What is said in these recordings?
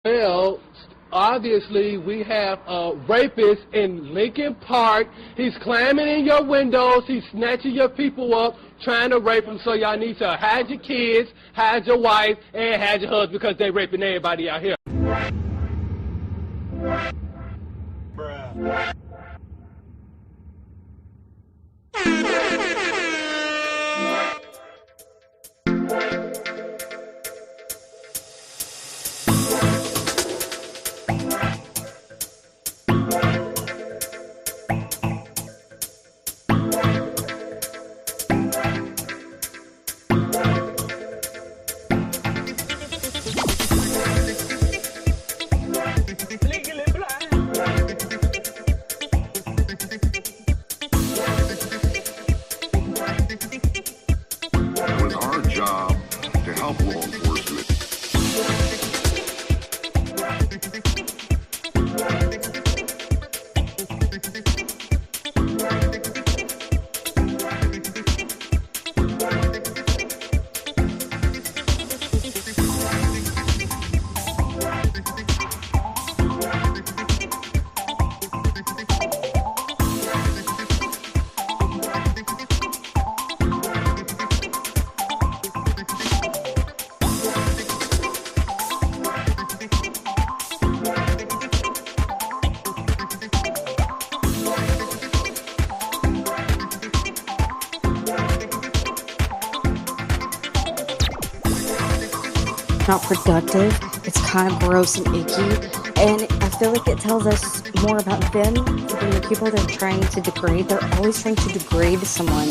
Well, obviously we have a rapist in Lincoln Park. He's climbing in your windows. He's snatching your people up, trying to rape them. So y'all need to hide your kids, hide your wife, and hide your husband because they raping everybody out here. Bruh. Not productive. It's kind of gross and icky, and I feel like it tells us more about them than the people they're trying to degrade. They're always trying to degrade someone.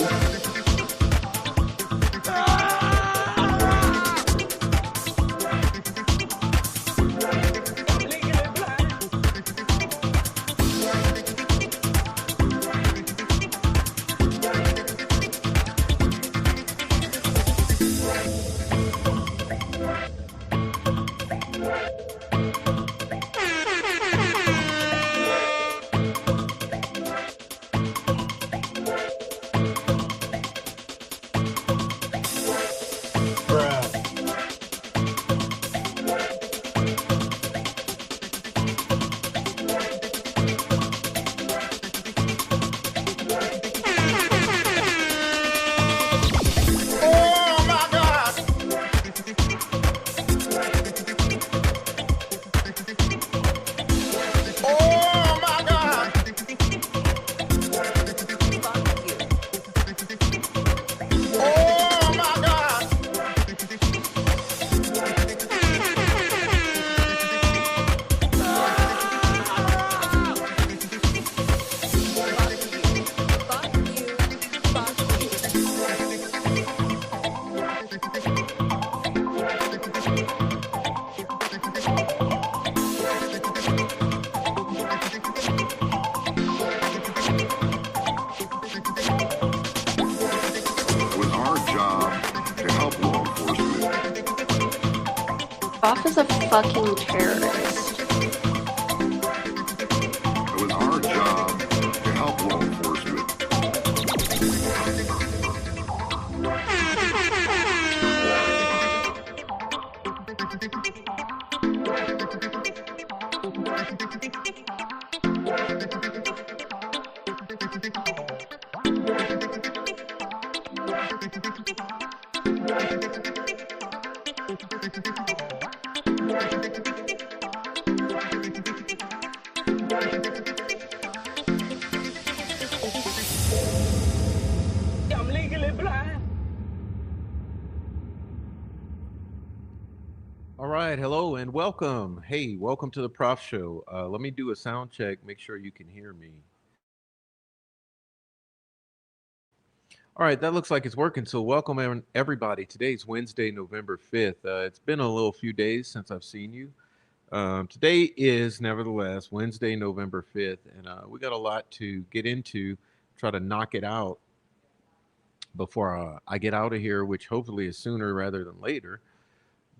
Boff is a fucking terrorist. It was our job to help law enforcement. All right, hello and welcome. Hey, welcome to the Prof Show. Let me do a sound check, make sure you can hear me. All right, that looks like it's working. So welcome everybody. Today's Wednesday, November 5th. It's been a little few days since I've seen you. Today is nevertheless Wednesday, November 5th, and we got a lot to get into, try to knock it out before I get out of here, which hopefully is sooner rather than later.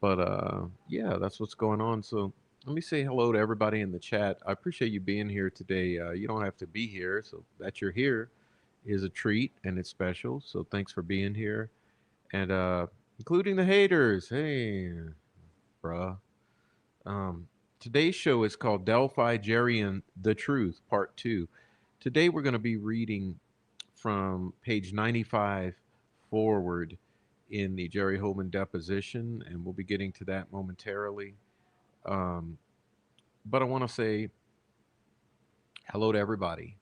But yeah, that's what's going on. So let me say hello to everybody in the chat. I appreciate you being here today. You don't have to be here, so that you're here is a treat and it's special. So thanks for being here, and including the haters. Hey, bruh. Today's show is called Delphi, Jerry, and the Truth, Part 2. Today we're going to be reading from page 95 forward in the Jerry Holman deposition, and we'll be getting to that momentarily. But I want to say hello to everybody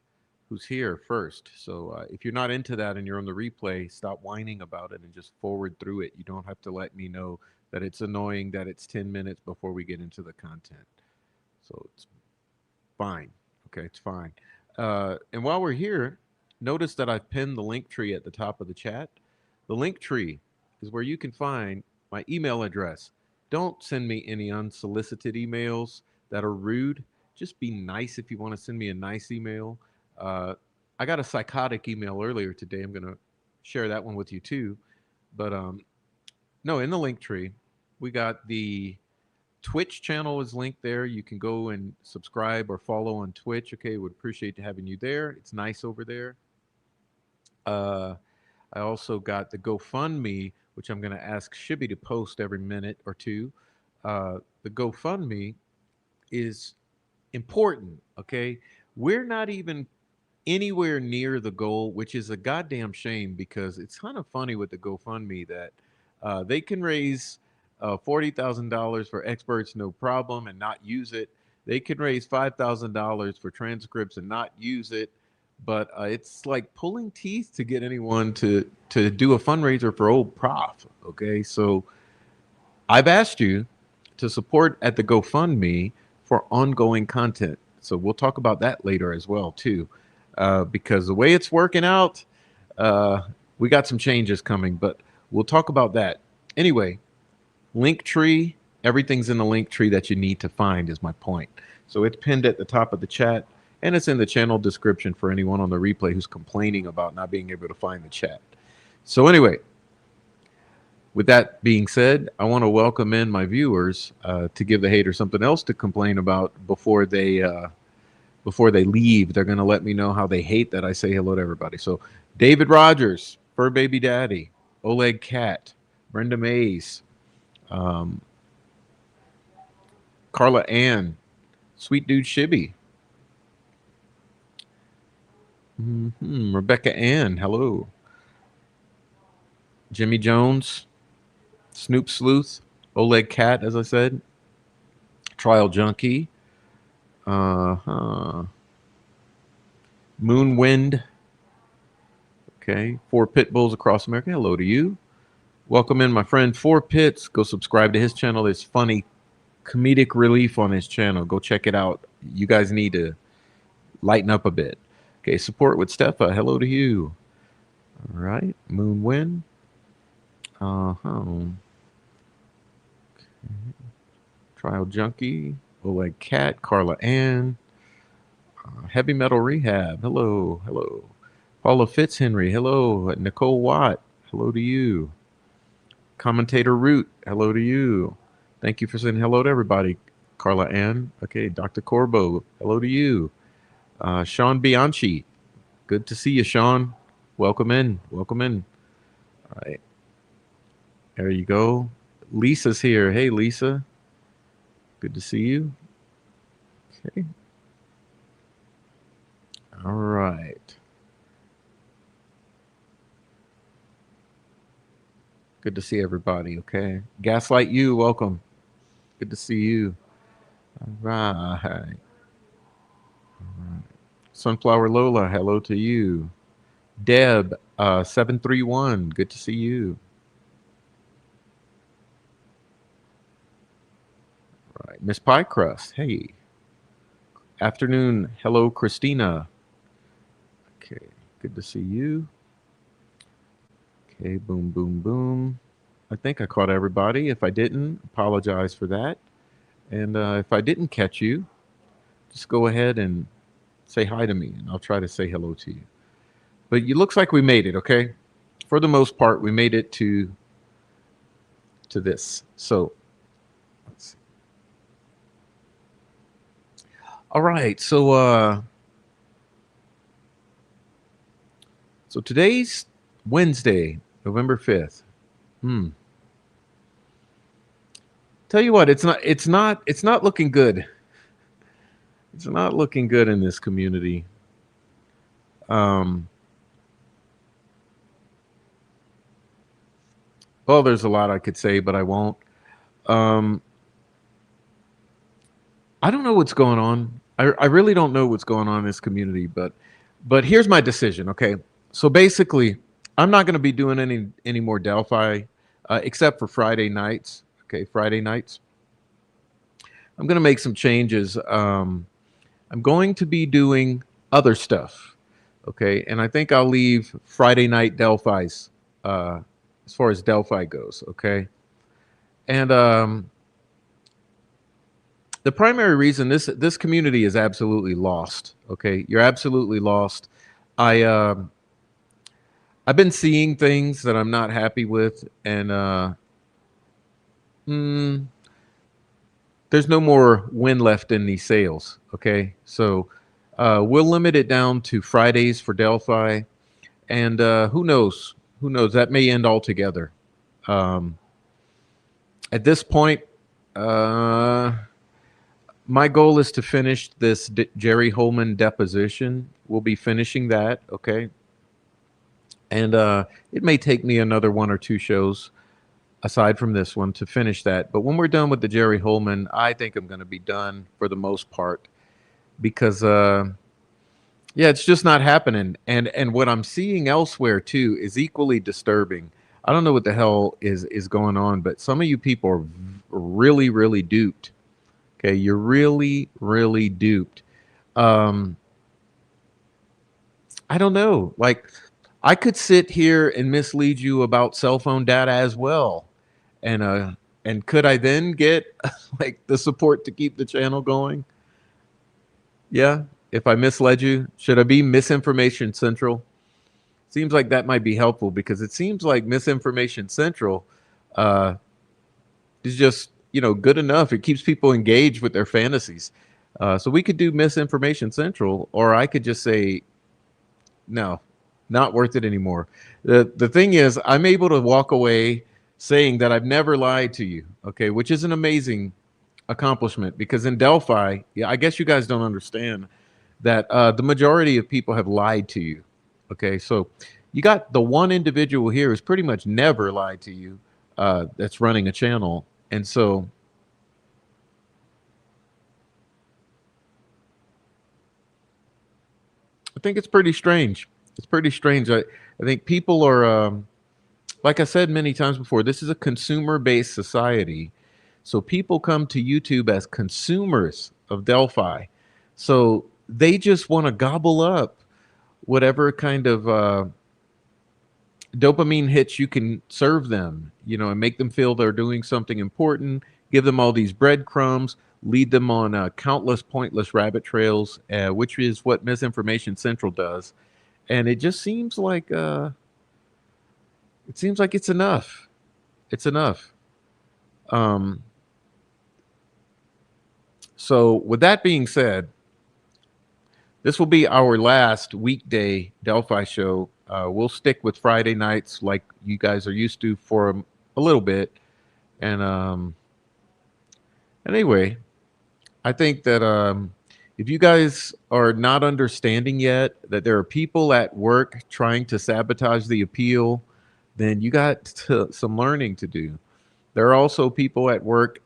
who's here first. So if you're not into that and you're on the replay, stop whining about it and just forward through it. You don't have to let me know that it's annoying that it's 10 minutes before we get into the content. So it's fine. Okay, it's fine. And while we're here, notice that I've pinned the link tree at the top of the chat. The link tree is where you can find my email address. Don't send me any unsolicited emails that are rude. Just be nice if you want to send me a nice email. I got a psychotic email earlier today. I'm going to share that one with you too. But no, in the link tree, we got the Twitch channel is linked there. You can go and subscribe or follow on Twitch. Okay, would appreciate having you there. It's nice over there. I also got the GoFundMe, which I'm going to ask Shibby to post every minute or two. The GoFundMe is important. Okay, we're not even anywhere near the goal, which is a goddamn shame because it's kind of funny with the GoFundMe that they can raise $40,000 for experts, no problem, and not use it. They can raise $5,000 for transcripts and not use it. But it's like pulling teeth to get anyone to do a fundraiser for old prof. Okay, so I've asked you to support at the GoFundMe for ongoing content. So we'll talk about that later as well too, because the way it's working out, we got some changes coming, but we'll talk about that. Anyway, link tree, everything's in the link tree that you need to find is my point. So it's pinned at the top of the chat, and it's in the channel description for anyone on the replay who's complaining about not being able to find the chat. So anyway, with that being said, I want to welcome in my viewers to give the haters something else to complain about before they leave. They're going to let me know how they hate that I say hello to everybody. So David Rogers, Fur Baby Daddy, Oleg Cat, Brenda Mays, Carla Ann, Sweet Dude Shibby, Rebecca Ann, hello, Jimmy Jones, Snoop Sleuth, Oleg Cat, as I said, Trial Junkie, Moonwind, okay, Four Pit Bulls Across America, hello to you. Welcome in my friend Four Pits. Go subscribe to his channel. There's funny comedic relief on his channel. Go check it out. You guys need to lighten up a bit. Okay, support with Stefa. Hello to you. All right, Moonwind. Okay. Trial Junkie. Oleg Cat. Carla Ann. Heavy Metal Rehab. Hello, hello. Paula Fitzhenry. Hello. Nicole Watt. Hello to you. Commentator Root. Hello to you. Thank you for saying hello to everybody. Carla Ann. Okay, Dr. Corbo. Hello to you. Sean Bianchi. Good to see you, Sean. Welcome in. Welcome in. All right. There you go. Lisa's here. Hey, Lisa. Good to see you. Okay. All right. Good to see everybody. Okay. Gaslight You. Welcome. Good to see you. All right. All right. Sunflower Lola. Hello to you. Deb 731. Good to see you. All right. Miss Pie Crust. Hey. Afternoon. Hello, Christina. Okay. Good to see you. Okay. Boom, boom, boom. I think I caught everybody. If I didn't, apologize for that. And if I didn't catch you, just go ahead and say hi to me, and I'll try to say hello to you. But it looks like we made it, okay? For the most part, we made it to this. So, let's see. All right. So today's Wednesday, November 5th. Tell you what, it's not looking good. It's not looking good in this community. Um, well, there's a lot I could say, but I won't. Um, I don't know what's going on. I really don't know what's going on in this community, but here's my decision. Okay, so basically, I'm not going to be doing any more Delphi, except for Friday nights. Okay, Friday nights. I'm going to make some changes. I'm going to be doing other stuff. Okay, and I think I'll leave Friday night Delphi's uh, as far as Delphi goes. Okay, and the primary reason this community is absolutely lost. Okay, you're absolutely lost. I I've been seeing things that I'm not happy with, and mm, there's no more win left in these sales. Okay, so we'll limit it down to Fridays for Delphi, and who knows? Who knows? That may end altogether. Um, at this point, uh, my goal is to finish this Jerry Holman deposition. We'll be finishing that, okay? And it may take me another one or two shows aside from this one to finish that. But when we're done with the Jerry Holman, I think I'm going to be done for the most part because yeah, it's just not happening. And what I'm seeing elsewhere too is equally disturbing. I don't know what the hell is going on, but some of you people are really duped. Okay, you're really duped. Um, I don't know. Like, I could sit here and mislead you about cell phone data as well, and could I then get like the support to keep the channel going? Yeah, if I misled you, should I be misinformation central? Seems like that might be helpful because it seems like misinformation central uh, is just good enough. It keeps people engaged with their fantasies. So we could do misinformation central, or I could just say no, not worth it anymore. The thing is, I'm able to walk away saying that I've never lied to you. Okay, which is an amazing accomplishment because in Delphi, yeah, I guess you guys don't understand that the majority of people have lied to you. Okay, so you got the one individual here who's pretty much never lied to you that's running a channel. And so I think it's pretty strange. It's pretty strange. I think people are, like I said many times before, this is a consumer-based society. So people come to YouTube as consumers of Delphi. So they just want to gobble up whatever kind of dopamine hits you can serve them, and make them feel they're doing something important, give them all these breadcrumbs, lead them on countless pointless rabbit trails, which is what Misinformation Central does. And it just seems like it's enough. It's enough. Um, so with that being said, this will be our last weekday Delphi show. We'll stick with Friday nights like you guys are used to for a little bit. And anyway, I think that if you guys are not understanding yet that there are people at work trying to sabotage the appeal, then you got some learning to do. There are also people at work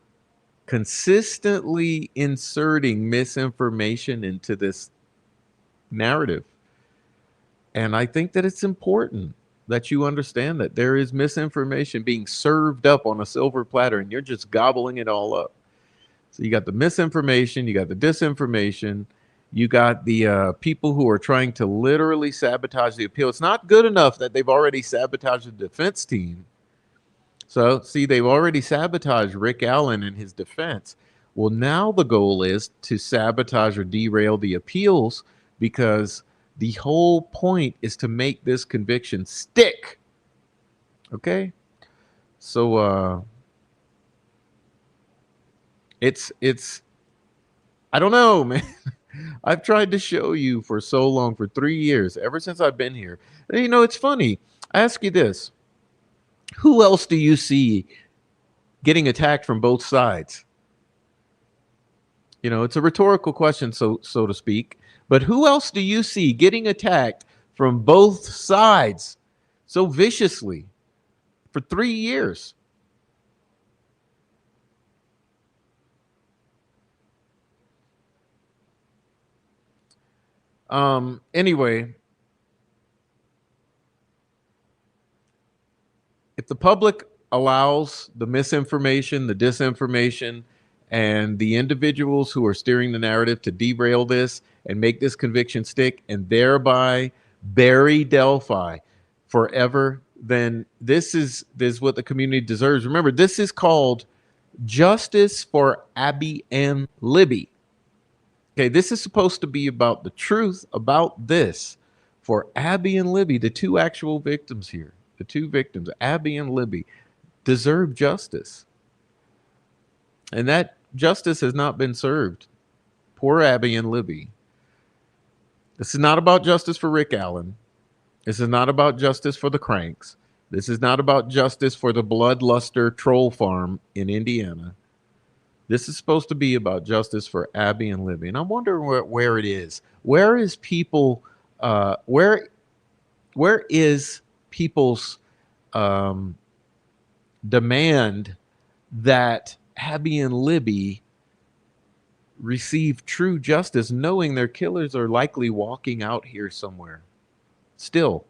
consistently inserting misinformation into this narrative. And I think that it's important that you understand that there is misinformation being served up on a silver platter and you're just gobbling it all up. So you got the misinformation, you got the disinformation, you got the people who are trying to literally sabotage the appeal. It's not good enough that they've already sabotaged the defense team. So, see, they've already sabotaged Rick Allen and his defense. Well, now the goal is to sabotage or derail the appeals because the whole point is to make this conviction stick. Okay? So, it's I don't know, man. I've tried to show you for so long, for 3 years, ever since I've been here. And, it's funny. I ask you this. Who else do you see getting attacked from both sides? You know, it's a rhetorical question, so to speak. But who else do you see getting attacked from both sides so viciously for 3 years? Anyway, if the public allows the misinformation, the disinformation, and the individuals who are steering the narrative to derail this and make this conviction stick and thereby bury Delphi forever, then this is what the community deserves. Remember, this is called justice for Abby and Libby. Okay, this is supposed to be about the truth about this for Abby and Libby, the two actual victims here. The two victims, Abby and Libby, deserve justice. And that justice has not been served. Poor Abby and Libby. This is not about justice for Rick Allen. This is not about justice for the Cranks. This is not about justice for the Bloodluster troll farm in Indiana. This is supposed to be about justice for Abby and Libby. And I'm wondering where it is. Where is people, where is people's demand that Abby and Libby receive true justice, knowing their killers are likely walking out here somewhere still?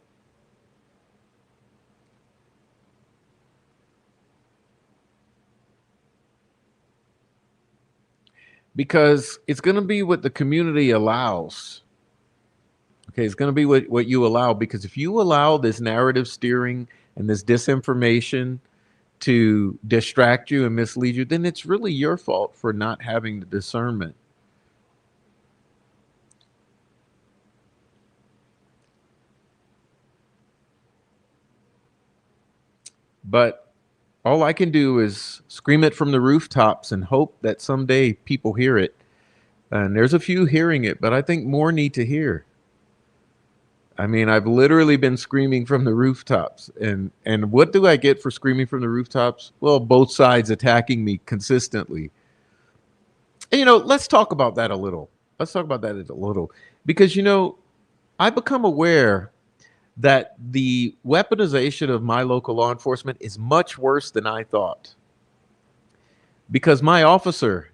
Because it's going to be what the community allows. Okay, it's going to be what you allow, because if you allow this narrative steering and this disinformation to distract you and mislead you, then it's really your fault for not having the discernment. But all I can do is scream it from the rooftops and hope that someday people hear it. And there's a few hearing it, but I think more need to hear. I mean, I've literally been screaming from the rooftops. And what do I get for screaming from the rooftops? Well, both sides attacking me consistently. And, you know, let's talk about that a little. Because, you know, I've become aware that the weaponization of my local law enforcement is much worse than I thought. Because my officer,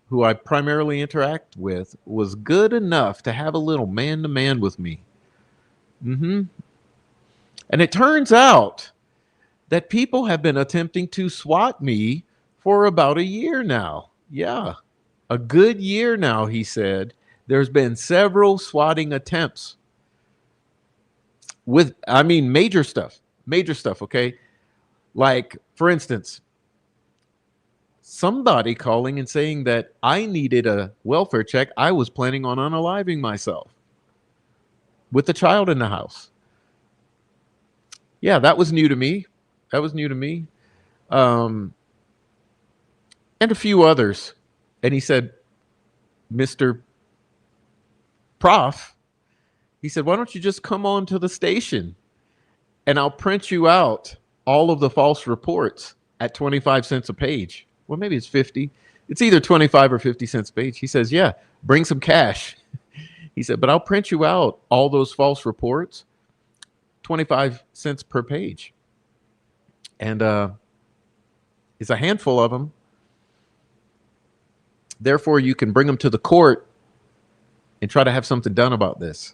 who I primarily interact with, was good enough to have a little man-to-man with me. And it turns out that people have been attempting to SWAT me for about a year now. Yeah, a good year now, he said. There's been several swatting attempts. With, I mean, major stuff, okay? Like, for instance, somebody calling and saying that I needed a welfare check. I was planning on unaliving myself with a child in the house. Yeah, that was new to me. And a few others. And he said, Mr. Prof, he said, why don't you just come on to the station and I'll print you out all of the false reports at 25 cents a page. Well, maybe it's 50. It's either 25 or 50 cents a page. He says, yeah, bring some cash. He said, but I'll print you out all those false reports, 25 cents per page. And it's a handful of them. Therefore, you can bring them to the court and try to have something done about this.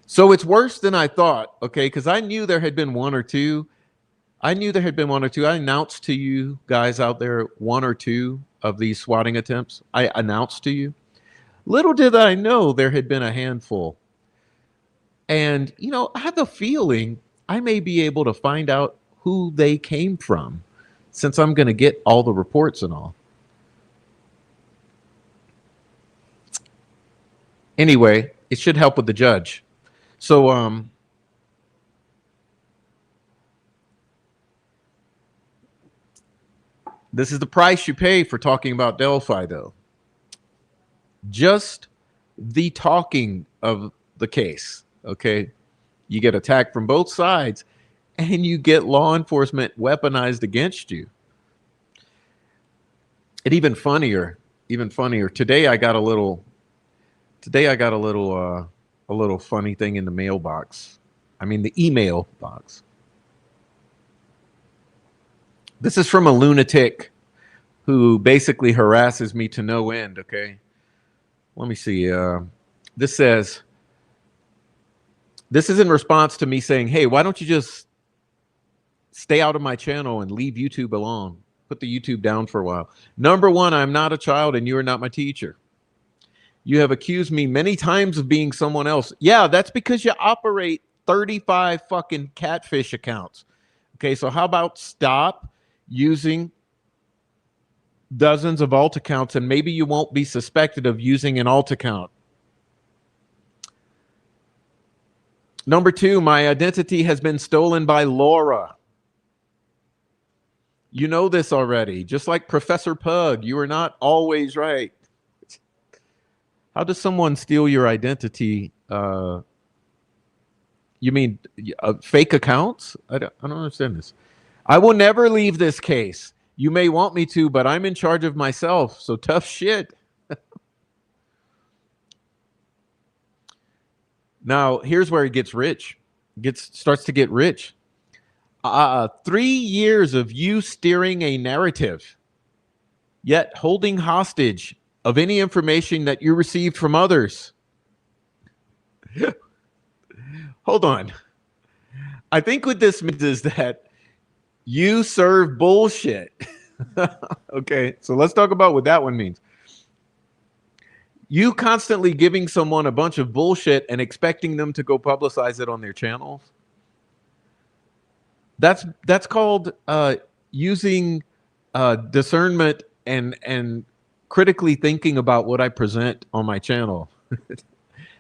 So it's worse than I thought, okay? Because I knew there had been one or two. I announced to you guys out there one or two of these swatting attempts. I announced to you. Little did I know there had been a handful. And, you know, I have a feeling I may be able to find out who they came from, since I'm going to get all the reports and all. Anyway, it should help with the judge. So, this is the price you pay for talking about Delphi, though. Just the talking of the case, okay? You get attacked from both sides, and you get law enforcement weaponized against you. And even funnier. Today I got a little funny thing in the mailbox. I mean, the email box. This is from a lunatic who basically harasses me to no end, okay? Let me see. This says, this is in response to me saying, hey, why don't you just stay out of my channel and leave YouTube alone? Put the YouTube down for a while. Number one, I'm not a child and you are not my teacher. You have accused me many times of being someone else. Yeah, that's because you operate 35 fucking catfish accounts. Okay, so how about stop using dozens of alt accounts and maybe you won't be suspected of using an alt account. Number two, my identity has been stolen by Laura. You know this already. Just like Professor Pug, you are not always right. How does someone steal your identity? You mean fake accounts? I don't understand this. I will never leave this case. You may want me to, but I'm in charge of myself. So tough shit. Now, here's where he gets rich. Starts to get rich. 3 years of you steering a narrative, yet holding hostage of any information that you received from others. Hold on. I think what this means is that you serve bullshit. Okay, so let's talk about what that one means. You constantly giving someone a bunch of bullshit and expecting them to go publicize it on their channels. That's called using discernment and critically thinking about what I present on my channel.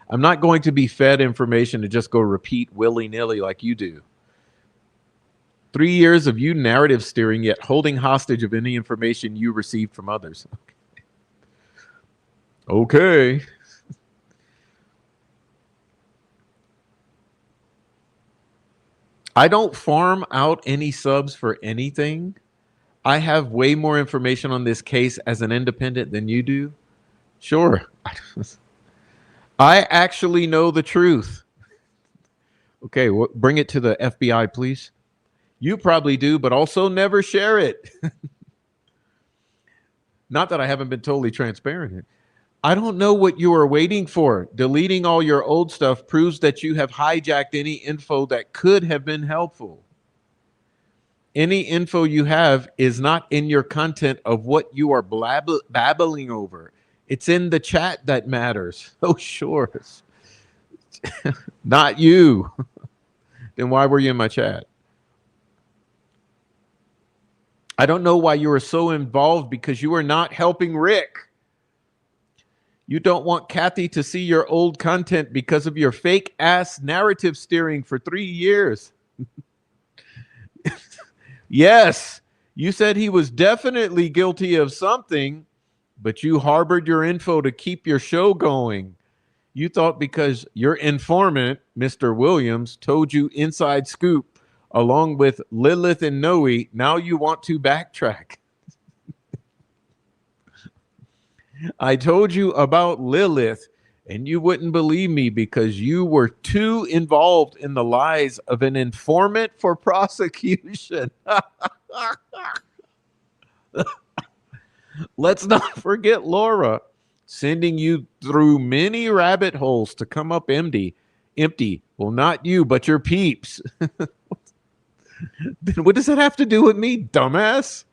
I'm not going to be fed information to just go repeat willy-nilly like you do. 3 years of you narrative steering, yet holding hostage of any information you received from others. Okay. I don't farm out any subs for anything. I have way more information on this case as an independent than you do. Sure. I actually know the truth. Okay, bring it to the FBI, please. You probably do, but also never share it. Not that I haven't been totally transparent. I don't know what you are waiting for. Deleting all your old stuff proves that you have hijacked any info that could have been helpful. Any info you have is not in your content of what you are babbling over. It's in the chat that matters. Oh, sure. Not you. Then why were you in my chat? I don't know why you are so involved because you are not helping Rick. You don't want Kathy to see your old content because of your fake ass narrative steering for 3 years. Yes, you said he was definitely guilty of something, but you harbored your info to keep your show going. You thought because your informant, Mr. Williams, told you inside scoop along with Lilith and Noe, now you want to backtrack. I told you about Lilith and you wouldn't believe me because you were too involved in the lies of an informant for prosecution. Let's not forget Laura sending you through many rabbit holes to come up empty. Well, not you, but your peeps. Then what does that have to do with me, dumbass?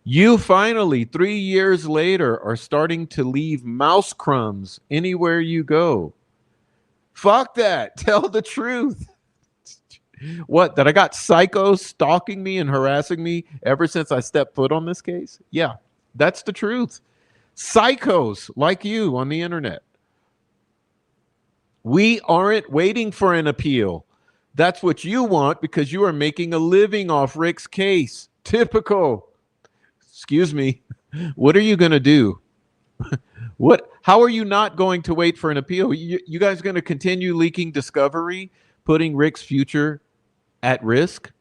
You finally, 3 years later, are starting to leave mouse crumbs anywhere you go. Fuck that. Tell the truth. What, that I got psychos stalking me and harassing me ever since I stepped foot on this case? Yeah, that's the truth. Psychos like you on the internet. We aren't waiting for an appeal. That's what you want because you are making a living off Rick's case. Typical. Excuse me. What are you going to do? What? How are you not going to wait for an appeal? You guys going to continue leaking discovery, putting Rick's future at risk?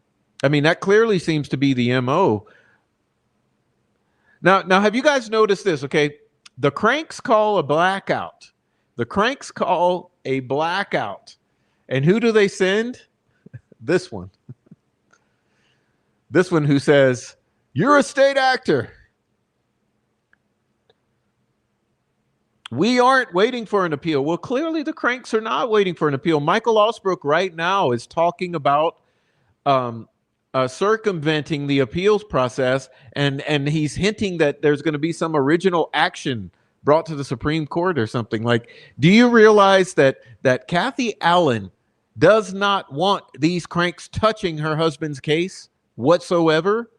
I mean, that clearly seems to be the MO. Now, have you guys noticed this? Okay, the cranks call a blackout. The cranks call a blackout. And who do they send? This one. This one who says, you're a state actor. We aren't waiting for an appeal. Well, clearly the cranks are not waiting for an appeal. Michael Osbrook right now is talking about circumventing the appeals process, and he's hinting that there's going to be some original action brought to the Supreme Court or something. Like, do you realize that Kathy Allen does not want these cranks touching her husband's case whatsoever?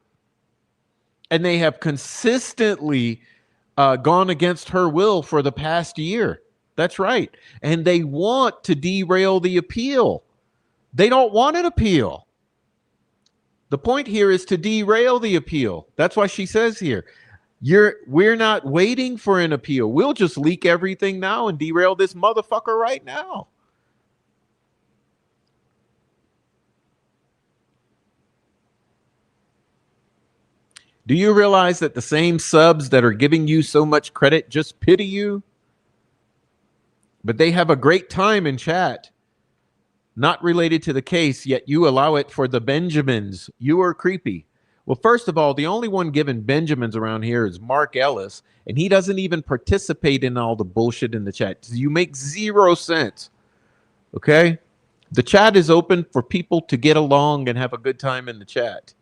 And they have consistently gone against her will for the past year. That's right. And they want to derail the appeal. They don't want an appeal. The point here is to derail the appeal. That's why she says here, we're not waiting for an appeal. We'll just leak everything now and derail this motherfucker right now. Do you realize that the same subs that are giving you so much credit just pity you? But they have a great time in chat. Not related to the case, yet you allow it for the Benjamins. You are creepy. Well, first of all, the only one given Benjamins around here is Mark Ellis, and he doesn't even participate in all the bullshit in the chat. You make 0 sense. Okay? The chat is open for people to get along and have a good time in the chat.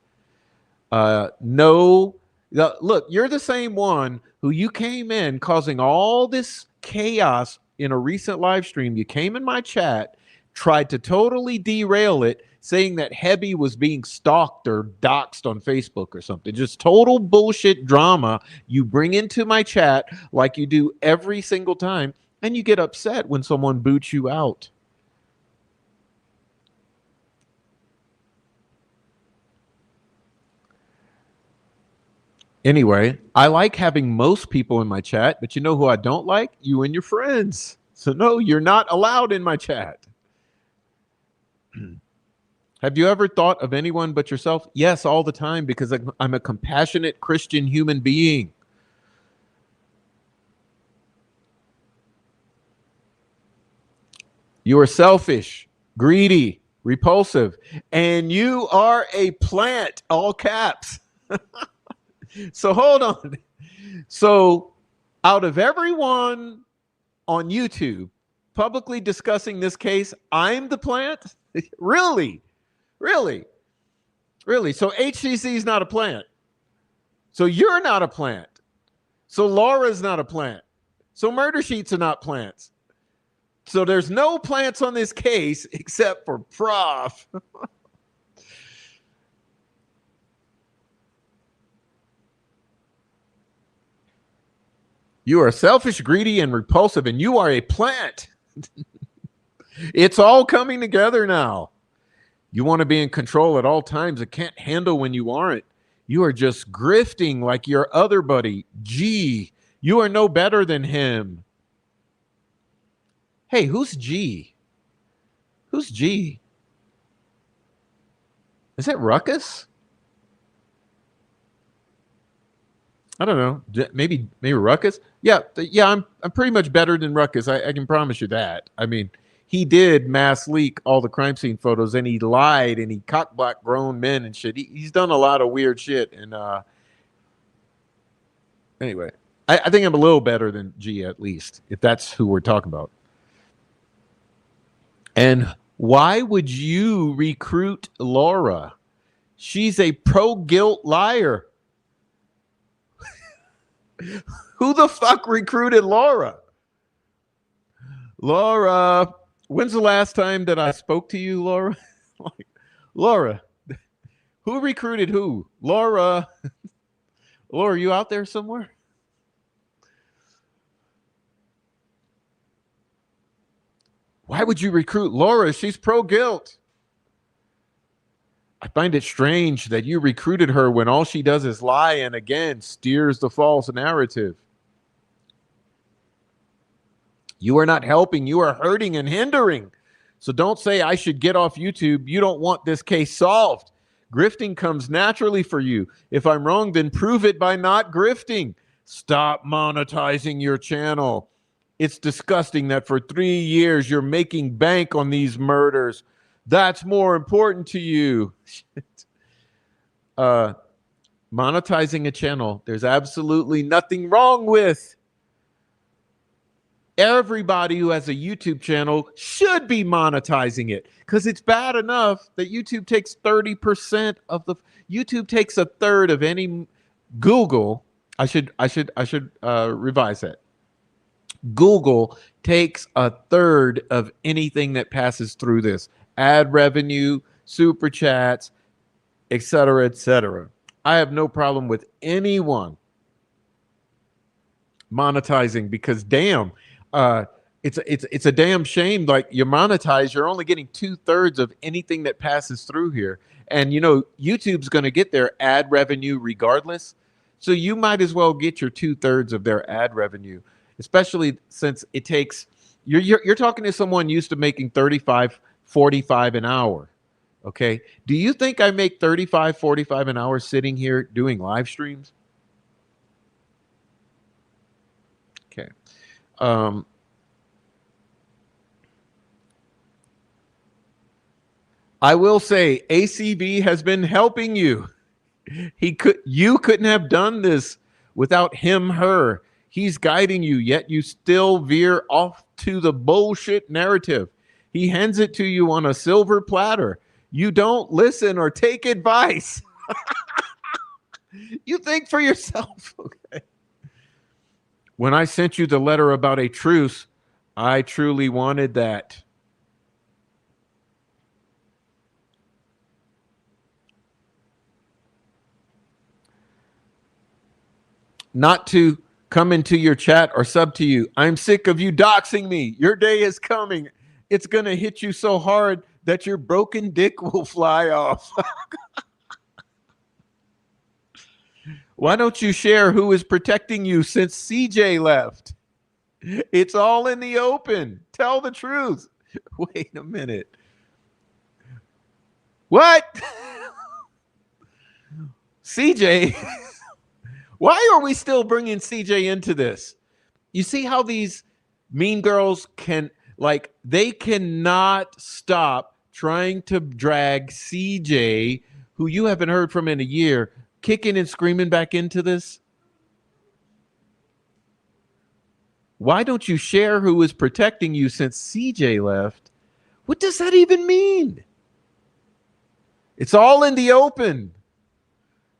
No, look, you're the same one who you came in causing all this chaos in a recent live stream. You came in my chat, tried to totally derail it, saying that Hebby was being stalked or doxxed on Facebook or something. Just total bullshit drama you bring into my chat like you do every single time, and you get upset when someone boots you out. Anyway, I like having most people in my chat, but you know who I don't like? You and your friends. So no, you're not allowed in my chat. Have you ever thought of anyone but yourself? Yes, all the time, because I'm a compassionate Christian human being. You are selfish, greedy, repulsive, and you are a plant, all caps. So hold on. So out of everyone on YouTube publicly discussing this case, I'm the plant? Really? Really? Really? So HCC is not a plant. So you're not a plant. So Laura's not a plant. So murder sheets are not plants. So there's no plants on this case except for Prof. You are selfish, greedy, and repulsive, and you are a plant. It's all coming together now. You want to be in control at all times. It can't handle when you aren't. You are just grifting like your other buddy. G. You are no better than him. Hey, who's G? Who's G? Is it Ruckus? I don't know. Maybe Ruckus. Yeah. I'm pretty much better than Ruckus. I can promise you that. I mean, he did mass leak all the crime scene photos, and he lied, and he cock-blocked grown men and shit. He's done a lot of weird shit. And anyway, I think I'm a little better than G, at least, if that's who we're talking about. And why would you recruit Laura? She's a pro-guilt liar. Who the fuck recruited Laura? Laura, when's the last time that I spoke to you, Laura? Like, Laura, who recruited who? Laura. Laura, you out there somewhere? Why would you recruit Laura? She's pro-guilt. I find it strange that you recruited her when all she does is lie and again steers the false narrative. You are not helping. You are hurting and hindering. So don't say I should get off YouTube. You don't want this case solved. Grifting comes naturally for you. If I'm wrong, then prove it by not grifting. Stop monetizing your channel. It's disgusting that for 3 years you're making bank on these murders. That's more important to you. Monetizing a channel, there's absolutely nothing wrong with. Everybody who has a YouTube channel should be monetizing it, because it's bad enough that YouTube takes 30% of the YouTube takes a third of any Google. I should revise that. Google takes a third of anything that passes through this ad revenue, super chats, etc., etc. I have no problem with anyone monetizing, because damn, it's a damn shame. Like, you monetize, you're only getting 2/3 of anything that passes through here, and you know YouTube's going to get their ad revenue regardless. So you might as well get your 2/3 of their ad revenue, especially since it takes. You're talking to someone used to making 35, 45 an hour. Okay, do you think I make 35, 45 an hour sitting here doing live streams? Okay. I will say ACB has been helping you. You couldn't have done this without him, her. He's guiding you, yet you still veer off to the bullshit narrative. He hands it to you on a silver platter. You don't listen or take advice. You think for yourself. Okay. When I sent you the letter about a truce, I truly wanted that. Not to come into your chat or sub to you. I'm sick of you doxing me. Your day is coming. It's going to hit you so hard that your broken dick will fly off. Why don't you share who is protecting you since CJ left? It's all in the open. Tell the truth. Wait a minute. What? CJ? Why are we still bringing CJ into this? You see how these mean girls they cannot stop trying to drag CJ, who you haven't heard from in a year, kicking and screaming back into this? Why don't you share who is protecting you since CJ left? What does that even mean? It's all in the open.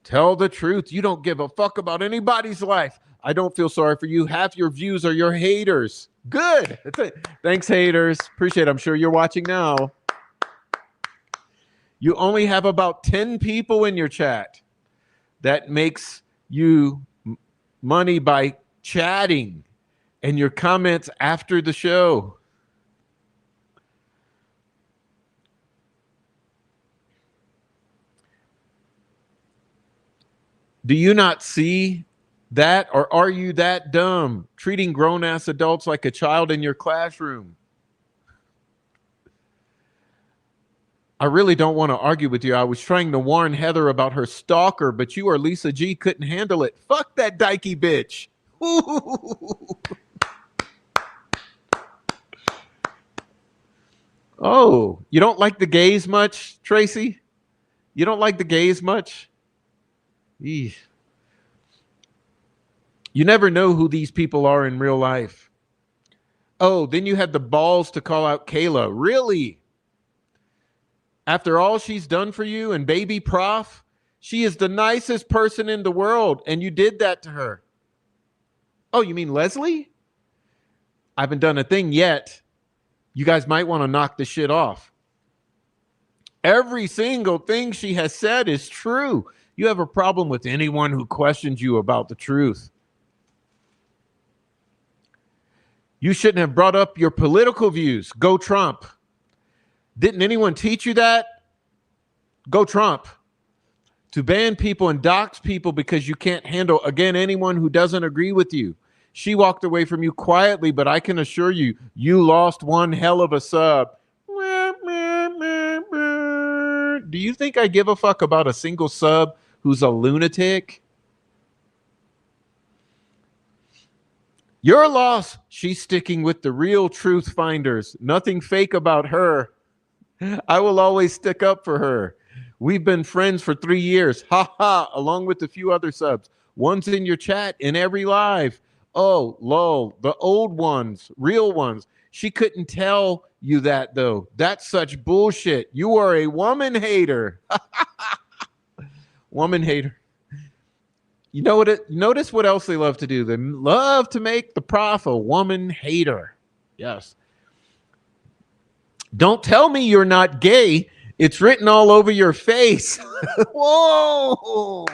Tell the truth. You don't give a fuck about anybody's life. I don't feel sorry for you. Half your views are your haters. Good. That's it. Thanks, haters. Appreciate it. I'm sure you're watching now. You only have about 10 people in your chat. That makes you money by chatting and your comments after the show. Do you not see that, or are you that dumb? Treating grown-ass adults like a child in your classroom. I really don't want to argue with you. I was trying to warn Heather about her stalker, but you or Lisa G couldn't handle it. Fuck that dykey bitch. Ooh. Oh, you don't like the gays much, Tracy? You don't like the gays much? Eesh. You never know who these people are in real life. Oh, then you had the balls to call out Kayla. Really? After all she's done for you and baby prof, she is the nicest person in the world, and you did that to her. Oh, you mean Leslie? I haven't done a thing yet. You guys might want to knock the shit off. Every single thing she has said is true. You have a problem with anyone who questions you about the truth. You shouldn't have brought up your political views. Go Trump. Didn't anyone teach you that? Go Trump. To ban people and dox people because you can't handle, again, anyone who doesn't agree with you. She walked away from you quietly, but I can assure you, you lost one hell of a sub. Do you think I give a fuck about a single sub who's a lunatic? Your loss. She's sticking with the real truth finders. Nothing fake about her. I will always stick up for her. We've been friends for 3 years. Ha ha. Along with a few other subs. One's in your chat in every live. Oh, lol. The old ones, real ones. She couldn't tell you that, though. That's such bullshit. You are a woman hater. Woman hater. You know what? Notice what else they love to do. They love to make the prof a woman hater. Yes. Don't tell me you're not gay. It's written all over your face. Whoa.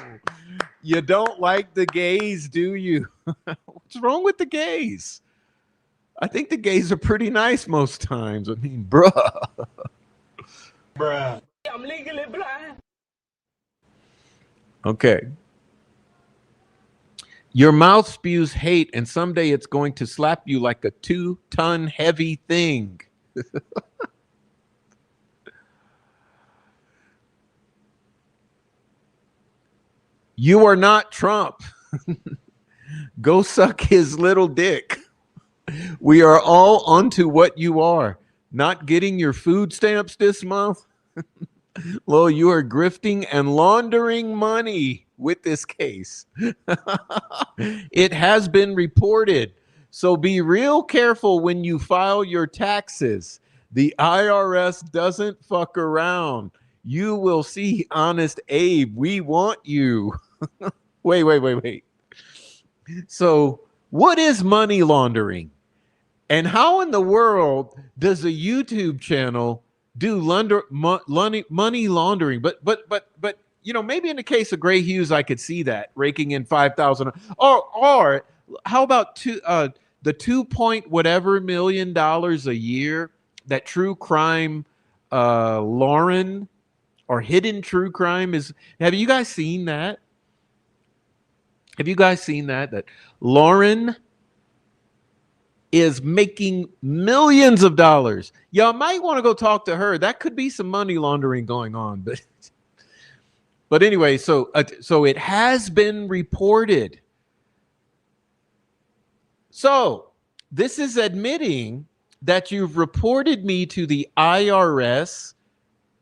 You don't like the gays, do you? What's wrong with the gays? I think the gays are pretty nice most times. I mean, bruh. I'm legally blind. Okay. Your mouth spews hate, and someday it's going to slap you like a 2-ton heavy thing. You are not Trump. Go suck his little dick. We are all onto what you are. Not getting your food stamps this month? Well, you are grifting and laundering money with this case. It has been reported. So be real careful when you file your taxes. The IRS doesn't fuck around. You will see Honest Abe. We want you. Wait. So what is money laundering? And how in the world does a YouTube channel do money laundering? But you know, maybe in the case of Gray Hughes, I could see that raking in 5,000. Or how about the 2 point whatever million dollars a year that true crime Lauren or hidden true crime is? Have you guys seen that? Have you guys seen that? That Lauren is making millions of dollars. Y'all might want to go talk to her. That could be some money laundering going on. But anyway, so it has been reported. So this is admitting that you've reported me to the IRS.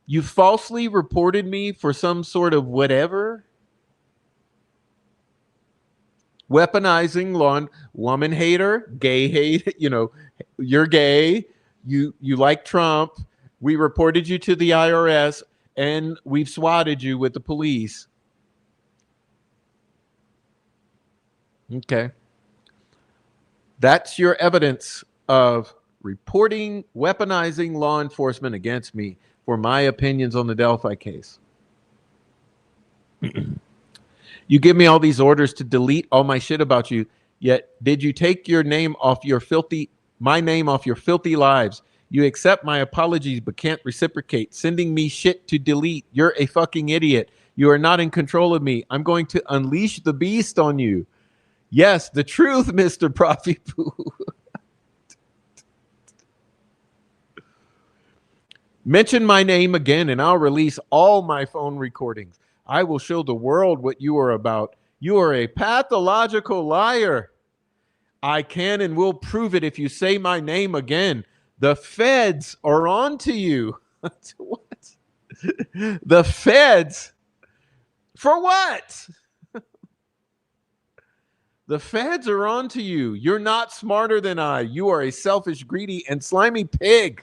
You falsely reported me for some sort of whatever. Weaponizing woman hater, gay hate, you know, you're gay, you like Trump, we reported you to the IRS, and we've swatted you with the police. Okay. That's your evidence of reporting, weaponizing law enforcement against me for my opinions on the Delphi case. You give me all these orders to delete all my shit about you, yet did you take your name off my name off your filthy lives? You accept my apologies but can't reciprocate, sending me shit to delete. You're a fucking idiot. You are not in control of me. I'm going to unleash the beast on you. Yes, the truth, Mr. Profi Poo. Mention my name again and I'll release all my phone recordings. I will show the world what you are about. You are a pathological liar. I can and will prove it if you say my name again. The feds are on to you. What? The feds? For what? The feds are on to you. You're not smarter than I. You are a selfish, greedy, and slimy pig.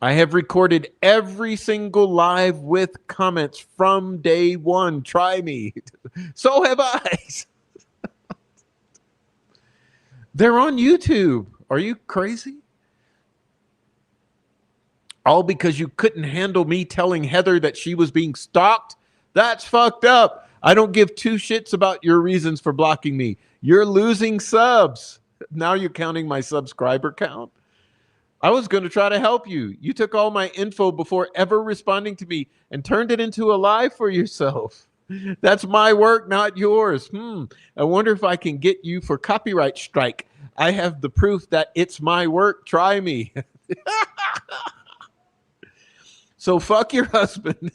I have recorded every single live with comments from day one. Try me. So have I. They're on YouTube. Are you crazy? All because you couldn't handle me telling Heather that she was being stalked? That's fucked up. I don't give two shits about your reasons for blocking me. You're losing subs. Now you're counting my subscriber count. I was going to try to help you. You took all my info before ever responding to me and turned it into a lie for yourself. That's my work, not yours. I wonder if I can get you for copyright strike. I have the proof that it's my work. Try me. So fuck your husband.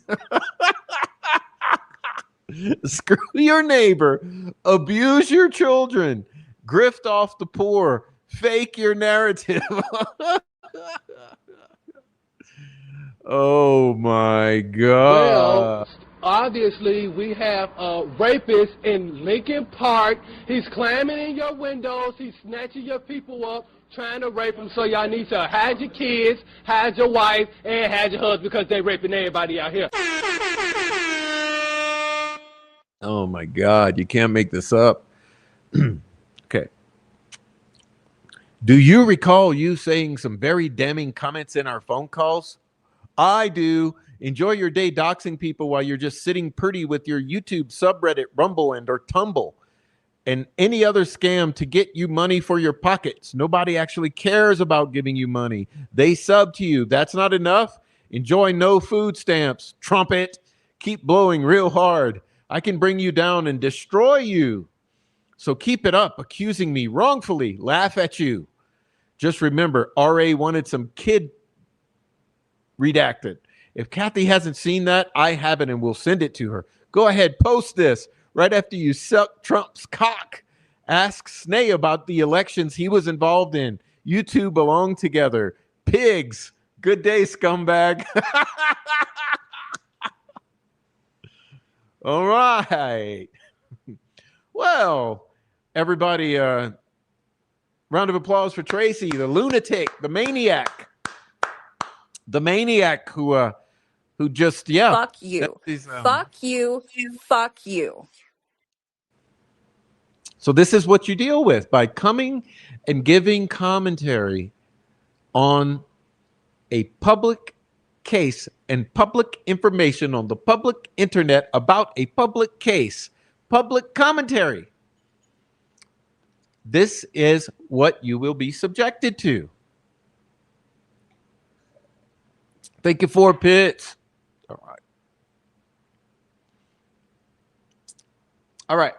Screw your neighbor. Abuse your children. Grift off the poor. Fake your narrative. Oh my Well, God. obviously, we have a rapist in Lincoln Park. He's climbing in your windows. He's snatching your people up, trying to rape them. So y'all need to hide your kids, hide your wife, and hide your husband because they raping everybody out here. Oh my God. You can't make this up. Okay. Do you recall you saying some very damning comments in our phone calls? I do. Enjoy your day doxing people while you're just sitting pretty with your YouTube subreddit Rumble and or Tumble and any other scam to get you money for your pockets. Nobody actually cares about giving you money. They sub to you. That's not enough. Enjoy no food stamps. Trumpet. Keep blowing real hard. I can bring you down and destroy you. So keep it up, accusing me wrongfully. Laugh at you. Just remember, RA wanted some kid redacted. If Kathy hasn't seen that, I haven't and will send it to her. Go ahead, post this right after you suck Trump's cock. Ask Snay about the elections he was involved in. You two belong together. Pigs. Good day, scumbag. All right. Well, everybody, round of applause for Tracy, the lunatic, the maniac. The maniac who just, yeah. Fuck you. Fuck you. Fuck you. So this is what you deal with by coming and giving commentary on a public case and public information on the public internet about a public case, public commentary. This is what you will be subjected to. Thank you for Pitts. All right. All right.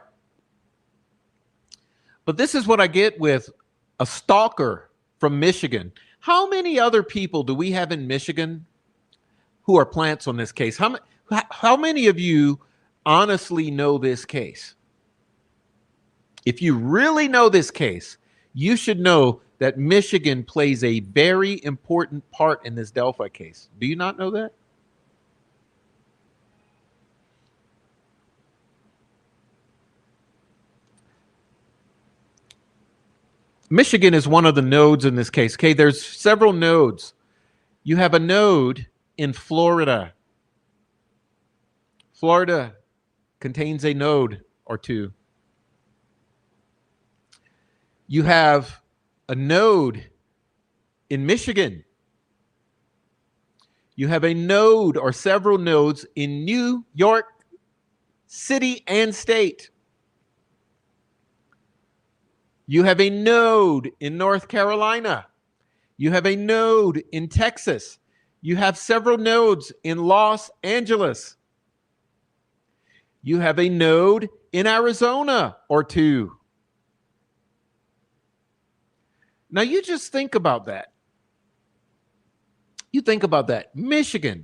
But this is what I get with a stalker from Michigan. How many other people do we have in Michigan who are plants on this case? How many of you honestly know this case? If you really know this case, you should know that Michigan plays a very important part in this Delphi case. Do you not know that? Michigan is one of the nodes in this case. Okay, there's several nodes. You have a node in Florida. Florida contains a node or two. You have a node in Michigan. You have a node or several nodes in New York City and state. You have a node in North Carolina. You have a node in Texas. You have several nodes in Los Angeles. You have a node in Arizona or two. Now you just think about that. You think about that. Michigan,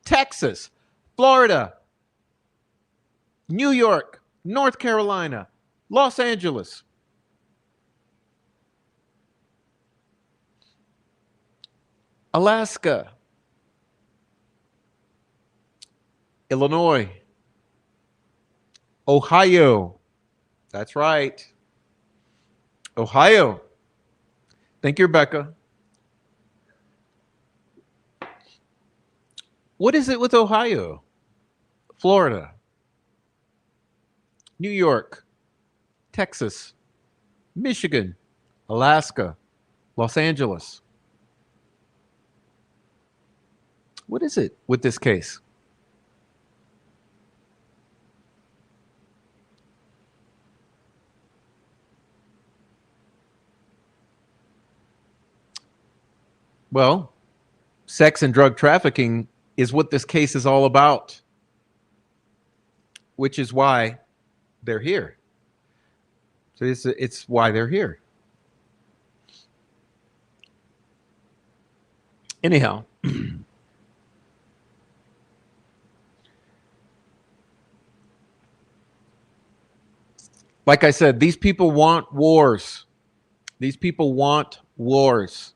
Texas, Florida, New York, North Carolina, Los Angeles. Alaska, Illinois, Ohio. That's right. Ohio. Thank you, Rebecca. What is it with Ohio, Florida, New York, Texas, Michigan, Alaska, Los Angeles? What is it with this case? Well, sex and drug trafficking is what this case is all about. which is why they're here. So it's why they're here. Anyhow, like I said, these people want wars. These people want wars.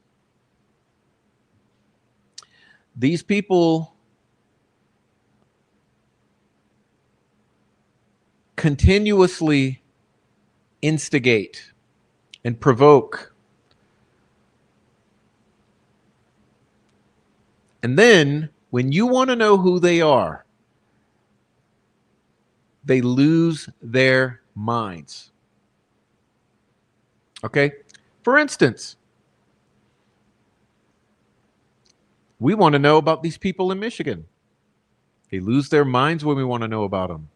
These people continuously instigate and provoke. And then when you want to know who they are, they lose their minds. Okay? For instance, we want to know about these people in Michigan. They lose their minds when we want to know about them.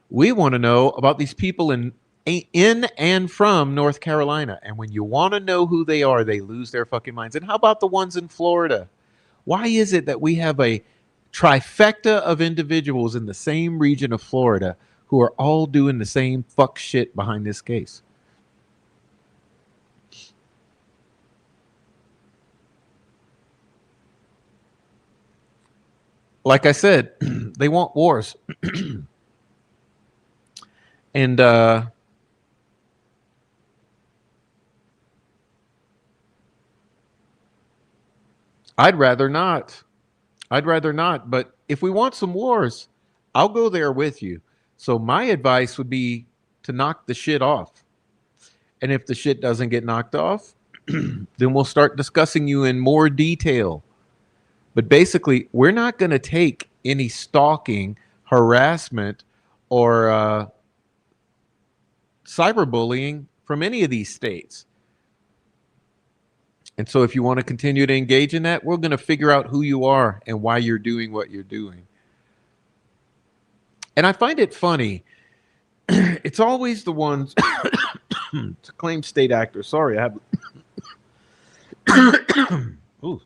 We want to know about these people in and from North Carolina. And when you want to know who they are, they lose their fucking minds. And how about the ones in Florida? Why is it that we have a trifecta of individuals in the same region of Florida who are all doing the same fuck shit behind this case? Like I said, they want wars. And I'd rather not. I'd rather not. But if we want some wars, I'll go there with you. So my advice would be to knock the shit off. And if the shit doesn't get knocked off, then we'll start discussing you in more detail. But basically, we're not going to take any stalking, harassment, or cyberbullying from any of these states. And so if you want to continue to engage in that, we're going to figure out who you are and why you're doing what you're doing. And I find it funny. It's always the ones to claim state actors. Sorry, I have... Ooh.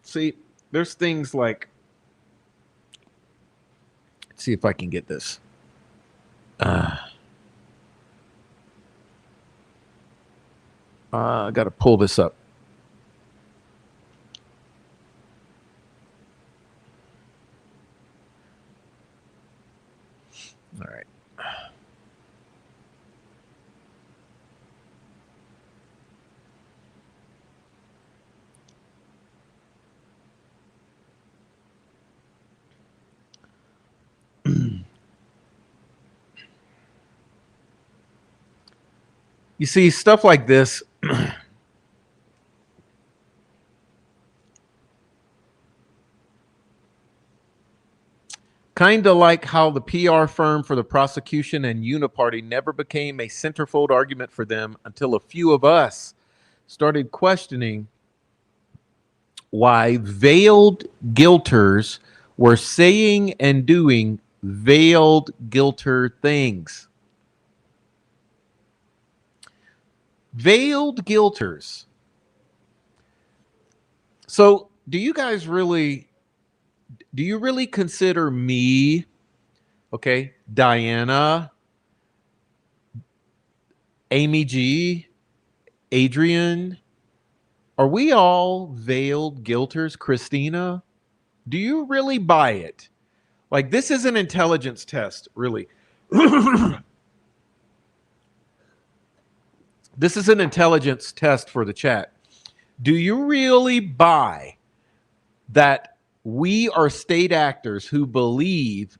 See, there's things like... Let's see if I can get this. I got to pull this up. All right. You see, stuff like this kind of like how the PR firm for the prosecution and Uniparty never became a centerfold argument for them until a few of us started questioning why veiled guilters were saying and doing veiled guilter things. Veiled guilters. So do you really consider me, okay, Diana, Amy G, Adrian, are we all veiled guilters? Christina, do you really buy it? Like, this is an intelligence test, really. This is an intelligence test for the chat. Do you really buy that we are state actors who believe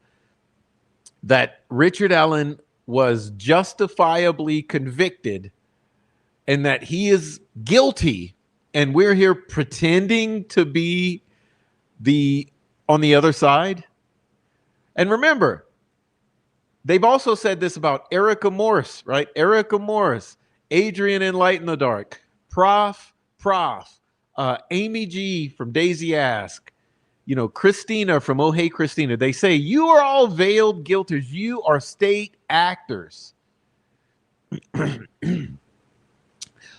that Richard Allen was justifiably convicted and that he is guilty, and we're here pretending to be on the other side? And remember, they've also said this about Erica Morse, right? Erica Morse, Adrian in Light in the Dark, Prof, Amy G from Daisy Ask, Christina from Oh Hey Christina. They say, you are all veiled guilters. You are state actors.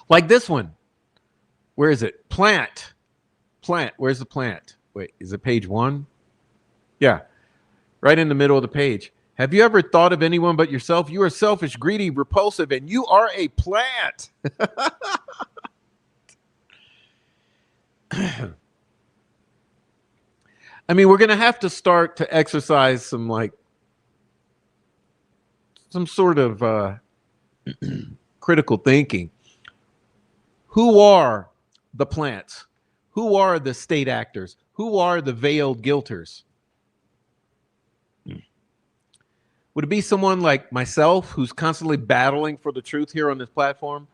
Like this one. Where is it? Plant. Plant. Where's the plant? Wait, is it page 1? Yeah, right in the middle of the page. Have you ever thought of anyone but yourself? You are selfish, greedy, repulsive, and you are a plant. I mean, we're going to have to start to exercise some sort of critical thinking. Who are the plants? Who are the state actors? Who are the veiled guilters? Would it be someone like myself who's constantly battling for the truth here on this platform,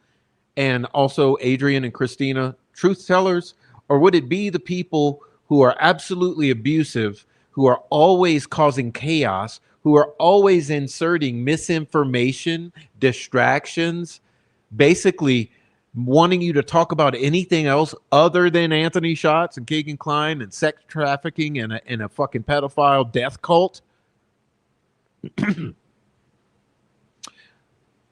and also Adrian and Christina, truth tellers? Or would it be the people who are absolutely abusive, who are always causing chaos, who are always inserting misinformation, distractions, basically wanting you to talk about anything else other than Anthony Shots and Keegan Klein and sex trafficking and a fucking pedophile death cult?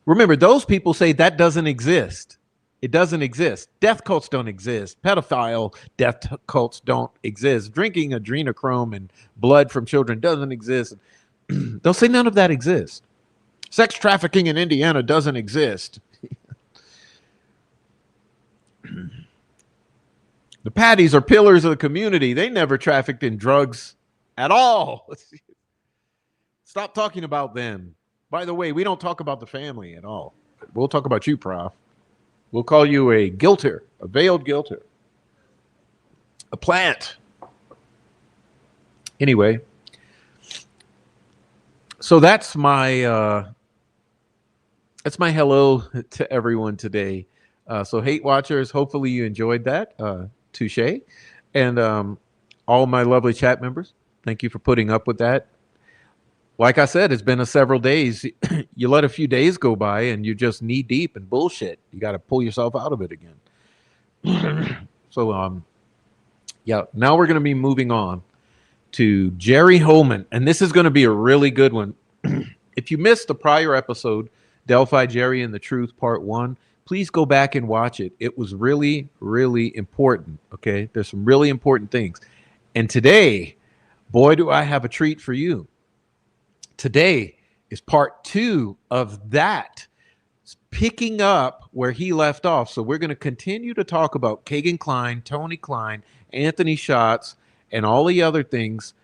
Remember, those people say that doesn't exist. It doesn't exist. Death cults don't exist. Pedophile death cults don't exist. Drinking adrenochrome and blood from children doesn't exist. They'll say none of that exists. Sex trafficking in Indiana doesn't exist. The Patties are pillars of the community. They never trafficked in drugs at all. Stop talking about them. By the way, we don't talk about the family at all. We'll talk about you, Prof. We'll call you a guilter, a veiled guilter, a plant. Anyway, so that's my hello to everyone today. So hate watchers, hopefully you enjoyed that. Touche. And all my lovely chat members, thank you for putting up with that. Like I said, it's been several days. You let a few days go by and you're just knee deep in bullshit. You got to pull yourself out of it again. So, yeah, now we're going to be moving on to Jerry Holman. And this is going to be a really good one. If you missed the prior episode, Delphi, Jerry, and the Truth, Part 1, please go back and watch it. It was really, really important. Okay, there's some really important things. And today, boy, do I have a treat for you. Today is part 2 of that. It's picking up where he left off. So we're going to continue to talk about Keegan Klein, Tony Klein, Anthony Shots, and all the other things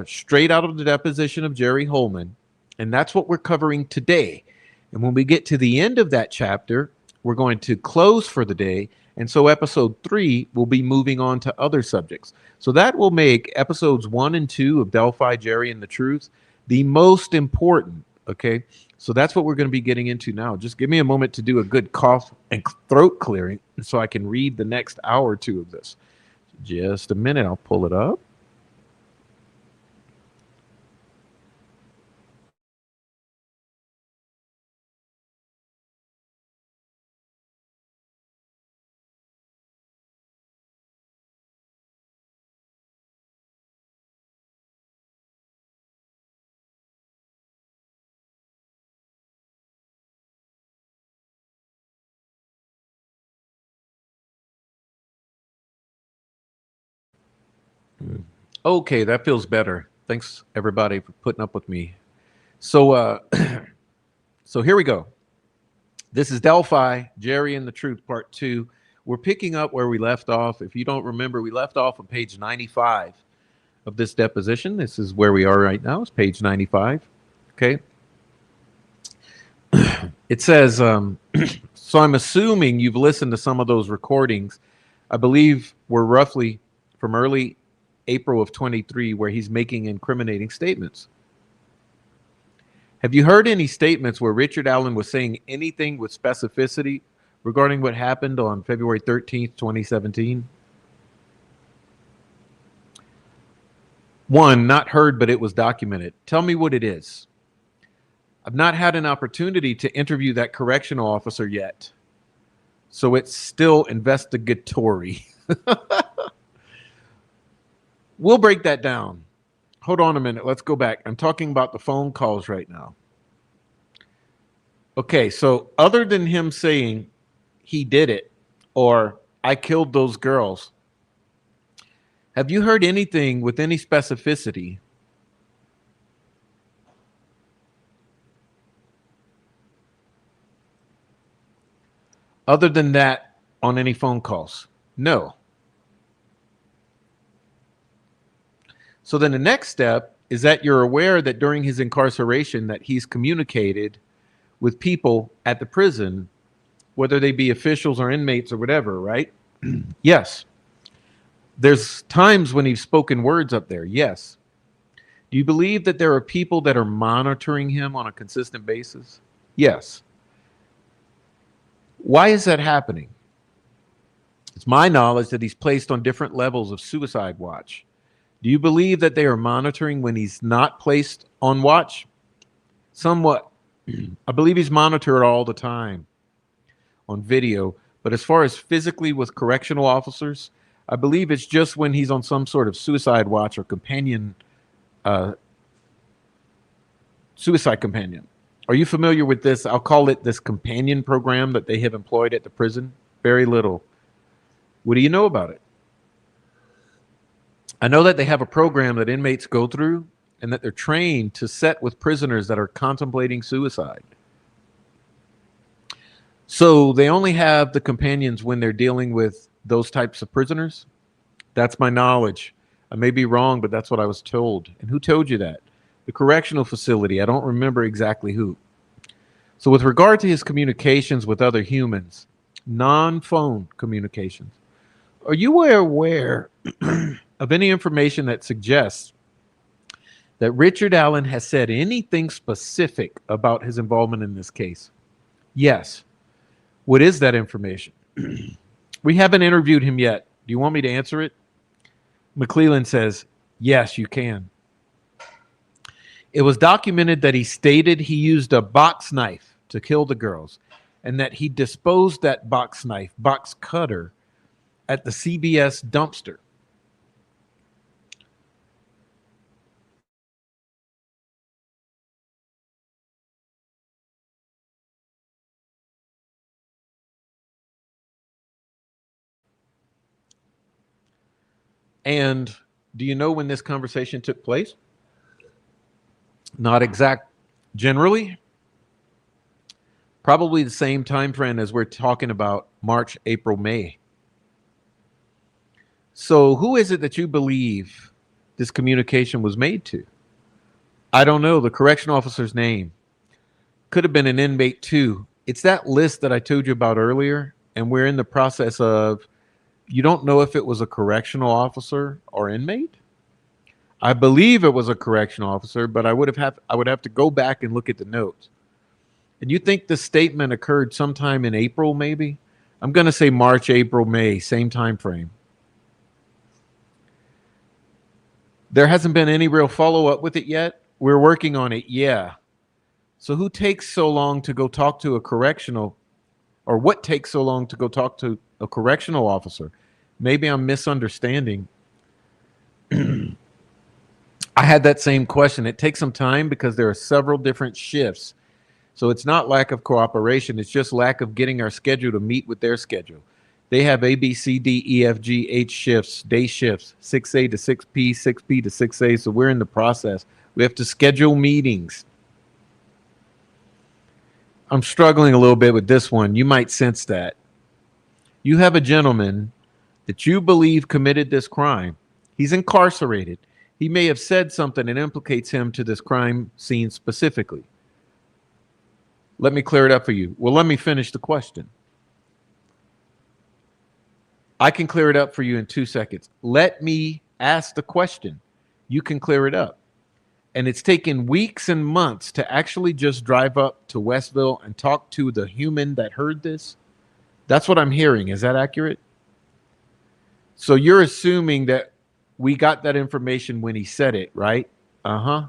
straight out of the deposition of Jerry Holman. And that's what we're covering today. And when we get to the end of that chapter, we're going to close for the day. And so episode 3 will be moving on to other subjects. So that will make episodes 1 and 2 of Delphi, Jerry, and the Truth the most important. Okay. So that's what we're going to be getting into now. Just give me a moment to do a good cough and throat clearing so I can read the next hour or 2 of this. Just a minute. I'll pull it up. Okay, that feels better. Thanks everybody for putting up with me. So so here we go. This is Delphi, Jerry and the Truth, Part 2. We're picking up where we left off. If you don't remember, we left off on page 95 of this deposition. This is where we are right now. It's page 95. Okay. It says, so I'm assuming you've listened to some of those recordings. I believe we're roughly from early April of 23, where he's making incriminating statements. Have you heard any statements where Richard Allen was saying anything with specificity regarding what happened on February 13th, 2017? One, not heard, but it was documented. Tell me what it is. I've not had an opportunity to interview that correctional officer yet, so it's still investigatory. We'll break that down. Hold on a minute. Let's go back. I'm talking about the phone calls right now. Okay, so other than him saying he did it or I killed those girls. Have you heard anything with any specificity other than that on any phone calls? No. So then the next step is that you're aware that during his incarceration that he's communicated with people at the prison, whether they be officials or inmates or whatever, right? Yes. There's times when he's spoken words up there. Yes. Do you believe that there are people that are monitoring him on a consistent basis? Yes. Why is that happening? It's my knowledge that he's placed on different levels of suicide watch. Do you believe that they are monitoring when he's not placed on watch? Somewhat. I believe he's monitored all the time on video. But as far as physically with correctional officers, I believe it's just when he's on some sort of suicide watch or companion, suicide companion. Are you familiar with this? I'll call it this companion program that they have employed at the prison. Very little. What do you know about it? I know that they have a program that inmates go through and that they're trained to set with prisoners that are contemplating suicide. So they only have the companions when they're dealing with those types of prisoners. That's my knowledge. I may be wrong, but that's what I was told. And who told you that? The correctional facility. I don't remember exactly who. So with regard to his communications with other humans, non-phone communications, are you aware of any information that suggests that Richard Allen has said anything specific about his involvement in this case? Yes. What is that information? We haven't interviewed him yet. Do you want me to answer it? McClellan says, yes, you can. It was documented that he stated he used a box knife to kill the girls and that he disposed that box knife, box cutter, at the CBS dumpster. And do you know when this conversation took place? Not exact. Generally, probably the same time frame as we're talking about, March, April, May. So who is it that you believe this communication was made to? I don't know the correction officer's name. Could have been an inmate too. It's that list that I told you about earlier, and we're in the process of, you don't know if it was a correctional officer or inmate. I believe it was a correctional officer, but I would have to go back and look at the notes. And you think the statement occurred sometime in April, maybe? I'm going to say March, April, May, same time frame. There hasn't been any real follow-up with it yet. We're working on it, yeah. So who takes so long to go talk to a correctional, or what takes so long to go talk to a correctional officer? Maybe I'm misunderstanding. I had that same question. It takes some time because there are several different shifts. So it's not lack of cooperation. It's just lack of getting our schedule to meet with their schedule. They have A, B, C, D, E, F, G, H shifts, day shifts, 6A to 6P, 6P to 6A. So we're in the process. We have to schedule meetings. I'm struggling a little bit with this one. You might sense that. You have a gentleman that you believe committed this crime. He's incarcerated. He may have said something that implicates him to this crime scene specifically. Let me clear it up for you. Well, let me finish the question. I can clear it up for you in 2 seconds. Let me ask the question. You can clear it up. And it's taken weeks and months to actually just drive up to Westville and talk to the human that heard this. That's what I'm hearing. Is that accurate? So you're assuming that we got that information when he said it, right? Uh-huh.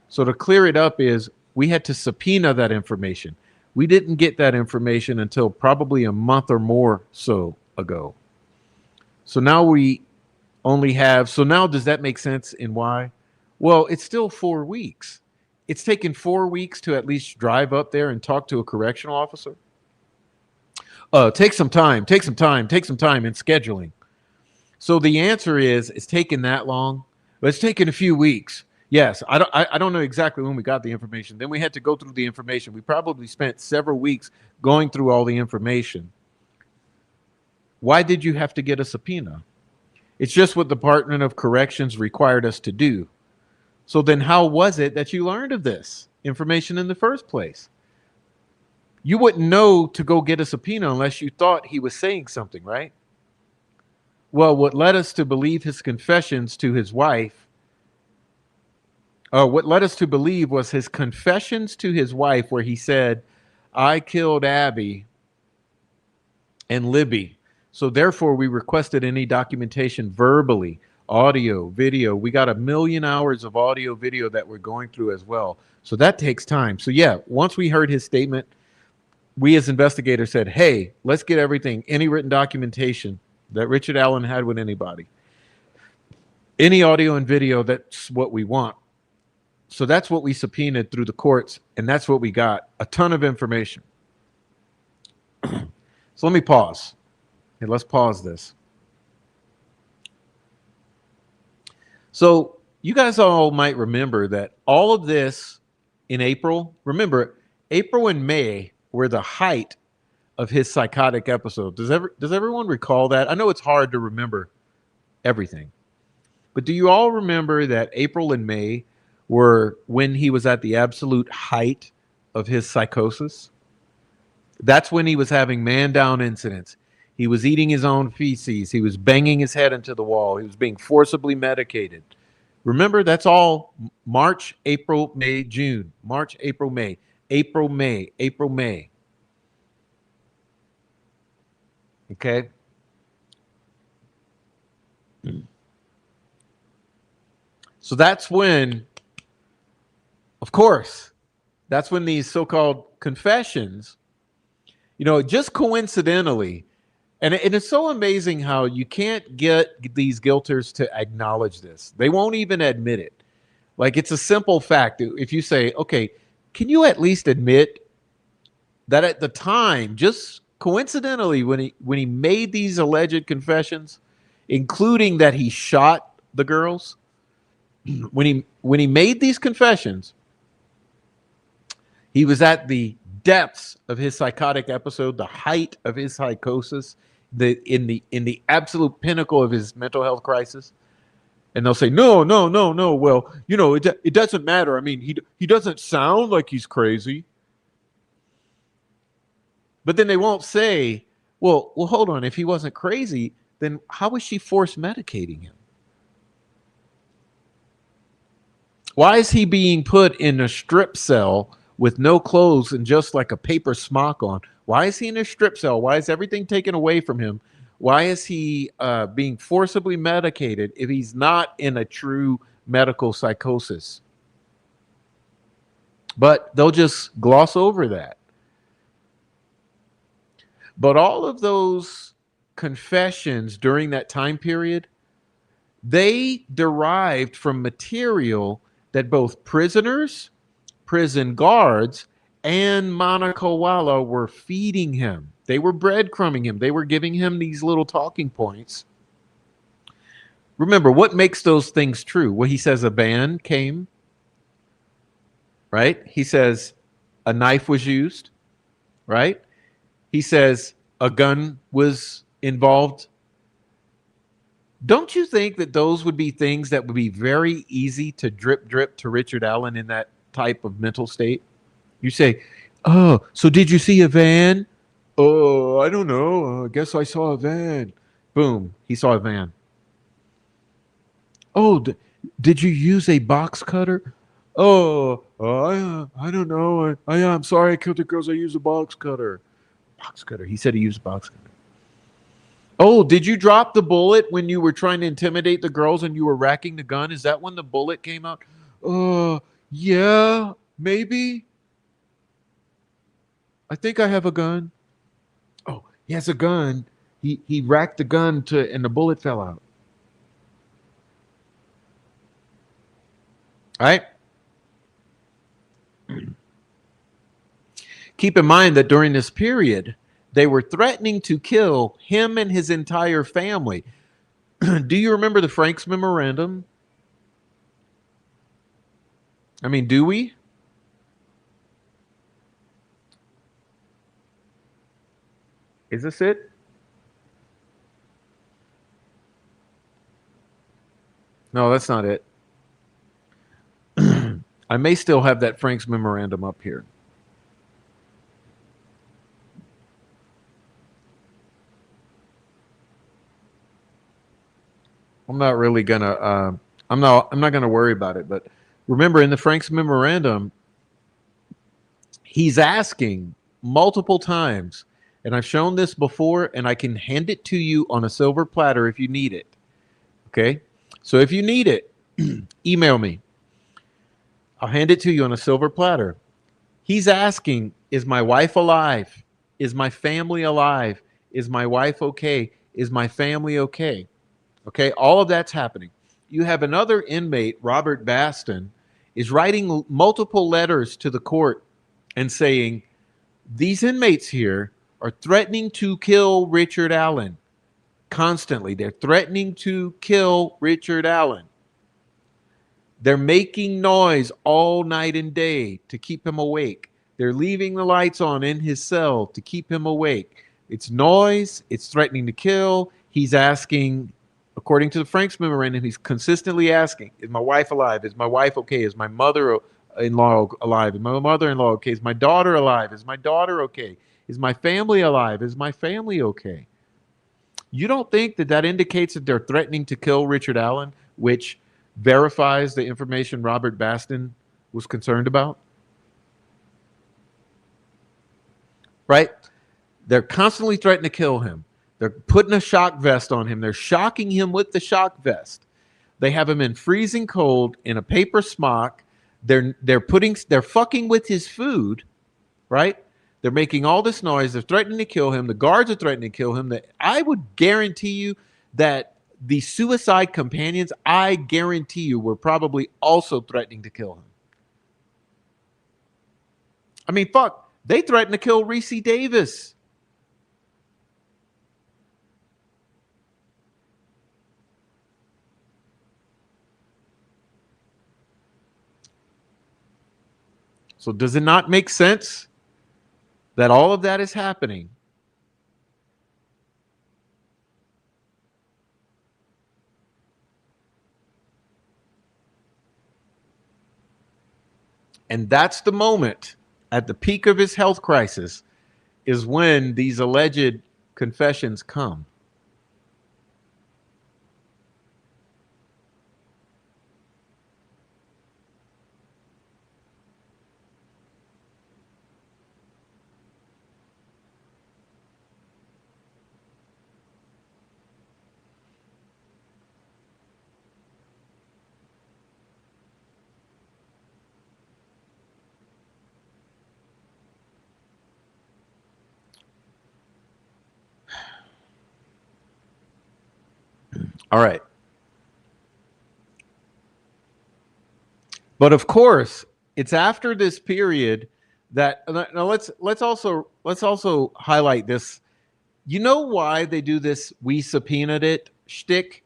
So to clear it up is we had to subpoena that information. We didn't get that information until probably a month or more so ago. So now we only have, so now does that make sense in why? Well, it's still 4 weeks. It's taken 4 weeks to at least drive up there and talk to a correctional officer. Take some time in scheduling. So the answer is, it's taken that long, but it's taken a few weeks. Yes, I don't know exactly when we got the information. Then we had to go through the information. We probably spent several weeks going through all the information. Why did you have to get a subpoena? It's just what the Department of Corrections required us to do. So then how was it that you learned of this information in the first place? You wouldn't know to go get a subpoena unless you thought he was saying something, right? Well, what led us to believe his confessions to his wife, what led us to believe was his confessions to his wife, where he said, I killed Abby and Libby. So therefore, we requested any documentation verbally, audio, video. We got 1 million hours of audio, video that we're going through as well. So that takes time. So yeah, once we heard his statement, we as investigators said, hey, let's get everything, any written documentation that Richard Allen had with anybody, any audio and video, that's what we want. So that's what we subpoenaed through the courts, and that's what we got, a ton of information. So let me pause. Okay, let's pause this. So you guys all might remember that all of this in April, remember, April and May were the height of his psychotic episode. Does everyone recall that? I know it's hard to remember everything, but do you all remember that April and May were when he was at the absolute height of his psychosis? That's when he was having man-down incidents. He was eating his own feces. He was banging his head into the wall. He was being forcibly medicated. Remember, that's all March, April, May, June. March, April, May. April, May. April, May. Okay? So that's when, of course, that's when these so-called confessions, just coincidentally, and it's so amazing how you can't get these guilters to acknowledge this. They won't even admit it. Like, it's a simple fact. If you say, okay, can you at least admit that at the time, just coincidentally, when he made these alleged confessions, including that he shot the girls, when he made these confessions, he was at the depths of his psychotic episode, the height of his psychosis, in the absolute pinnacle of his mental health crisis. And they'll say, no. Well, it doesn't matter. I mean, he doesn't sound like he's crazy. But then they won't say, well, hold on. If he wasn't crazy, then how was she force medicating him? Why is he being put in a strip cell with no clothes and just like a paper smock on? Why is he in a strip cell? Why is everything taken away from him? Why is he being forcibly medicated if he's not in a true medical psychosis? But they'll just gloss over that. But all of those confessions during that time period, they derived from material that both prisoners, prison guards, and Monica Walla were feeding him. They were breadcrumbing him. They were giving him these little talking points. Remember, what makes those things true? Well, he says a van came, right? He says a knife was used, right? He says a gun was involved. Don't you think that those would be things that would be very easy to drip to Richard Allen in that type of mental state? You say, oh, so did you see a van? Oh, I don't know. I guess I saw a van. Boom, he saw a van. Oh, did you use a box cutter? Oh, I don't know. I'm sorry I killed the girls. I used a box cutter. Box cutter. He said he used a box cutter. Oh, did you drop the bullet when you were trying to intimidate the girls and you were racking the gun? Is that when the bullet came out? Yeah, maybe. I think I have a gun. Oh, he has a gun. He racked the gun and the bullet fell out. All right? Keep in mind that during this period, They were threatening to kill him and his entire family. Do you remember the Franks memorandum? I mean, do we? Is this it? No, that's not it. I may still have that Franks memorandum up here. I'm not really gonna. I'm not gonna worry about it. But remember, in the Franks memorandum, he's asking multiple times, and I've shown this before, and I can hand it to you on a silver platter if you need it. Okay, so if you need it, email me. I'll hand it to you on a silver platter. He's asking, is my wife alive? Is my family alive? Is my wife okay? Is my family okay? Okay, all of that's happening. You have another inmate, Robert Baston, is writing multiple letters to the court and saying, these inmates here are threatening to kill Richard Allen constantly. They're threatening to kill Richard Allen. They're making noise all night and day to keep him awake. They're leaving the lights on in his cell to keep him awake. It's noise. It's threatening to kill. He's asking, according to the Franks memorandum, he's consistently asking, is my wife alive? Is my wife okay? Is my mother-in-law alive? Is my mother-in-law okay? Is my daughter alive? Is my daughter okay? Is my family alive? Is my family okay? You don't think that that indicates that they're threatening to kill Richard Allen, which verifies the information Robert Baston was concerned about? Right? They're constantly threatening to kill him. They're putting a shock vest on him. They're shocking him with the shock vest. They have him in freezing cold in a paper smock. They're fucking with his food, right? They're making all this noise. They're threatening to kill him. The guards are threatening to kill him. That I would guarantee you that the suicide companions, I guarantee you, were probably also threatening to kill him. I mean, fuck, they threatened to kill Reese Davis. So does it not make sense that all of that is happening? And that's the moment at the peak of his health crisis is when these alleged confessions come. All right. But of course, it's after this period that now let's also highlight this. You know why they do this "we subpoenaed it" shtick?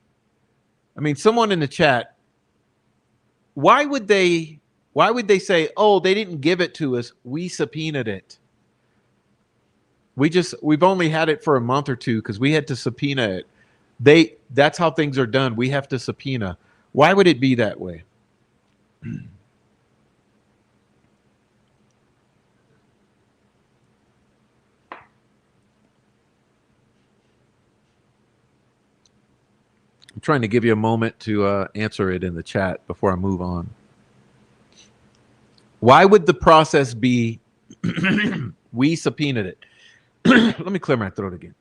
I mean, someone in the chat, why would they say, "Oh, they didn't give it to us, we subpoenaed it"? We've only had it for a month or two because we had to subpoena it. That's how things are done. We have to subpoena. Why would it be that way? I'm trying to give you a moment to answer it in the chat before I move on. Why would the process be we subpoenaed it? Let me clear my throat again.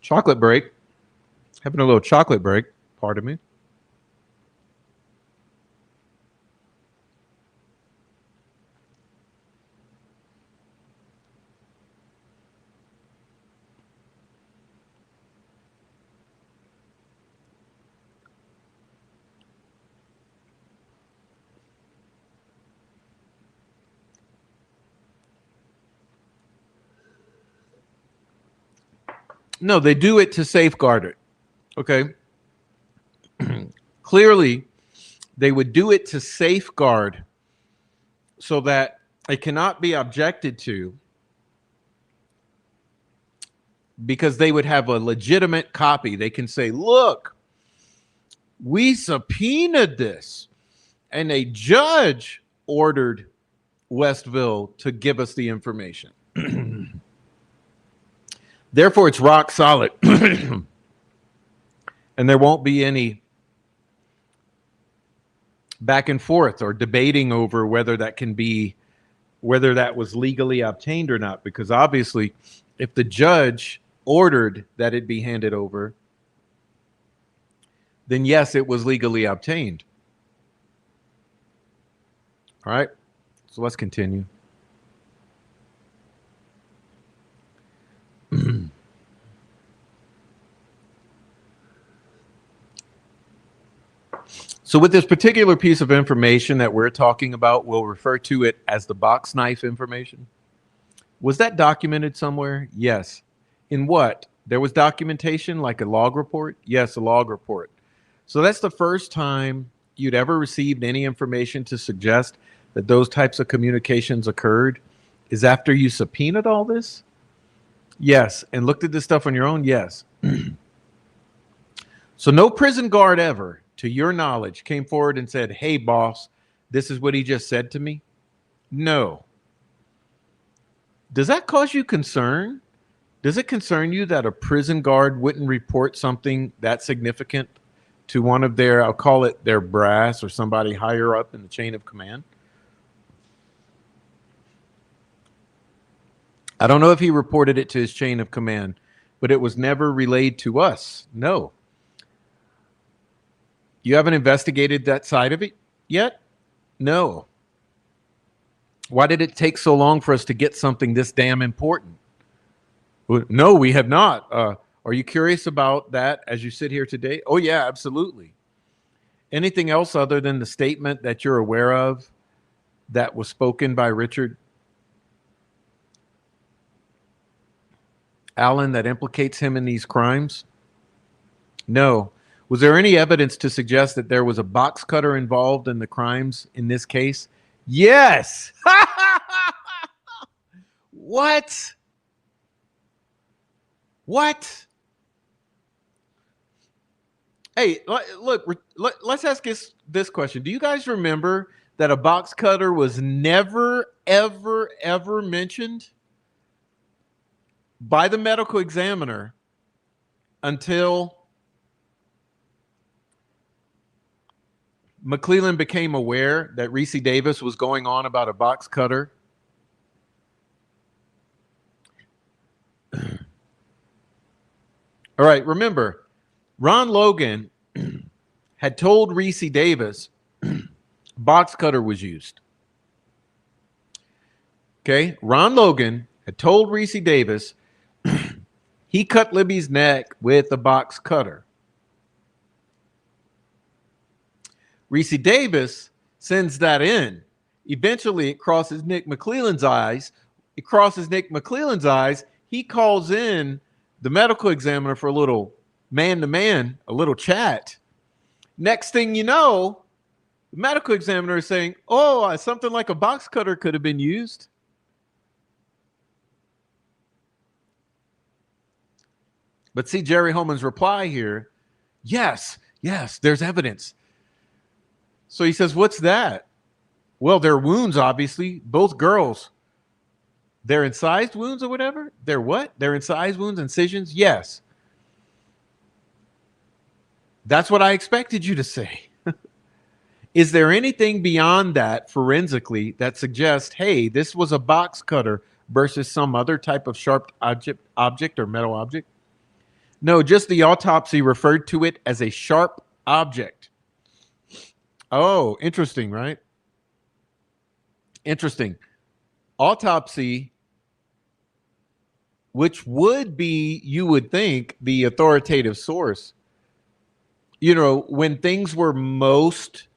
Chocolate break. Having a little chocolate break. Pardon me. No, they do it to safeguard it. Okay. Clearly, they would do it to safeguard so that it cannot be objected to, because they would have a legitimate copy. They can say, look, we subpoenaed this, and a judge ordered Westville to give us the information. Therefore, it's rock solid. And there won't be any back and forth or debating over whether that was legally obtained or not. Because obviously, if the judge ordered that it be handed over, then yes, it was legally obtained. All right, so let's continue. So with this particular piece of information that we're talking about, we'll refer to it as the box knife information. Was that documented somewhere? Yes. In what? There was documentation, like a log report? Yes, a log report. So that's the first time you'd ever received any information to suggest that those types of communications occurred, is after you subpoenaed all this? Yes. And looked at this stuff on your own? Yes. So no prison guard ever, to your knowledge, came forward and said, hey, boss, this is what he just said to me? No. Does that cause you concern? Does it concern you that a prison guard wouldn't report something that significant to one of their, I'll call it their brass or somebody higher up in the chain of command? I don't know if he reported it to his chain of command, but it was never relayed to us. No. You haven't investigated that side of it yet? No. Why did it take so long for us to get something this damn important? No, we have not. Are you curious about that as you sit here today? Oh, yeah, absolutely. Anything else other than the statement that you're aware of that was spoken by Richard Allen that implicates him in these crimes? No. Was there any evidence to suggest that there was a box cutter involved in the crimes in this case? Yes. What? What? Hey, look, let's ask this question. Do you guys remember that a box cutter was never, ever, ever mentioned by the medical examiner until McClelland became aware that Reese Davis was going on about a box cutter? All right, remember, Ron Logan had told Reese Davis box cutter was used. Okay, Ron Logan had told Reese Davis he cut Libby's neck with a box cutter. Reese Davis sends that in. Eventually, it crosses Nick McClelland's eyes. It crosses Nick McClelland's eyes. He calls in the medical examiner for a little man-to-man, a little chat. Next thing you know, the medical examiner is saying, oh, something like a box cutter could have been used. But see Jerry Holman's reply here. Yes, there's evidence. So he says, what's that? Well, they're wounds, obviously. Both girls. They're incised wounds or whatever? They're what? They're incised wounds, incisions? Yes. That's what I expected you to say. Is there anything beyond that forensically that suggests, hey, this was a box cutter versus some other type of sharp object or metal object? No, just the autopsy referred to it as a sharp object. Oh, interesting, right? Interesting. Autopsy, which would be, you would think, the authoritative source. You know, when things were most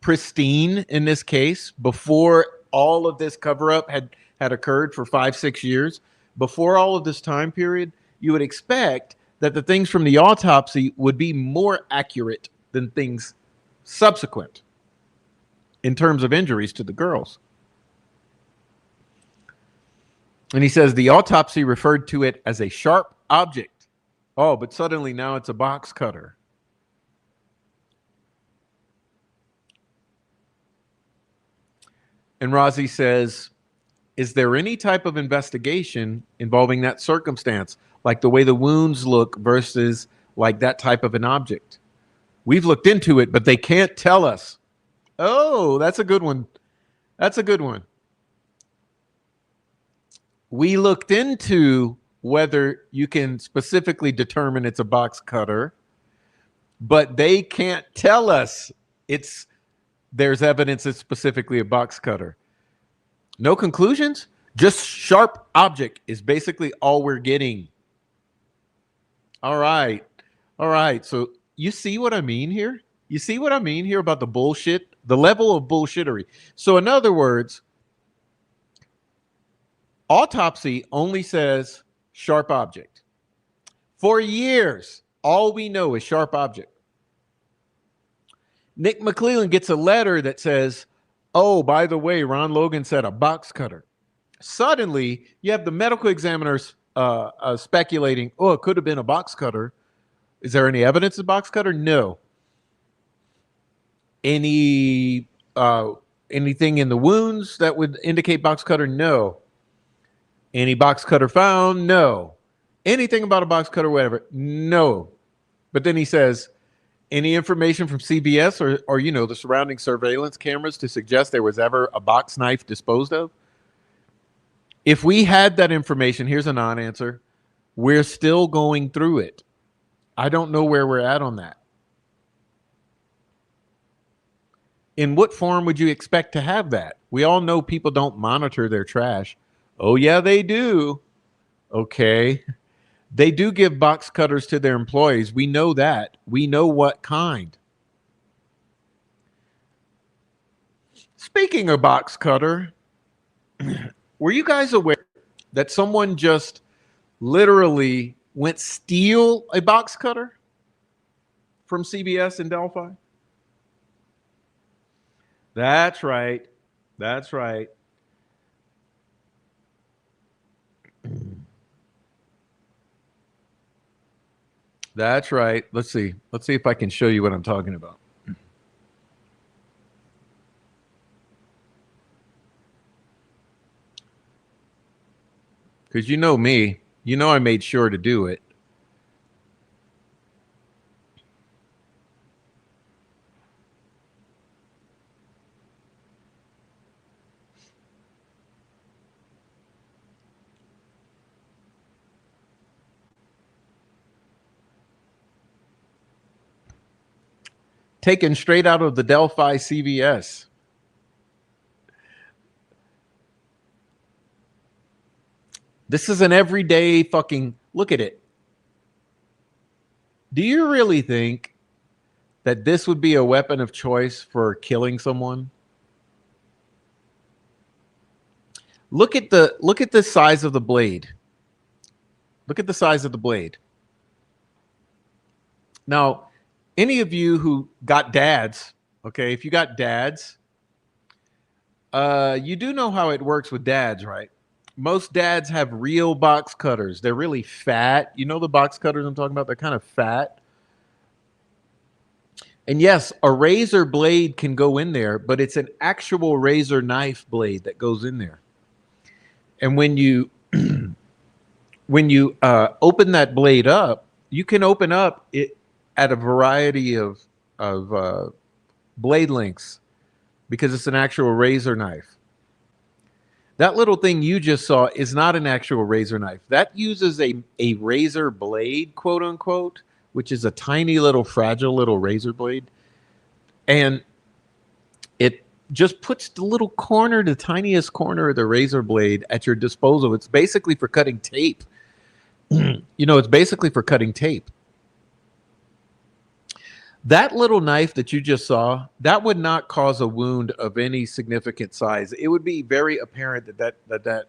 pristine in this case, before all of this cover up had occurred for 5-6 years, before all of this time period, you would expect that the things from the autopsy would be more accurate than things subsequent in terms of injuries to the girls. And he says the autopsy referred to it as a sharp object. Oh, but suddenly now it's a box cutter. And Razi says, is there any type of investigation involving that circumstance, like the way the wounds look versus like that type of an object? We've looked into it, but they can't tell us. Oh, that's a good one. That's a good one. We looked into whether you can specifically determine it's a box cutter, but they can't tell us there's evidence it's specifically a box cutter. No conclusions, just sharp object is basically all we're getting. All right. All right. So you see what I mean here? You see what I mean here about the bullshit, the level of bullshittery. So in other words, autopsy only says sharp object. For years, all we know is sharp object. Nick McClellan gets a letter that says, oh, by the way, Ron Logan said a box cutter. Suddenly, you have the medical examiners speculating, oh, it could have been a box cutter. Is there any evidence of box cutter? No. Anything in the wounds that would indicate box cutter? No. Any box cutter found? No. Anything about a box cutter, whatever? No. But then he says, any information from CBS or you know, the surrounding surveillance cameras to suggest there was ever a box knife disposed of? If we had that information, here's a non-answer. We're still going through it. I don't know where we're at on that. In what form would you expect to have that? We all know people don't monitor their trash. Oh, yeah, they do. Okay. They do give box cutters to their employees. We know that. We know what kind. Speaking of box cutter, were you guys aware that someone just literally went steal a box cutter from CBS in Delphi? That's right. That's right. That's right. Let's see. Let's see if I can show you what I'm talking about. Because you know me. You know I made sure to do it. Taken straight out of the Delphi CVS. This is an everyday fucking, look at it. Do you really think that this would be a weapon of choice for killing someone? Look at the size of the blade. Look at the size of the blade. Now, any of you who got dads, okay, if you got dads, you do know how it works with dads, right? Most dads have real box cutters. They're really fat. You know the box cutters I'm talking about? They're kind of fat. And yes, a razor blade can go in there, but it's an actual razor knife blade that goes in there. And when you open that blade up, you can open up it at a variety of blade lengths because it's an actual razor knife. That little thing you just saw is not an actual razor knife. That uses a razor blade, quote unquote, which is a tiny little fragile little razor blade. And it just puts the little corner, the tiniest corner of the razor blade at your disposal. It's basically for cutting tape. It's basically for cutting tape. That little knife that you just saw, that would not cause a wound of any significant size. It would be very apparent that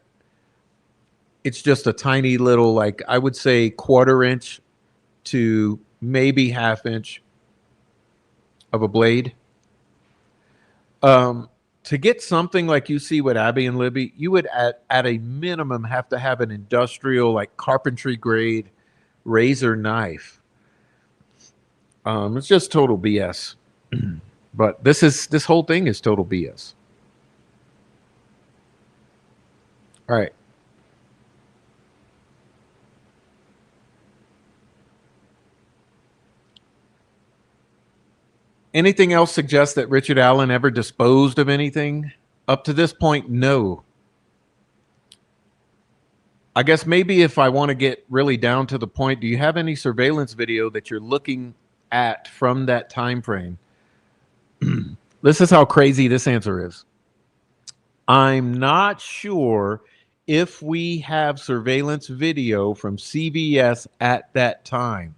it's just a tiny little, like I would say 1/4 inch to maybe 1/2 inch of a blade. To get something like you see with Abby and Libby, you would at a minimum have to have an industrial, like carpentry grade razor knife. It's just total BS. But this whole thing is total BS. All right. Anything else suggest that Richard Allen ever disposed of anything? Up to this point, no. I guess maybe if I want to get really down to the point, do you have any surveillance video that you're looking at from that time frame? This is how crazy this answer is. I'm not sure if we have surveillance video from CVS at that time.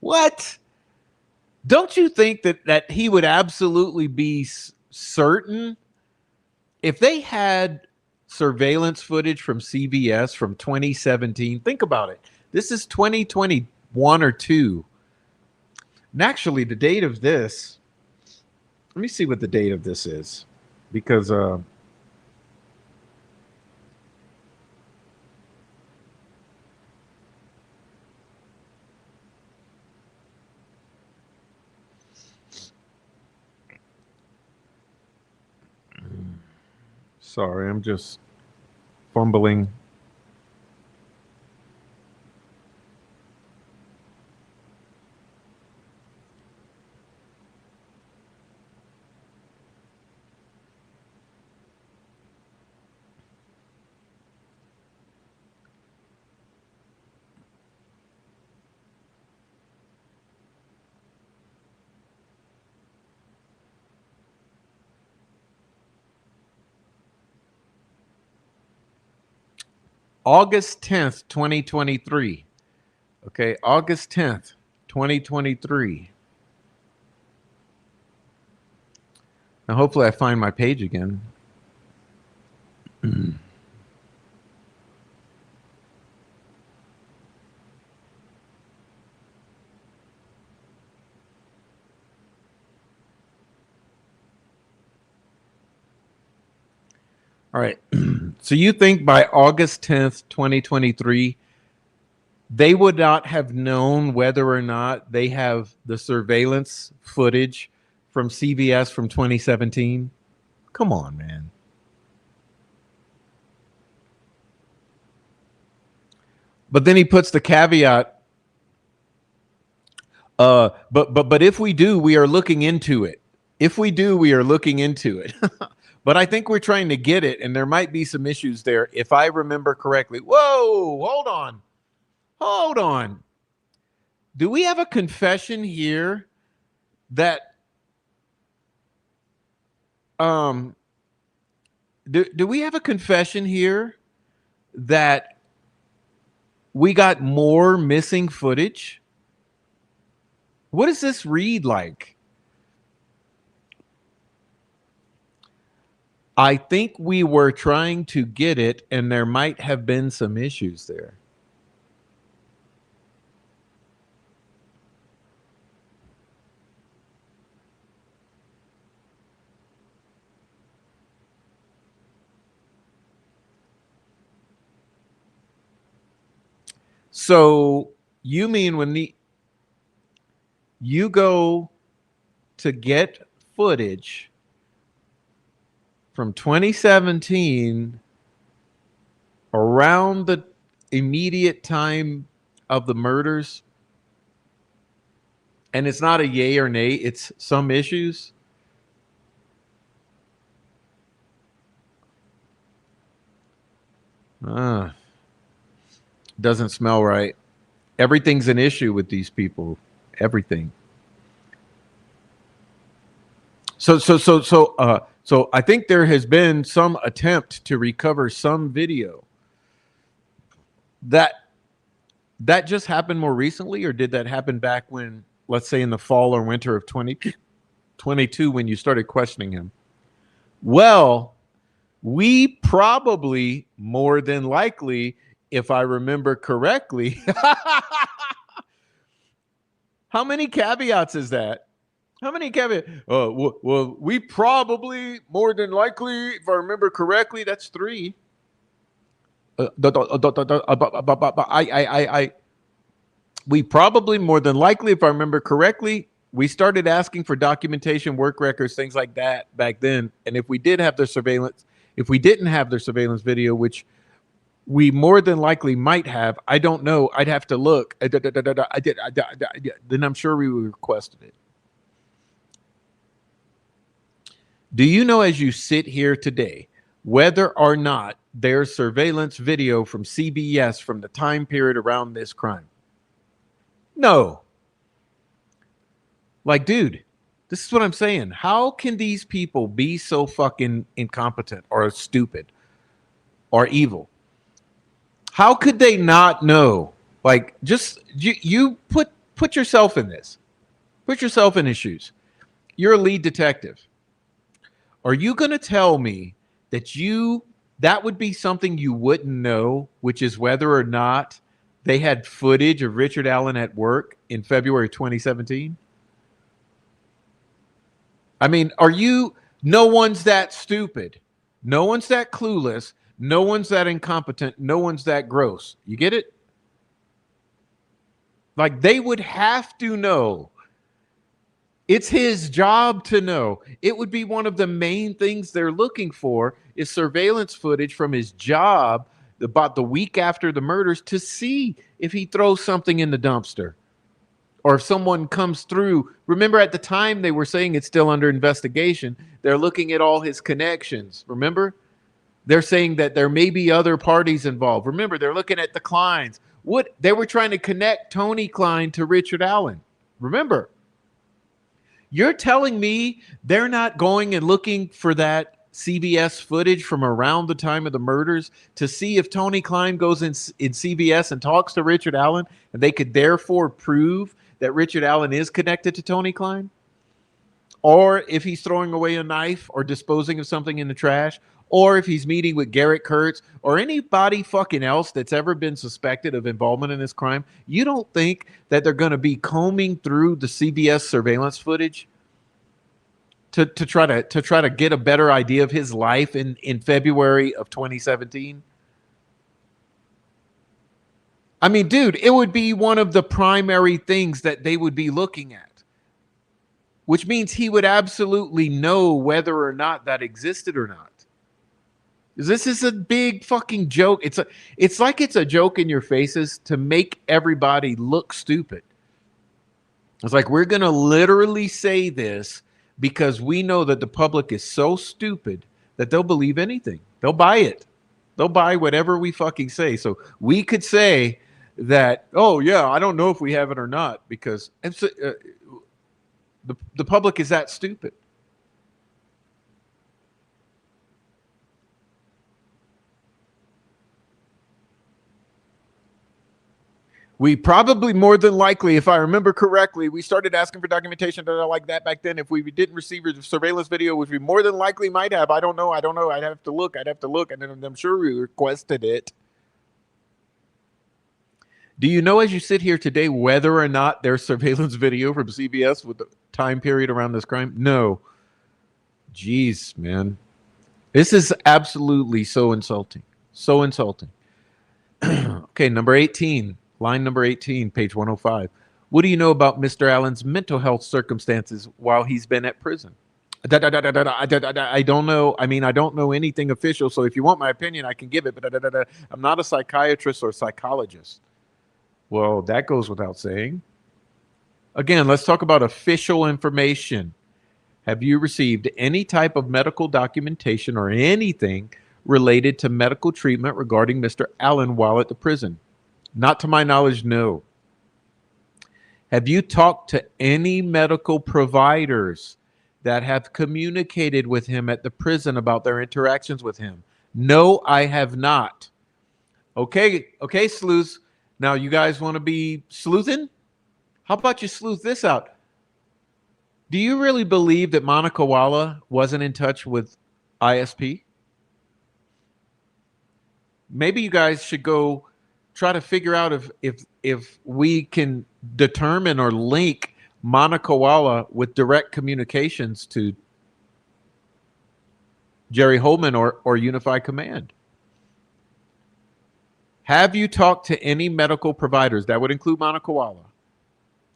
What? Don't you think that he would absolutely be certain if they had surveillance footage from CVS from 2017? Think about it. This is 2021 or 2. And actually, the date of this, let me see what the date of this is, because sorry, I'm just fumbling. August 10th, 2023. Okay, August 10th, 2023. Now, hopefully I find my page again. All right. So you think by August 10th, 2023, they would not have known whether or not they have the surveillance footage from CVS from 2017? Come on, man. But then he puts the caveat, but if we do, we are looking into it. If we do, we are looking into it. But I think we're trying to get it, and there might be some issues there, if I remember correctly. Whoa, hold on. Hold on. Do we have a confession here that do we have a confession here that we got more missing footage? What does this read like? I think we were trying to get it, and there might have been some issues there. So you mean when you go to get footage from 2017 around the immediate time of the murders, and it's not a yay or nay, it's some issues? Doesn't smell right. Everything's an issue with these people. Everything. So I think there has been some attempt to recover some video. That just happened more recently, or did that happen back when, let's say, in the fall or winter of 2022, when you started questioning him? Well, we probably, more than likely, if I remember correctly, how many caveats is that? How many caveats? Well, we probably, more than likely, if I remember correctly, that's 3. We probably, more than likely, if I remember correctly, we started asking for documentation, work records, things like that back then. And if we did have their surveillance, if we didn't have their surveillance video, which we more than likely might have, I don't know. I'd have to look. Then I'm sure we requested it. Do you know, as you sit here today, whether or not there's surveillance video from CBS from the time period around this crime? No. Like, dude, this is what I'm saying. How can these people be so fucking incompetent or stupid or evil? How could they not know? Like, just you put yourself in this. Put yourself in his shoes. You're a lead detective. Are you going to tell me that that would be something you wouldn't know, which is whether or not they had footage of Richard Allen at work in February 2017? I mean, no one's that stupid. No one's that clueless. No one's that incompetent. No one's that gross. You get it? Like, they would have to know. It's his job to know. It would be one of the main things they're looking for is surveillance footage from his job about the week after the murders to see if he throws something in the dumpster or if someone comes through. Remember, at the time they were saying it's still under investigation. They're looking at all his connections. Remember? They're saying that there may be other parties involved. Remember, they're looking at the Kleins. They were trying to connect Tony Klein to Richard Allen. Remember? You're telling me they're not going and looking for that CBS footage from around the time of the murders to see if Tony Klein goes in CBS and talks to Richard Allen, and they could therefore prove that Richard Allen is connected to Tony Klein? Or if he's throwing away a knife or disposing of something in the trash, or if he's meeting with Garrett Kurtz or anybody fucking else that's ever been suspected of involvement in this crime, you don't think that they're going to be combing through the CBS surveillance footage to try to get a better idea of his life in February of 2017? I mean, dude, it would be one of the primary things that they would be looking at, which means he would absolutely know whether or not that existed or not. This is a big fucking joke. It's like it's a joke in your faces to make everybody look stupid. It's like, we're going to literally say this because we know that the public is so stupid that they'll believe anything. They'll buy it. They'll buy whatever we fucking say. So we could say that, oh yeah, I don't know if we have it or not, because the public is that stupid. We probably, more than likely, if I remember correctly, we started asking for documentation like that back then. If we didn't receive a surveillance video, which we more than likely might have, I don't know. I'd have to look. And then I'm sure we requested it. Do you know, as you sit here today, whether or not there's surveillance video from CBS with the time period around this crime? No. Jeez, man. This is absolutely so insulting. So insulting. Okay, number 18. Line number 18, page 105. What do you know about Mr. Allen's mental health circumstances while he's been at prison? I don't know. I mean, I don't know anything official. So if you want my opinion, I can give it. But I'm not a psychiatrist or psychologist. Well, that goes without saying. Again, let's talk about official information. Have you received any type of medical documentation or anything related to medical treatment regarding Mr. Allen while at the prison? Not to my knowledge, no. Have you talked to any medical providers that have communicated with him at the prison about their interactions with him? No, I have not. Okay, sleuths. Now, you guys want to be sleuthing? How about you sleuth this out? Do you really believe that Monica Walla wasn't in touch with ISP? Maybe you guys should go try to figure out if we can determine or link Monica Walla with direct communications to Jerry Holman or Unified Command. Have you talked to any medical providers? That would include Monica Walla.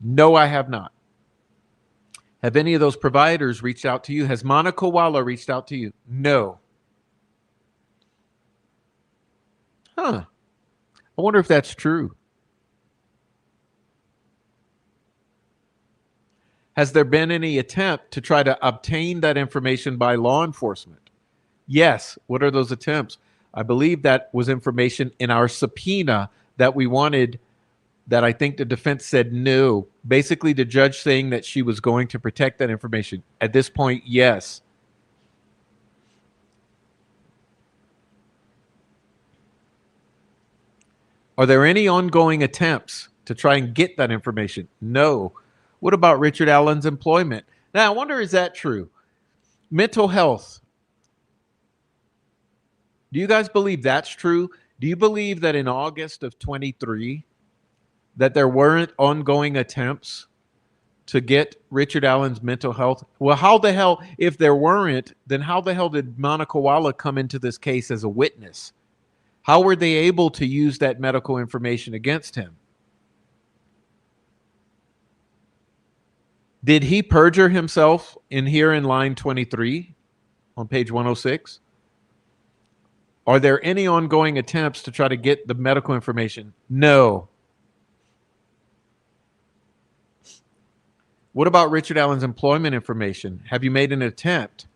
No, I have not. Have any of those providers reached out to you? Has Monica Walla reached out to you? No. Huh. I wonder if that's true. Has there been any attempt to try to obtain that information by law enforcement? Yes. What are those attempts? I believe that was information in our subpoena that we wanted, that I think the defense said no. Basically, the judge saying that she was going to protect that information. At this point, yes. Are there any ongoing attempts to try and get that information? No. What about Richard Allen's employment? Now, I wonder, is that true? Mental health. Do you guys believe that's true? Do you believe that in August of 23, that there weren't ongoing attempts to get Richard Allen's mental health? Well, how the hell, if there weren't, then how the hell did Monica Walla come into this case as a witness? How were they able to use that medical information against him? Did he perjure himself here in line 23 on page 106? Are there any ongoing attempts to try to get the medical information? No. What about Richard Allen's employment information? Have you made an attempt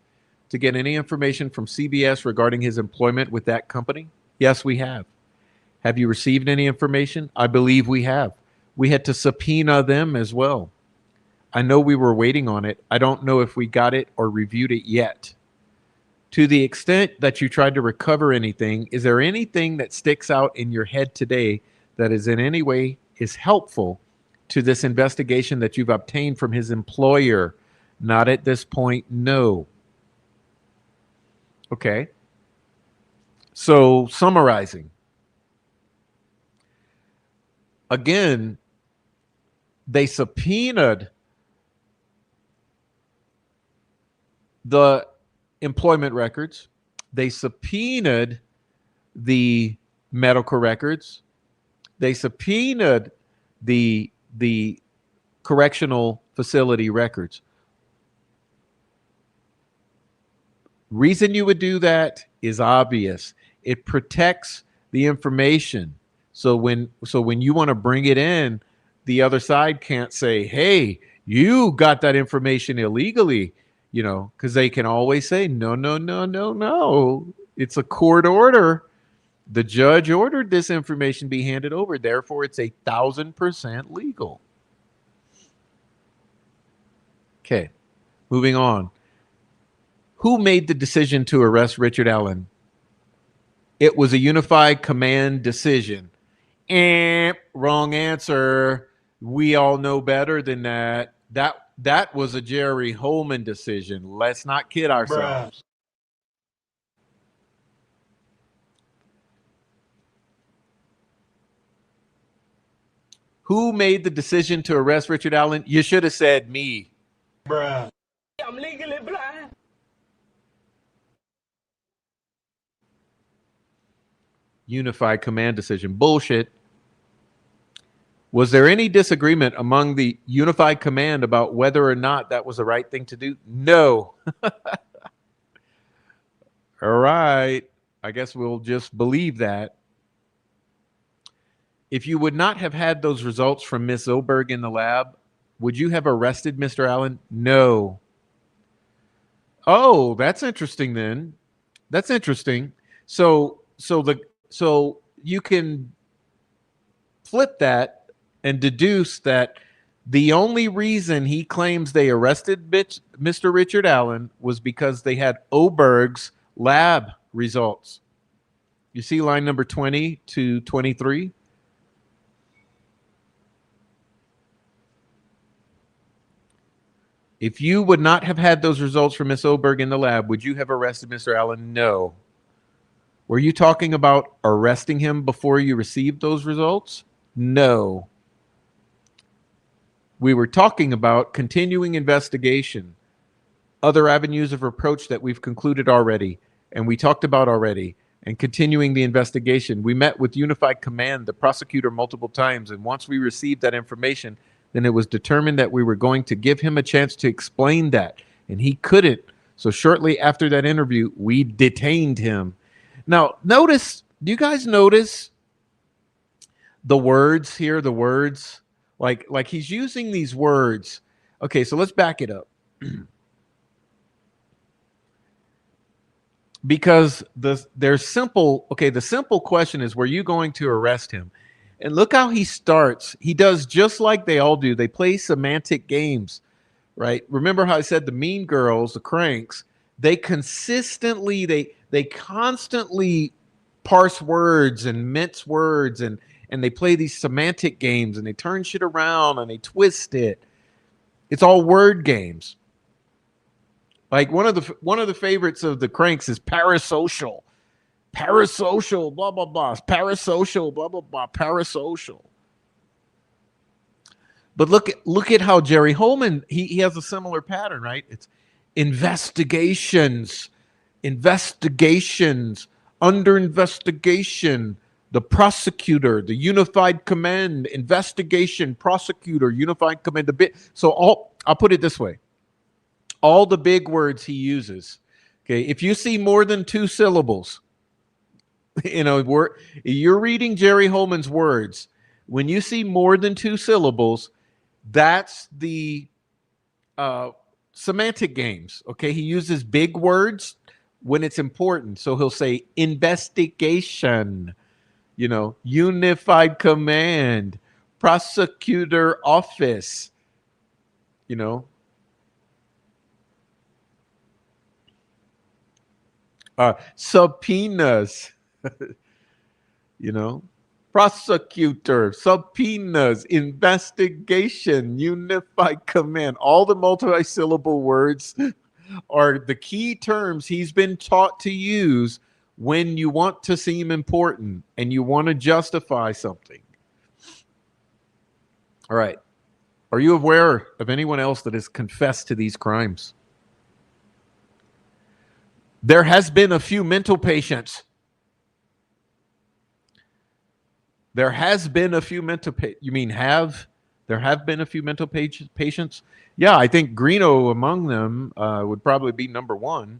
to get any information from CBS regarding his employment with that company? Yes, we have. Have you received any information? I believe we have. We had to subpoena them as well. I know we were waiting on it. I don't know if we got it or reviewed it yet. To the extent that you tried to recover anything, is there anything that sticks out in your head today that is in any way is helpful to this investigation that you've obtained from his employer? Not at this point, no. Okay. So, summarizing. Again, they subpoenaed the employment records. They subpoenaed the medical records. They subpoenaed the correctional facility records. Reason you would do that is obvious. It protects the information. So when you want to bring it in, the other side can't say, "Hey, you got that information illegally," because they can always say, "No, no, no, no, no. It's a court order. The judge ordered this information be handed over. Therefore, it's 1,000% legal." Okay, moving on. Who made the decision to arrest Richard Allen? It was a Unified Command decision. Wrong answer. We all know better than that. That was a Jerry Holman decision. Let's not kid ourselves. Bruh. Who made the decision to arrest Richard Allen? You should have said me. Bruh. I'm legally blind. Unified Command decision. Bullshit. Was there any disagreement among the Unified Command about whether or not that was the right thing to do? No. All right. I guess we'll just believe that. If you would not have had those results from Miss Oberg in the lab, would you have arrested Mr. Allen? No. Oh, that's interesting then. That's interesting. So you can flip that and deduce that the only reason he claims they arrested Mr. Richard Allen was because they had Oberg's lab results. You see line number 20 to 23? If you would not have had those results from Miss Oberg in the lab, would you have arrested Mr. Allen? No. Were you talking about arresting him before you received those results? No. We were talking about continuing investigation, other avenues of approach that we've concluded already, and we talked about already, and continuing the investigation. We met with Unified Command, the prosecutor, multiple times, and once we received that information, then it was determined that we were going to give him a chance to explain that, and he couldn't. So shortly after that interview, we detained him. Now, notice, do you guys notice the words here, the words? Like he's using these words. Okay, so let's back it up. Because they're simple. Okay, the simple question is, were you going to arrest him? And look how he starts. He does just like they all do. They play semantic games, right? Remember how I said the mean girls, the cranks, they constantly parse words and mince words, and they play these semantic games, and they turn shit around and they twist it. It's all word games. Like one of the favorites of the cranks is parasocial. Parasocial, blah, blah, blah. Parasocial, blah, blah, blah. Parasocial. But look at how Jerry Holman, he has a similar pattern, right? It's investigations, under investigation, the prosecutor, the unified command, investigation, prosecutor, unified command. I'll put it this way. All the big words he uses. Okay, if you see more than 2 syllables, you're reading Jerry Holman's words. When you see more than 2 syllables, that's the semantic games. Okay, he uses big words when it's important. So he'll say investigation, unified command, prosecutor office, subpoenas, prosecutor, subpoenas, investigation, unified command. All the multi-syllable words are the key terms he's been taught to use when you want to seem important and you want to justify something. All right. Are you aware of anyone else that has confessed to these crimes? There has been a few mental patients. There has been a few mental you mean have? There have been a few mental patients? Yeah, I think Greeno among them would probably be number one.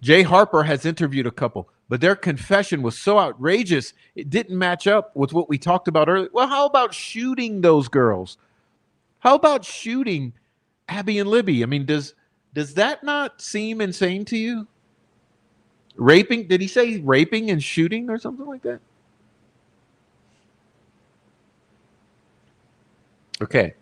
Jay Harper has interviewed a couple, but their confession was so outrageous, it didn't match up with what we talked about earlier. Well, how about shooting those girls? How about shooting Abby and Libby? I mean, does that not seem insane to you? Raping? Did he say raping and shooting or something like that? Okay.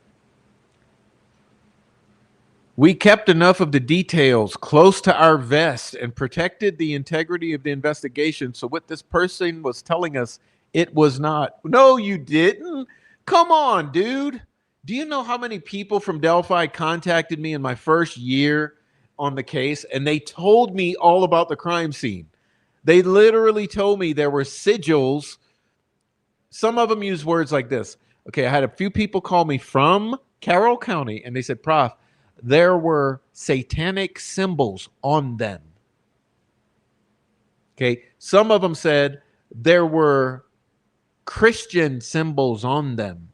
We kept enough of the details close to our vest and protected the integrity of the investigation. So what this person was telling us, it was not. No, you didn't. Come on, dude. Do you know how many people from Delphi contacted me in my first year on the case? And they told me all about the crime scene. They literally told me there were sigils. Some of them use words like this. Okay, I had a few people call me from Carroll County, and they said, Prof, there were satanic symbols on them. Okay, some of them said there were Christian symbols on them.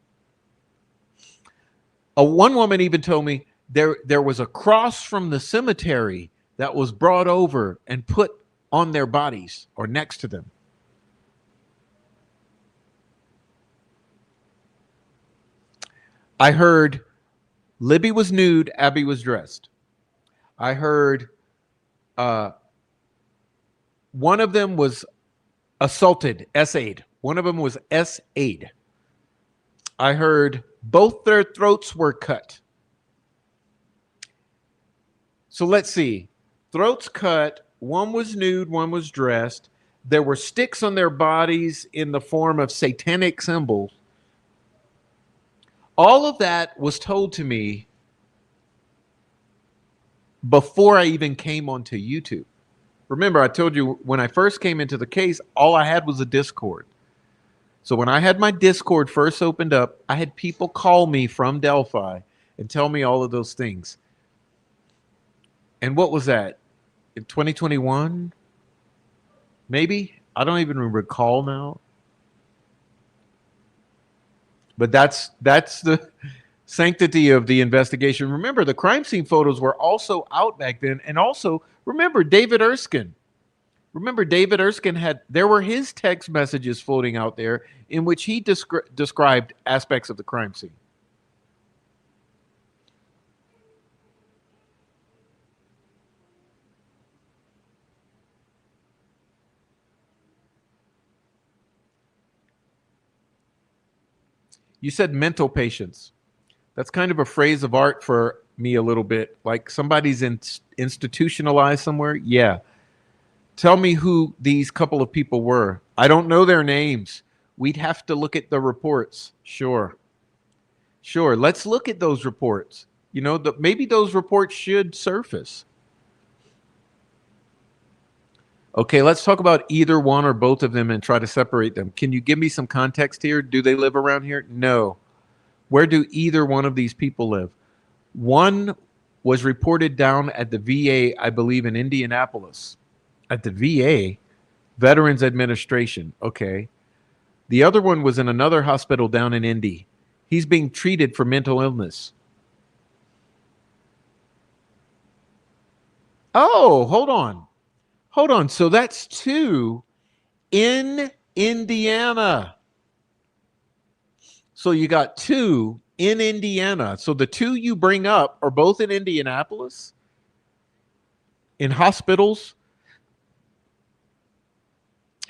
One woman even told me there was a cross from the cemetery that was brought over and put on their bodies or next to them. I heard Libby was nude, Abby was dressed. I heard One of them was assaulted, S-a'd. One of them was S-a'd. I heard both their throats were cut. So let's see. Throats cut. One was nude, one was dressed. There were sticks on their bodies in the form of satanic symbols. All of that was told to me before I even came onto YouTube. Remember, I told you when I first came into the case, all I had was a Discord. So when I had my Discord first opened up, I had people call me from Delphi and tell me all of those things. And what was that? In 2021? Maybe? I don't even recall now. But that's the sanctity of the investigation. Remember, the crime scene photos were also out back then. And also, remember David Erskine. Remember, David Erskine there were his text messages floating out there in which he described aspects of the crime scene. You said mental patients. That's kind of a phrase of art for me a little bit. Like somebody's institutionalized somewhere. Yeah. Tell me who these couple of people were. I don't know their names. We'd have to look at the reports. Sure. Let's look at those reports. You know, maybe those reports should surface. Okay, let's talk about either one or both of them and try to separate them. Can you give me some context here? Do they live around here? No. Where do either one of these people live? One was reported down at the VA, I believe, in Indianapolis. At the VA, Veterans Administration. Okay. The other one was in another hospital down in Indy. He's being treated for mental illness. Oh, hold on. So that's 2 in Indiana. So you got 2 in Indiana. So the 2 you bring up are both in Indianapolis, in hospitals.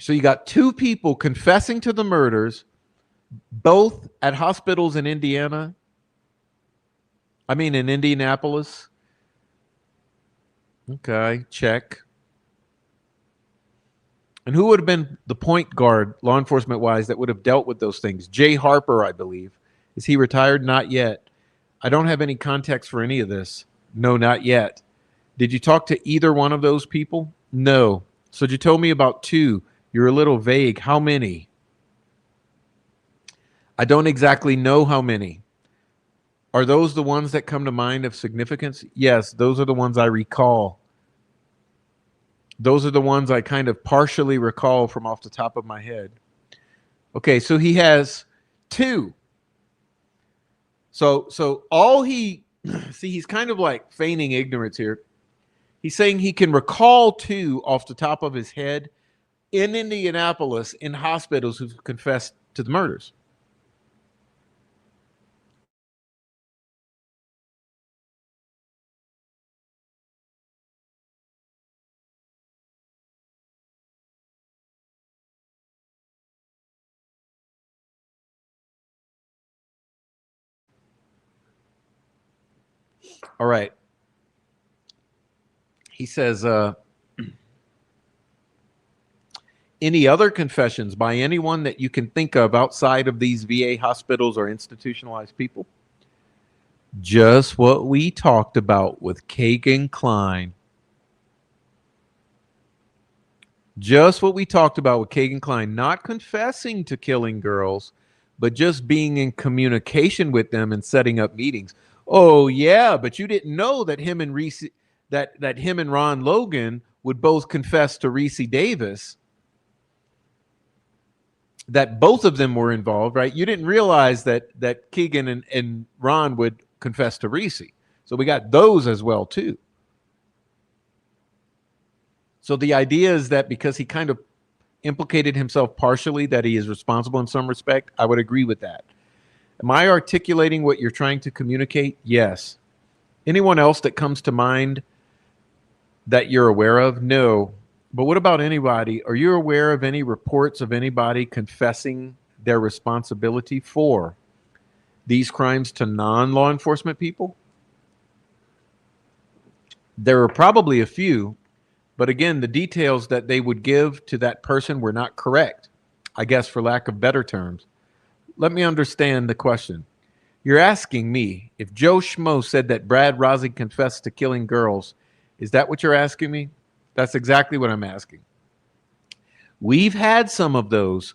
So you got 2 people confessing to the murders, both at hospitals in Indiana. I mean, in Indianapolis. Okay, check. And who would have been the point guard, law enforcement wise, that would have dealt with those things? Jay Harper, I believe. Is he retired? Not yet. I don't have any context for any of this. No, not yet. Did you talk to either one of those people? No. So you told me about 2. You're a little vague. How many? I don't exactly know how many. Are those the ones that come to mind of significance? Yes, those are the ones I recall. Those are the ones I kind of partially recall from off the top of my head. Okay, so he has 2. So all see, he's kind of like feigning ignorance here. He's saying he can recall 2 off the top of his head in Indianapolis in hospitals who've confessed to the murders. All right. He says, any other confessions by anyone that you can think of outside of these VA hospitals or institutionalized people? Just what we talked about with Kagan Klein. Just what we talked about with Kagan Klein, not confessing to killing girls, but just being in communication with them and setting up meetings. Oh yeah, but you didn't know that him and Reese, that him and Ron Logan would both confess to Reese Davis. That both of them were involved, right? You didn't realize that Keegan and Ron would confess to Reese. So we got those as well too. So the idea is that because he kind of implicated himself partially, that he is responsible in some respect, I would agree with that. Am I articulating what you're trying to communicate? Yes. Anyone else that comes to mind that you're aware of? No. But what about anybody? Are you aware of any reports of anybody confessing their responsibility for these crimes to non-law enforcement people? There are probably a few, but again, the details that they would give to that person were not correct, I guess, for lack of better terms. Let me understand the question. You're asking me if Joe Schmo said that Brad Rossi confessed to killing girls. Is that what you're asking me? That's exactly what I'm asking. We've had some of those,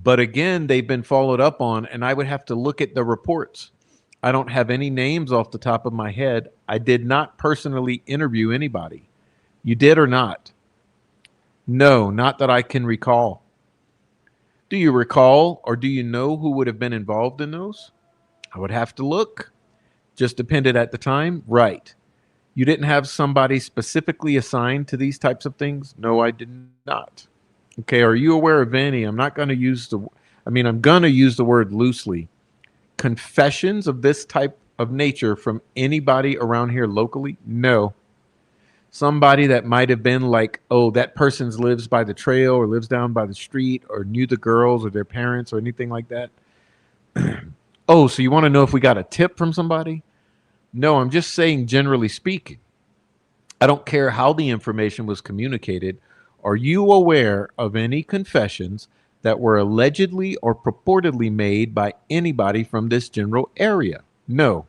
but again, they've been followed up on, and I would have to look at the reports. I don't have any names off the top of my head. I did not personally interview anybody. You did or not? No, not that I can recall. Do you recall or do you know who would have been involved in those? I would have to look. Just depended at the time. Right. You didn't have somebody specifically assigned to these types of things? No, I did not. Okay, are you aware of any? I'm going to use the word loosely. Confessions of this type of nature from anybody around here locally? No. Somebody that might have been like, oh, that person lives by the trail or lives down by the street or knew the girls or their parents or anything like that. Oh, so you want to know if we got a tip from somebody? No, I'm just saying generally speaking. I don't care how the information was communicated. Are you aware of any confessions that were allegedly or purportedly made by anybody from this general area? No.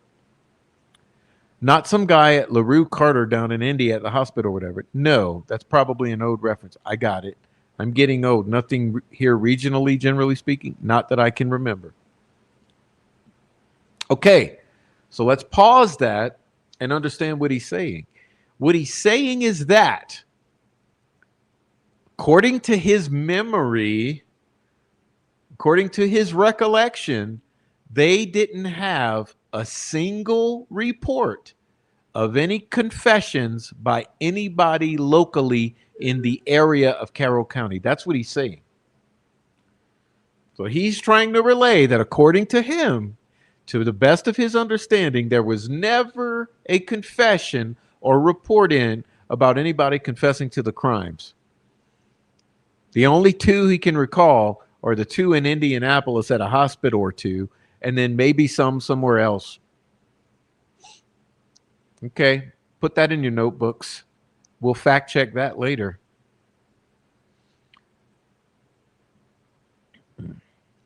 Not some guy at LaRue Carter down in Indy at the hospital or whatever. No, that's probably an old reference. I got it. I'm getting old. Nothing here regionally, generally speaking. Not that I can remember. Okay, so let's pause that and understand what he's saying. What he's saying is that, according to his memory, according to his recollection, they didn't have a single report of any confessions by anybody locally in the area of Carroll County. That's what he's saying. So he's trying to relay that according to him, to the best of his understanding, there was never a confession or report in about anybody confessing to the crimes. The only two he can recall are the two in Indianapolis at a hospital or two, and then maybe some somewhere else. Okay, put that in your notebooks. We'll fact check that later.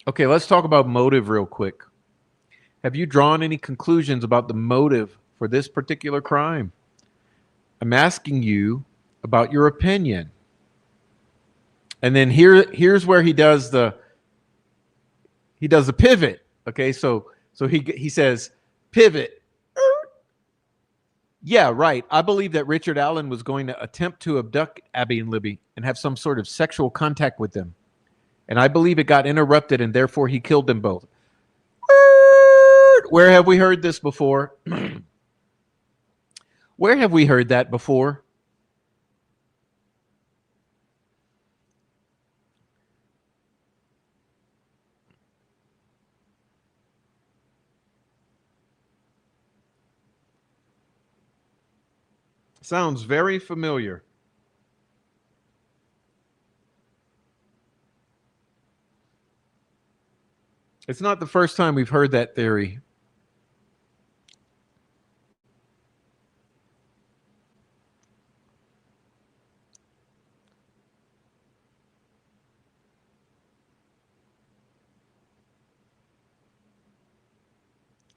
Okay, let's talk about motive real quick. Have you drawn any conclusions about the motive for this particular crime? I'm asking you about your opinion. And then here's where he does the pivot. Okay, so he says pivot. Yeah, right. I believe that Richard Allen was going to attempt to abduct Abby and Libby and have some sort of sexual contact with them. And I believe it got interrupted and therefore he killed them both. Where have we heard this before? Where have we heard that before? Sounds very familiar. It's not the first time we've heard that theory.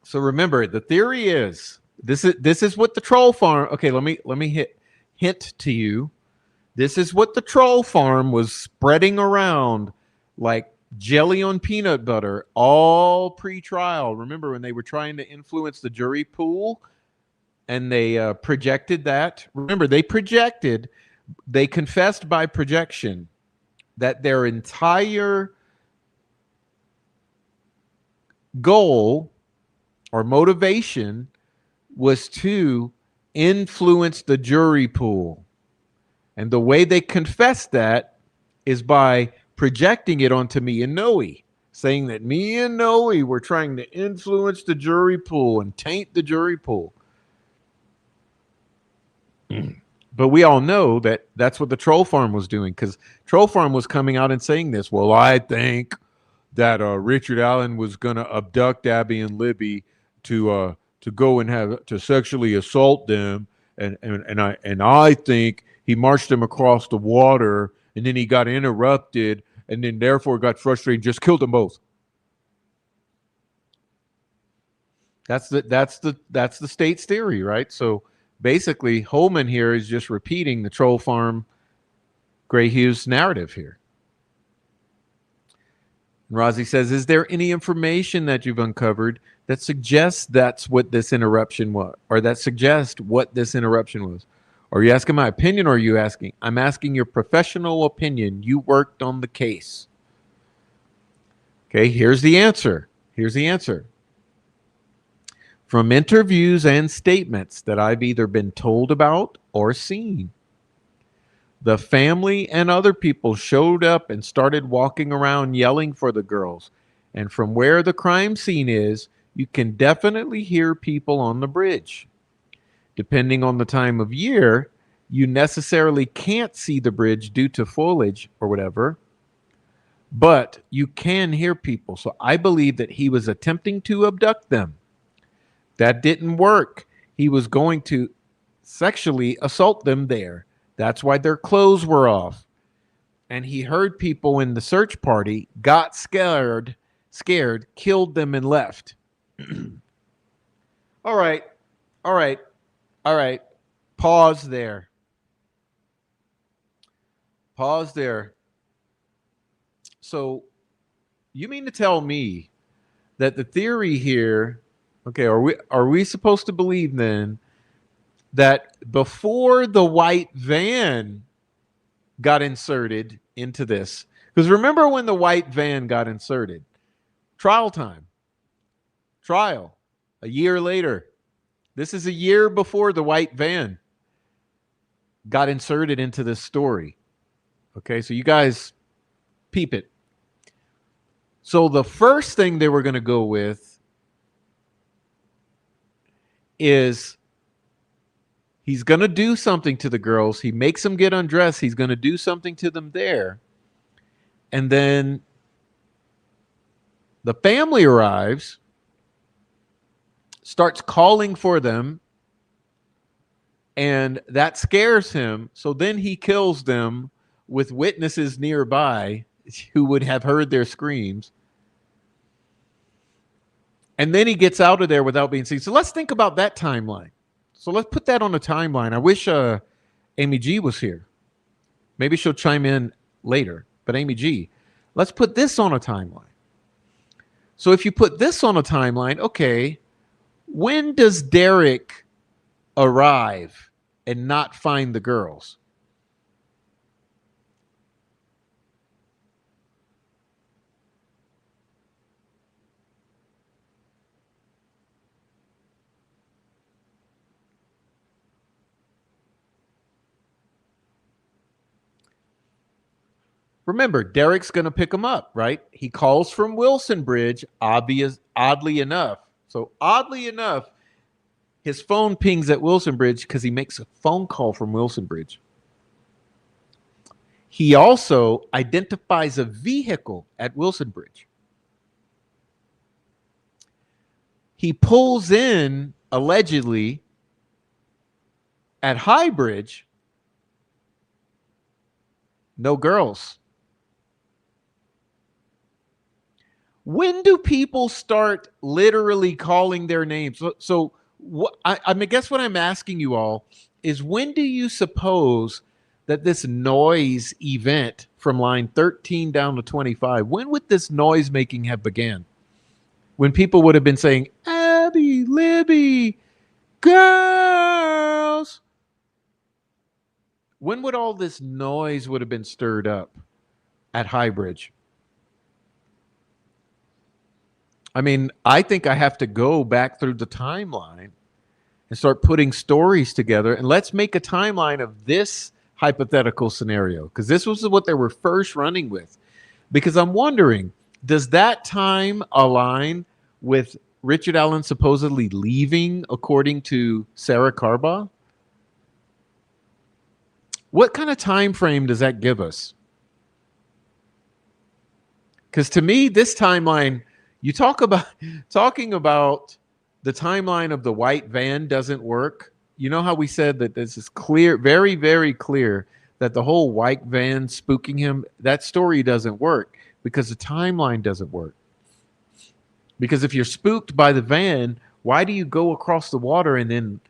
So remember, the theory is this is what the troll farm. Okay, let me hint to you. This is what the troll farm was spreading around like jelly on peanut butter all pre-trial. Remember when they were trying to influence the jury pool and they projected that? Remember, they confessed by projection that their entire goal or motivation was to influence the jury pool. And the way they confessed that is by projecting it onto me and Noe, saying that me and Noe were trying to influence the jury pool and taint the jury pool. But we all know that that's what the troll farm was doing, because troll farm was coming out and saying this. Well, I think that Richard Allen was going to abduct Abby and Libby to go and have to sexually assault them, and I think he marched them across the water, and then he got interrupted, and then therefore got frustrated and just killed them both. That's the state's theory, right? So basically, Holman here is just repeating the troll farm Gray Hughes narrative here. And Rozzy says, is there any information that you've uncovered that suggests that's what this interruption was, or that suggests what this interruption was? Are you asking my opinion, or are you asking? I'm asking your professional opinion. You worked on the case. Okay, here's the answer. Here's the answer. From interviews and statements that I've either been told about or seen, the family and other people showed up and started walking around yelling for the girls. And from where the crime scene is, you can definitely hear people on the bridge. Depending on the time of year, you necessarily can't see the bridge due to foliage or whatever, but you can hear people. So I believe that he was attempting to abduct them. That didn't work. He was going to sexually assault them there. That's why their clothes were off. And he heard people in the search party, got scared, killed them, and left. All right. Pause there. So you mean to tell me that the theory here, okay, are we supposed to believe then that before the white van got inserted into this? Because remember when the white van got inserted? Trial time. Trial. A year later. This is a year before the white van got inserted into this story. Okay, so you guys peep it. So the first thing they were going to go with is he's going to do something to the girls. He makes them get undressed. He's going to do something to them there. And then the family arrives, starts calling for them, and that scares him. So then he kills them with witnesses nearby who would have heard their screams. And then he gets out of there without being seen. So let's think about that timeline. So let's put that on a timeline. I wish Amy G was here. Maybe she'll chime in later. But Amy G, let's put this on a timeline. So if you put this on a timeline, okay, when does Derek arrive and not find the girls? Remember, Derek's going to pick him up, right? He calls from Wilson Bridge, oddly enough. So oddly enough, his phone pings at Wilson Bridge because he makes a phone call from Wilson Bridge. He also identifies a vehicle at Wilson Bridge. He pulls in, allegedly, at High Bridge. No girls. When do people start literally calling their names? So I guess what I'm asking you all is, when do you suppose that this noise event from line 13 down to 25, when would this noise making have began? When people would have been saying, Abby, Libby, girls. When would all this noise would have been stirred up at High Bridge? I mean, I think I have to go back through the timeline and start putting stories together. And let's make a timeline of this hypothetical scenario, because this was what they were first running with. Because I'm wondering, does that time align with Richard Allen supposedly leaving, according to Sarah Carbaugh? What kind of time frame does that give us? Because to me, this timeline, you talking about the timeline of the white van doesn't work. You know how we said that this is clear, very, very clear that the whole white van spooking him, that story doesn't work because the timeline doesn't work. Because if you're spooked by the van, why do you go across the water and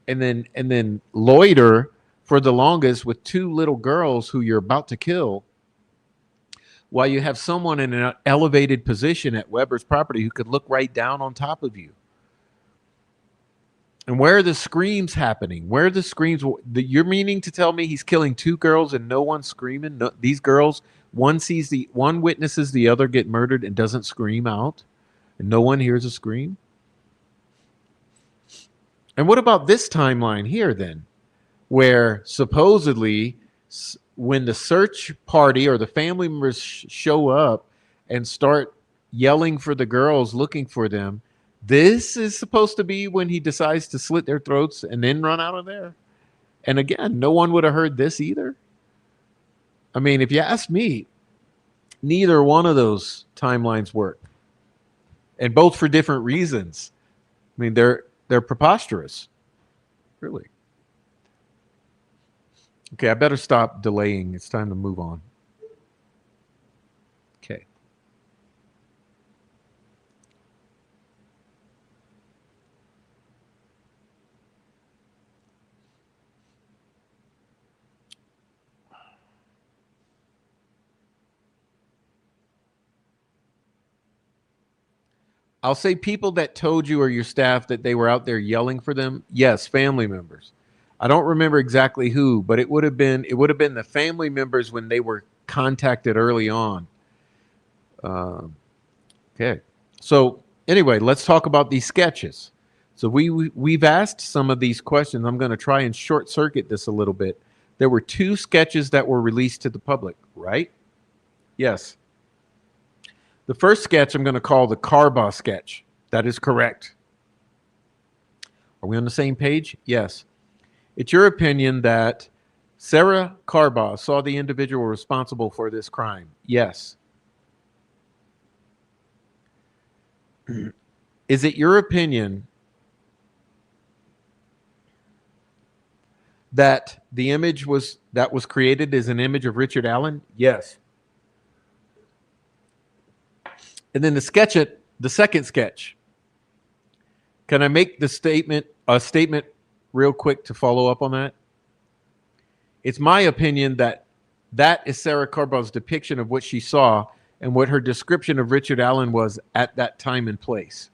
then loiter for the longest with two little girls who you're about to kill, while you have someone in an elevated position at Weber's property who could look right down on top of you? And where are the screams happening? Where are the screams? You're meaning to tell me he's killing two girls and no one's screaming? No, these girls, one witnesses the other get murdered and doesn't scream out, and no one hears a scream? And what about this timeline here then, where supposedly when the search party or the family members show up and start yelling for the girls, looking for them, this is supposed to be when he decides to slit their throats and then run out of there? And again, no one would have heard this either. I mean, if you ask me, neither one of those timelines work, and both for different reasons. I mean, they're preposterous, really. Okay, I better stop delaying. It's time to move on. Okay. I'll say people that told you or your staff that they were out there yelling for them. Yes, family members. I don't remember exactly who, but it would have been the family members when they were contacted early on. Okay. So anyway, let's talk about these sketches. So we've asked some of these questions. I'm going to try and short circuit this a little bit. There were 2 sketches that were released to the public, right? Yes. The first sketch I'm going to call the Carbaugh sketch. That is correct. Are we on the same page? Yes. It's your opinion that Sarah Carbaugh saw the individual responsible for this crime? Yes. Is it your opinion that the image that was created is an image of Richard Allen? Yes. And then the second sketch. Can I make a statement real quick to follow up on that? It's my opinion that is Sarah Carbaugh's depiction of what she saw and what her description of Richard Allen was at that time and place.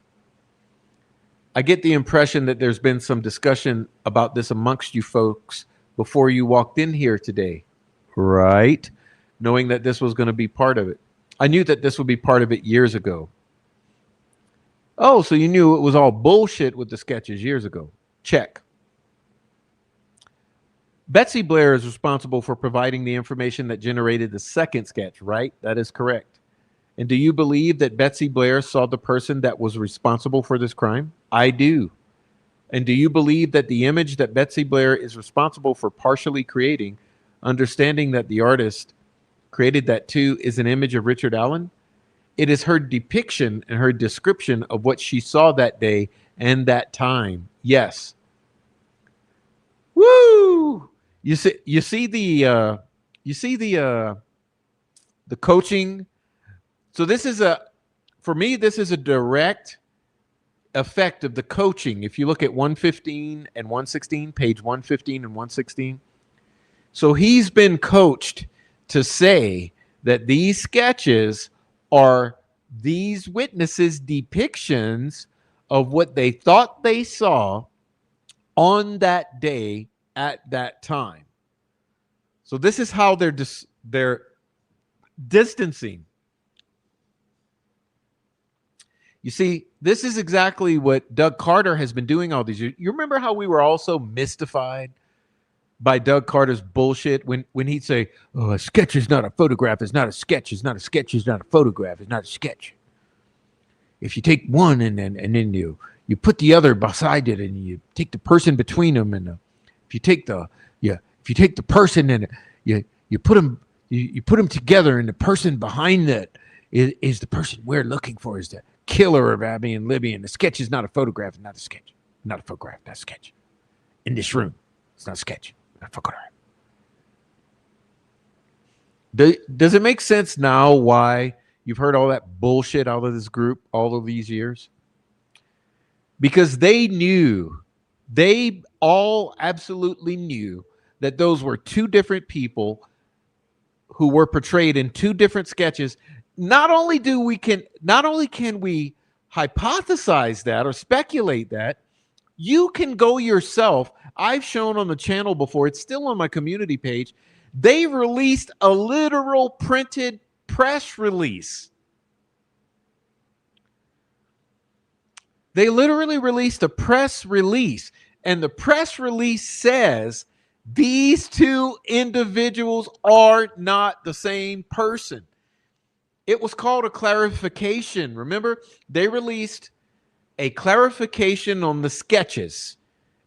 I get the impression that there's been some discussion about this amongst you folks before you walked in here today, right? Knowing that this was going to be part of it. I knew that this would be part of it years ago. Oh, so you knew it was all bullshit with the sketches years ago. Check. Betsy Blair is responsible for providing the information that generated the second sketch, right? That is correct. And do you believe that Betsy Blair saw the person that was responsible for this crime? I do. And do you believe that the image that Betsy Blair is responsible for partially creating, understanding that the artist created that too, is an image of Richard Allen? It is her depiction and her description of what she saw that day and that time. Yes. Woo! You see the coaching. So this is for me, this is a direct effect of the coaching. If you look at 115 and 116, page 115 and 116. So he's been coached to say that these sketches are these witnesses' depictions of what they thought they saw on that day at that time. So this is how they're distancing. You see, this is exactly what Doug Carter has been doing all these years. You remember how we were all so mystified by Doug Carter's bullshit when he'd say, "Oh, a sketch is not a photograph. It's not a sketch. It's not a sketch. It's not a photograph. It's not a sketch. If you take one and then you put the other beside it and you take the person between them, and if you take if you take the person and you put them together, and the person behind that is the person we're looking for, is the killer of Abby and Libby, and the sketch is not a photograph, not a sketch, not a photograph, not a sketch. In this room, it's not a sketch, not a photograph. Does it make sense now why you've heard all that bullshit out of this group all of these years? Because they all absolutely knew that those were two different people who were portrayed in two different sketches. Not only can we hypothesize that or speculate that, you can go yourself. I've shown on the channel before, it's still on my community page. They released a literal printed press release. They literally released a press release, and the press release says these two individuals are not the same person. It was called a clarification. Remember, they released a clarification on the sketches,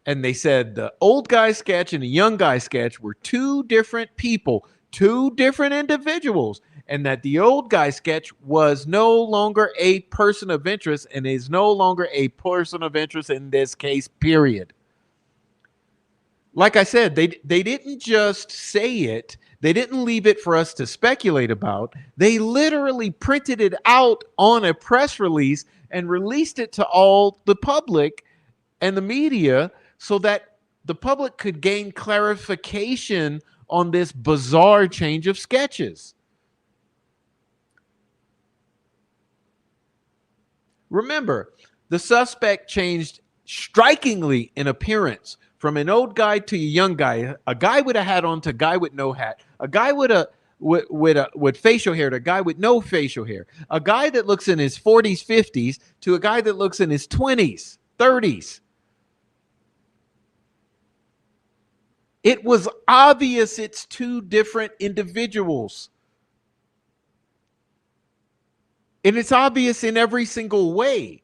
and they said the old guy sketch and the young guy sketch were two different people, two different individuals, and that the old guy sketch was no longer a person of interest and is no longer a person of interest in this case, period. Like I said, they didn't just say it. They didn't leave it for us to speculate about. They literally printed it out on a press release and released it to all the public and the media so that the public could gain clarification on this bizarre change of sketches. Remember, the suspect changed strikingly in appearance from an old guy to a young guy, a guy with a hat on to a guy with no hat, a guy with facial hair to a guy with no facial hair, a guy that looks in his 40s, 50s to a guy that looks in his 20s, 30s. It was obvious it's two different individuals. And it's obvious in every single way.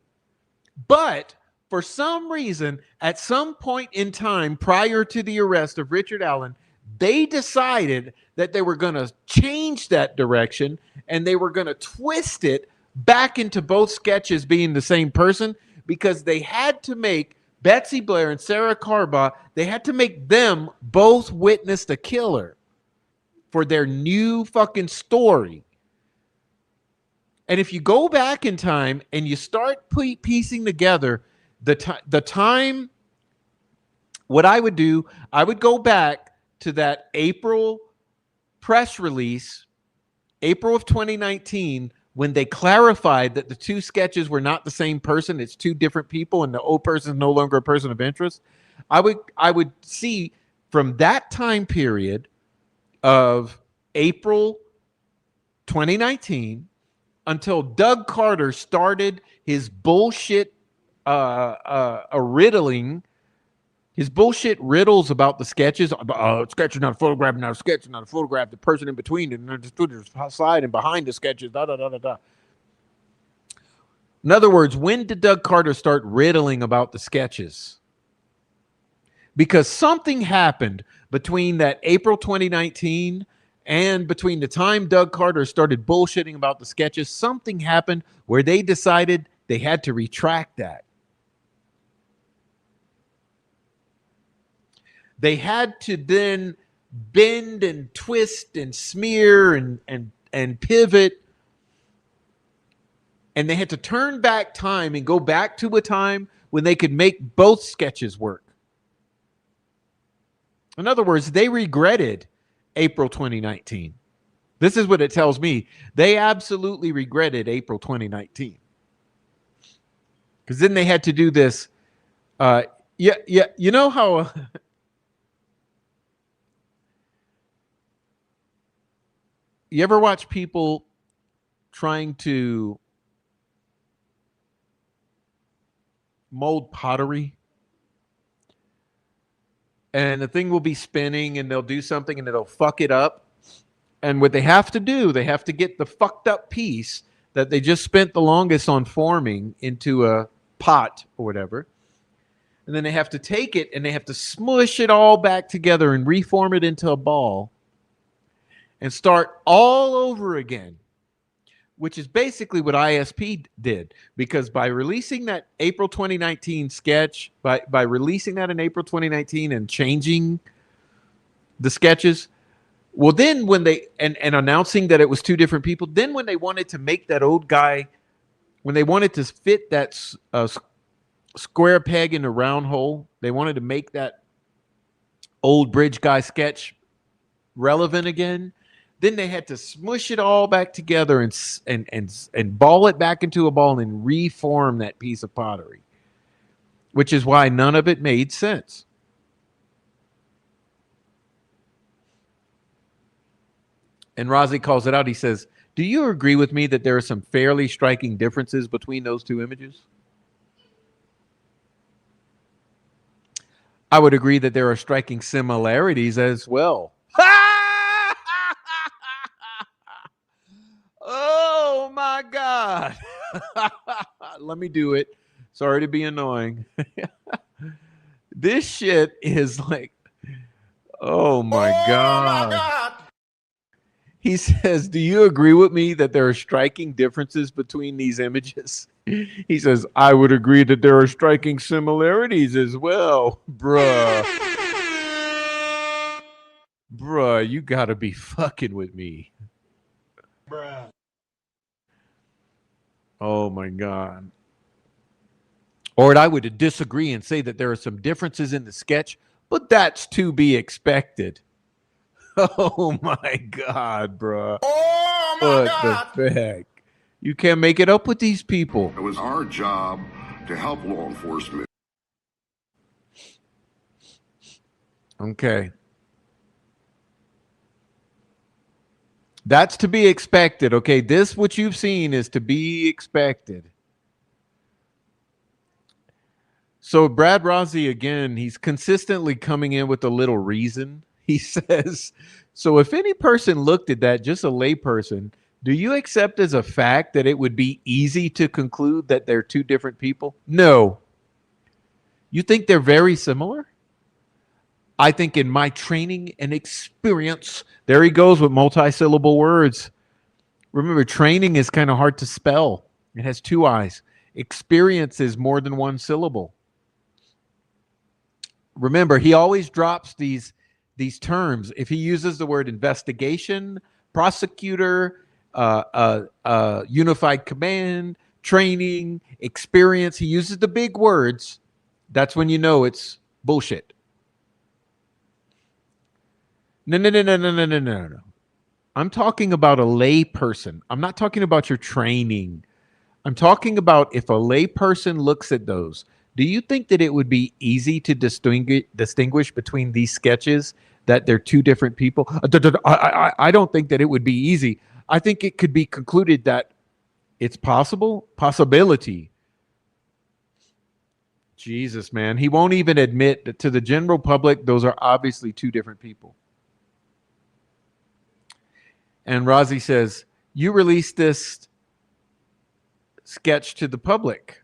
But for some reason, at some point in time prior to the arrest of Richard Allen, they decided that they were going to change that direction and they were going to twist it back into both sketches being the same person, because they had to make Betsy Blair and Sarah Carbaugh, they had to make them both witness the killer for their new fucking story. And if you go back in time and you start piecing together the time, what I would do, I would go back to that April press release, April of 2019, when they clarified that the two sketches were not the same person, it's two different people, and the old person is no longer a person of interest. I would see from that time period of April 2019 until Doug Carter started his bullshit riddling, his bullshit riddles about the sketches. Sketch is not a photograph, not a sketch, not a photograph. The person in between and the side and behind the sketches. Da da da da da. In other words, when did Doug Carter start riddling about the sketches? Because something happened between that April 2019 and between the time Doug Carter started bullshitting about the sketches. Something happened where they decided they had to retract that. They had to then bend and twist and smear and pivot. And they had to turn back time and go back to a time when they could make both sketches work. In other words, they regretted April 2019. This is what it tells me. They absolutely regretted April 2019. Because then they had to do this. You know how... You ever watch people trying to mold pottery? And the thing will be spinning and they'll do something and it'll fuck it up. And what they have to do, they have to get the fucked up piece that they just spent the longest on forming into a pot or whatever. And then they have to take it and they have to smush it all back together and reform it into a ball and start all over again, which is basically what ISP did. Because by releasing that April 2019 sketch, by releasing that in April 2019 and changing the sketches, well, then when they, and announcing that it was two different people, then when they wanted to make that old guy, when they wanted to fit that square peg in a round hole, they wanted to make that old bridge guy sketch relevant again, then they had to smush it all back together and ball it back into a ball and reform that piece of pottery, which is why none of it made sense. And Razi calls it out. He says, do you agree with me that there are some fairly striking differences between those two images? I would agree that there are striking similarities as well. Oh my God. Let me do it. Sorry to be annoying. This shit is like, oh my God. He says, do you agree with me that there are striking differences between these images? He says, I would agree that there are striking similarities as well. Bruh, you gotta be fucking with me. Bruh. Oh my God. Or I would disagree and say that there are some differences in the sketch, but that's to be expected. Oh my God, bro. Oh my God. The heck? You can't make it up with these people. It was our job to help law enforcement. Okay. That's to be expected. Okay. This, what you've seen, is to be expected. So Brad Rossi, again, he's consistently coming in with a little reason. He says, so if any person looked at that, just a layperson, do you accept as a fact that it would be easy to conclude that they're two different people? No. You think they're very similar? I think in my training and experience, there he goes with multi-syllable words. Remember, training is kind of hard to spell. It has two I's. Experience is more than one syllable. Remember, he always drops these terms. If he uses the word investigation, prosecutor, unified command, training, experience, he uses the big words. That's when you know it's bullshit. No. I'm talking about a lay person. I'm not talking about your training. I'm talking about if a lay person looks at those. Do you think that it would be easy to distinguish between these sketches that they're two different people? I don't think that it would be easy. I think it could be concluded that it's possibility. Jesus, man. He won't even admit that to the general public, those are obviously two different people. And Razi says, you released this sketch to the public.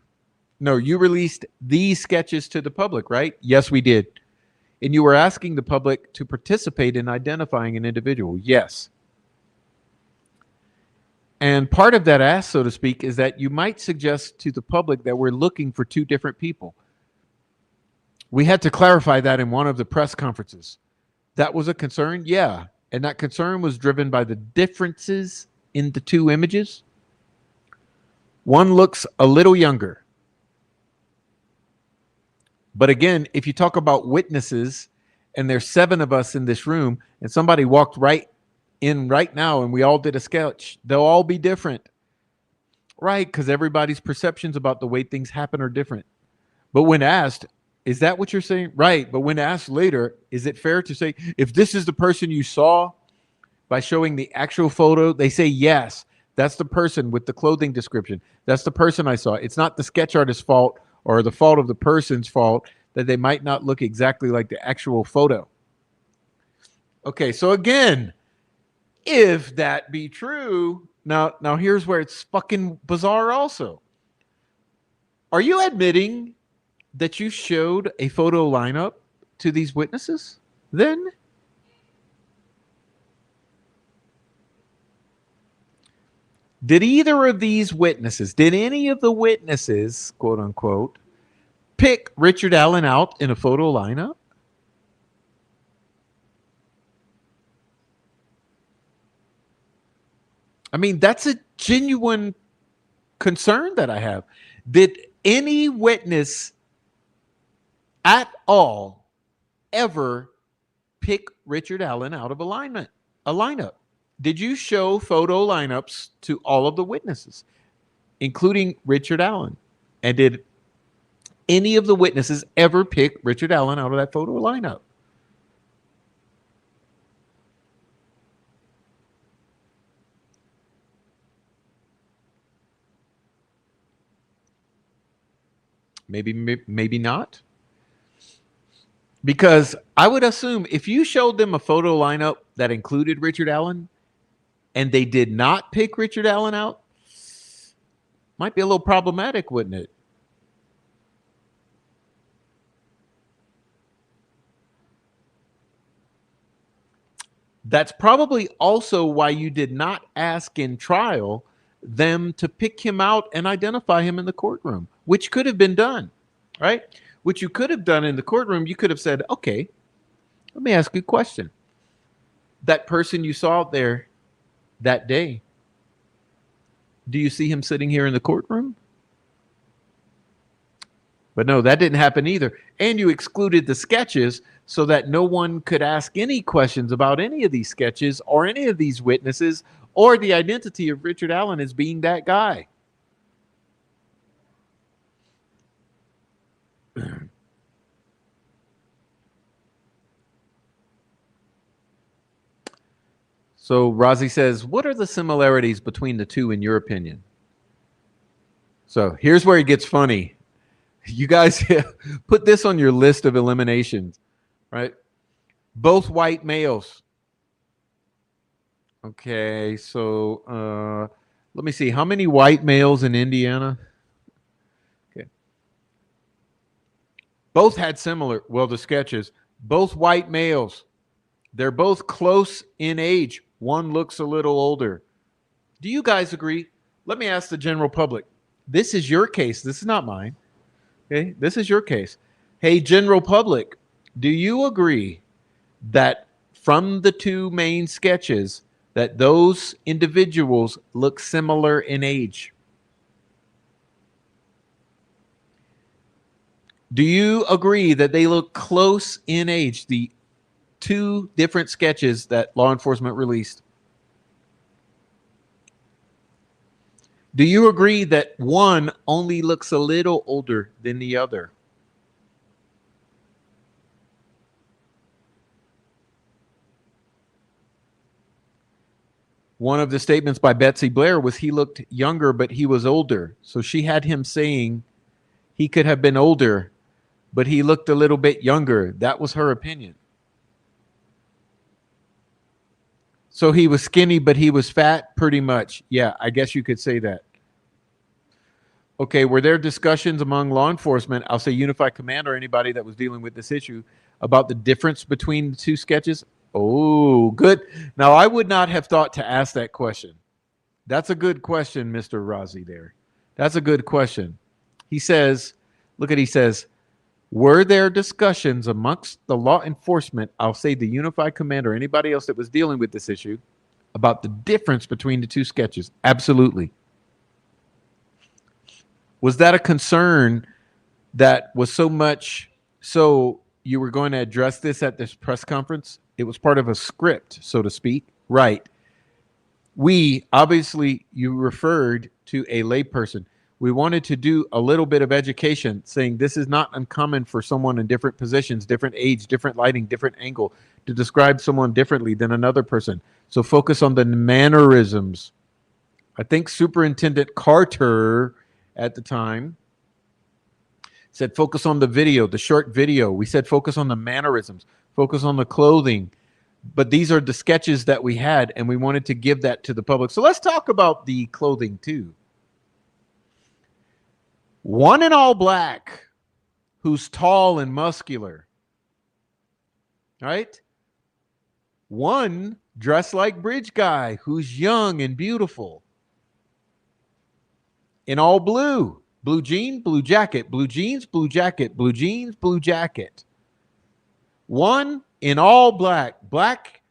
No, you released these sketches to the public, right? Yes, we did. And you were asking the public to participate in identifying an individual. Yes. And part of that ask, so to speak, is that you might suggest to the public that we're looking for two different people. We had to clarify that in one of the press conferences. That was a concern? Yeah. And that concern was driven by the differences in the two images. One looks a little younger. But again, if you talk about witnesses, and there's 7 of us in this room, and somebody walked right in right now, and we all did a sketch, they'll all be different. Right? Because everybody's perceptions about the way things happen are different. But when asked, is that what you're saying? Right. But when asked later, is it fair to say, if this is the person you saw by showing the actual photo, they say, yes, that's the person with the clothing description. That's the person I saw. It's not the sketch artist's fault or the fault of the person's fault that they might not look exactly like the actual photo. Okay, so again, if that be true, now here's where it's fucking bizarre also. Are you admitting that you showed a photo lineup to these witnesses then? Did either of these witnesses, did any of the witnesses, quote unquote, pick Richard Allen out in a photo lineup? I mean, that's a genuine concern that I have. Did any witness at all ever pick Richard Allen out of a lineup? Did you show photo lineups to all of the witnesses, including Richard Allen? And did any of the witnesses ever pick Richard Allen out of that photo lineup? Maybe not. Because I would assume if you showed them a photo lineup that included Richard Allen and they did not pick Richard Allen out, might be a little problematic, wouldn't it? That's probably also why you did not ask in trial them to pick him out and identify him in the courtroom, which could have been done, right? Which you could have done in the courtroom. You could have said, okay, let me ask you a question. That person you saw out there that day, do you see him sitting here in the courtroom? But no, that didn't happen either. And you excluded the sketches so that no one could ask any questions about any of these sketches or any of these witnesses or the identity of Richard Allen as being that guy. So Razi says, what are the similarities between the two in your opinion? So here's where it gets funny. You guys put this on your list of eliminations, right? Both white males. Okay, so let me see. How many white males in Indiana? Okay. Both had similar, well, the sketches. Both white males. They're both close in age. One looks a little older. Do you guys agree? Let me ask the general public. This is your case. This is not mine. Okay, this is your case. Hey, general public, do you agree that from the two main sketches that those individuals look similar in age? Do you agree that they look close in age, the two different sketches that law enforcement released? Do you agree that one only looks a little older than the other? One of the statements by Betsy Blair was he looked younger, but he was older. So she had him saying he could have been older, but he looked a little bit younger. That was her opinion. So he was skinny, but he was fat, pretty much. Yeah, I guess you could say that. Okay, were there discussions among law enforcement, I'll say Unified Command or anybody that was dealing with this issue, about the difference between the two sketches? Oh, good. Now, I would not have thought to ask that question. That's a good question, Mr. Razi there. That's a good question. He says, look at, he says, were there discussions amongst the law enforcement, I'll say the Unified Command or anybody else that was dealing with this issue, about the difference between the two sketches? Absolutely. Was that a concern that was so much so you were going to address this at this press conference? It was part of a script, so to speak. Right. We, obviously, you referred to a layperson. We wanted to do a little bit of education, saying this is not uncommon for someone in different positions, different age, different lighting, different angle, to describe someone differently than another person. So focus on the mannerisms. I think Superintendent Carter at the time said focus on the video, the short video. We said focus on the mannerisms, focus on the clothing. But these are the sketches that we had, and we wanted to give that to the public. So let's talk about the clothing too. One in all black, who's tall and muscular. Right? One dressed like bridge guy who's young and beautiful. In all blue. Blue jean, blue jacket, blue jeans, blue jacket, blue jeans, blue jacket. One in all black, black,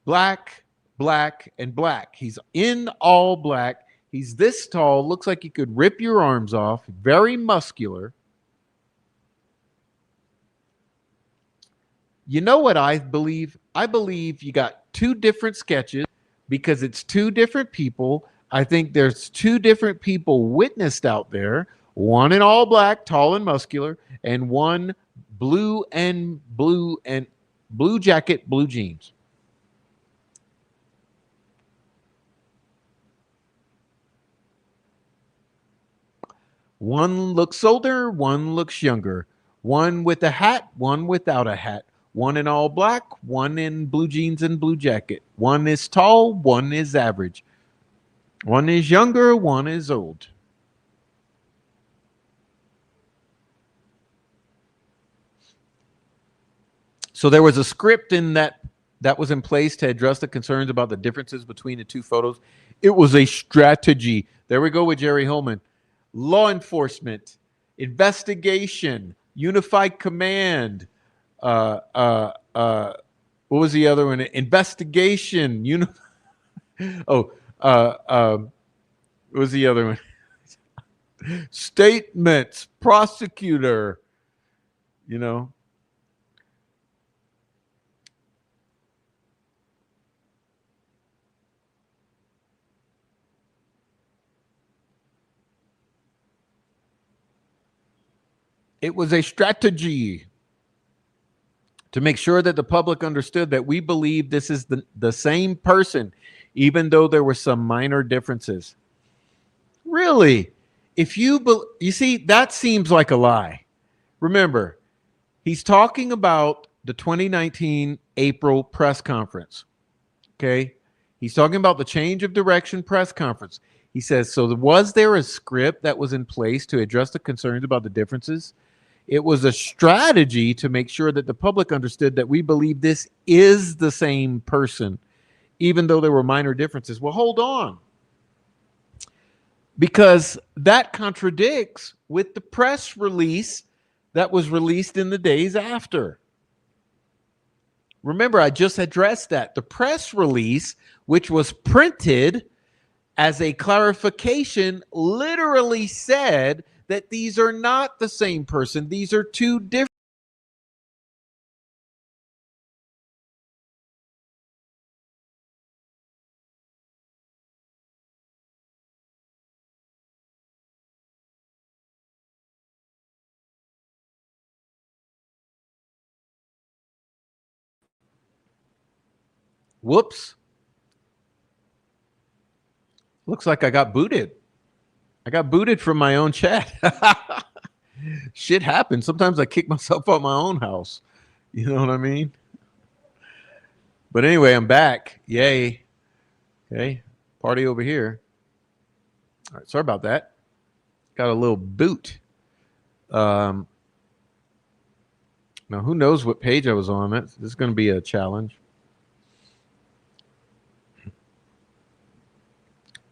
black, black, and black. He's in all black. He's this tall, looks like he could rip your arms off, very muscular. You know what I believe? I believe you got two different sketches because it's two different people. I think there's two different people witnessed out there. One in all black, tall and muscular, and one blue jacket, blue jeans. One looks older, one looks younger. One with a hat, one without a hat. One in all black, one in blue jeans and blue jacket. One is tall, one is average. One is younger, one is old. So there was a script in that was in place to address the concerns about the differences between the two photos. It was a strategy. There we go with Jerry Holman. Law enforcement, investigation, unified command. What was the other one? Investigation. What was the other one? Statements, prosecutor. You know. It was a strategy to make sure that the public understood that we believe this is the same person, even though there were some minor differences. Really? If you see, that seems like a lie. Remember, he's talking about the 2019 April press conference. Okay? He's talking about the change of direction press conference. He says, so was there a script that was in place to address the concerns about the differences? It was a strategy to make sure that the public understood that we believe this is the same person, even though there were minor differences. Well, hold on. Because that contradicts with the press release that was released in the days after. Remember, I just addressed that. The press release, which was printed as a clarification, literally said that these are not the same person. These are two different. Whoops. Looks like I got booted. I got booted from my own chat. Shit happens. Sometimes I kick myself out of my own house. You know what I mean? But anyway, I'm back. Yay. Okay. Party over here. All right. Sorry about that. Got a little boot. Now, who knows what page I was on? This is going to be a challenge.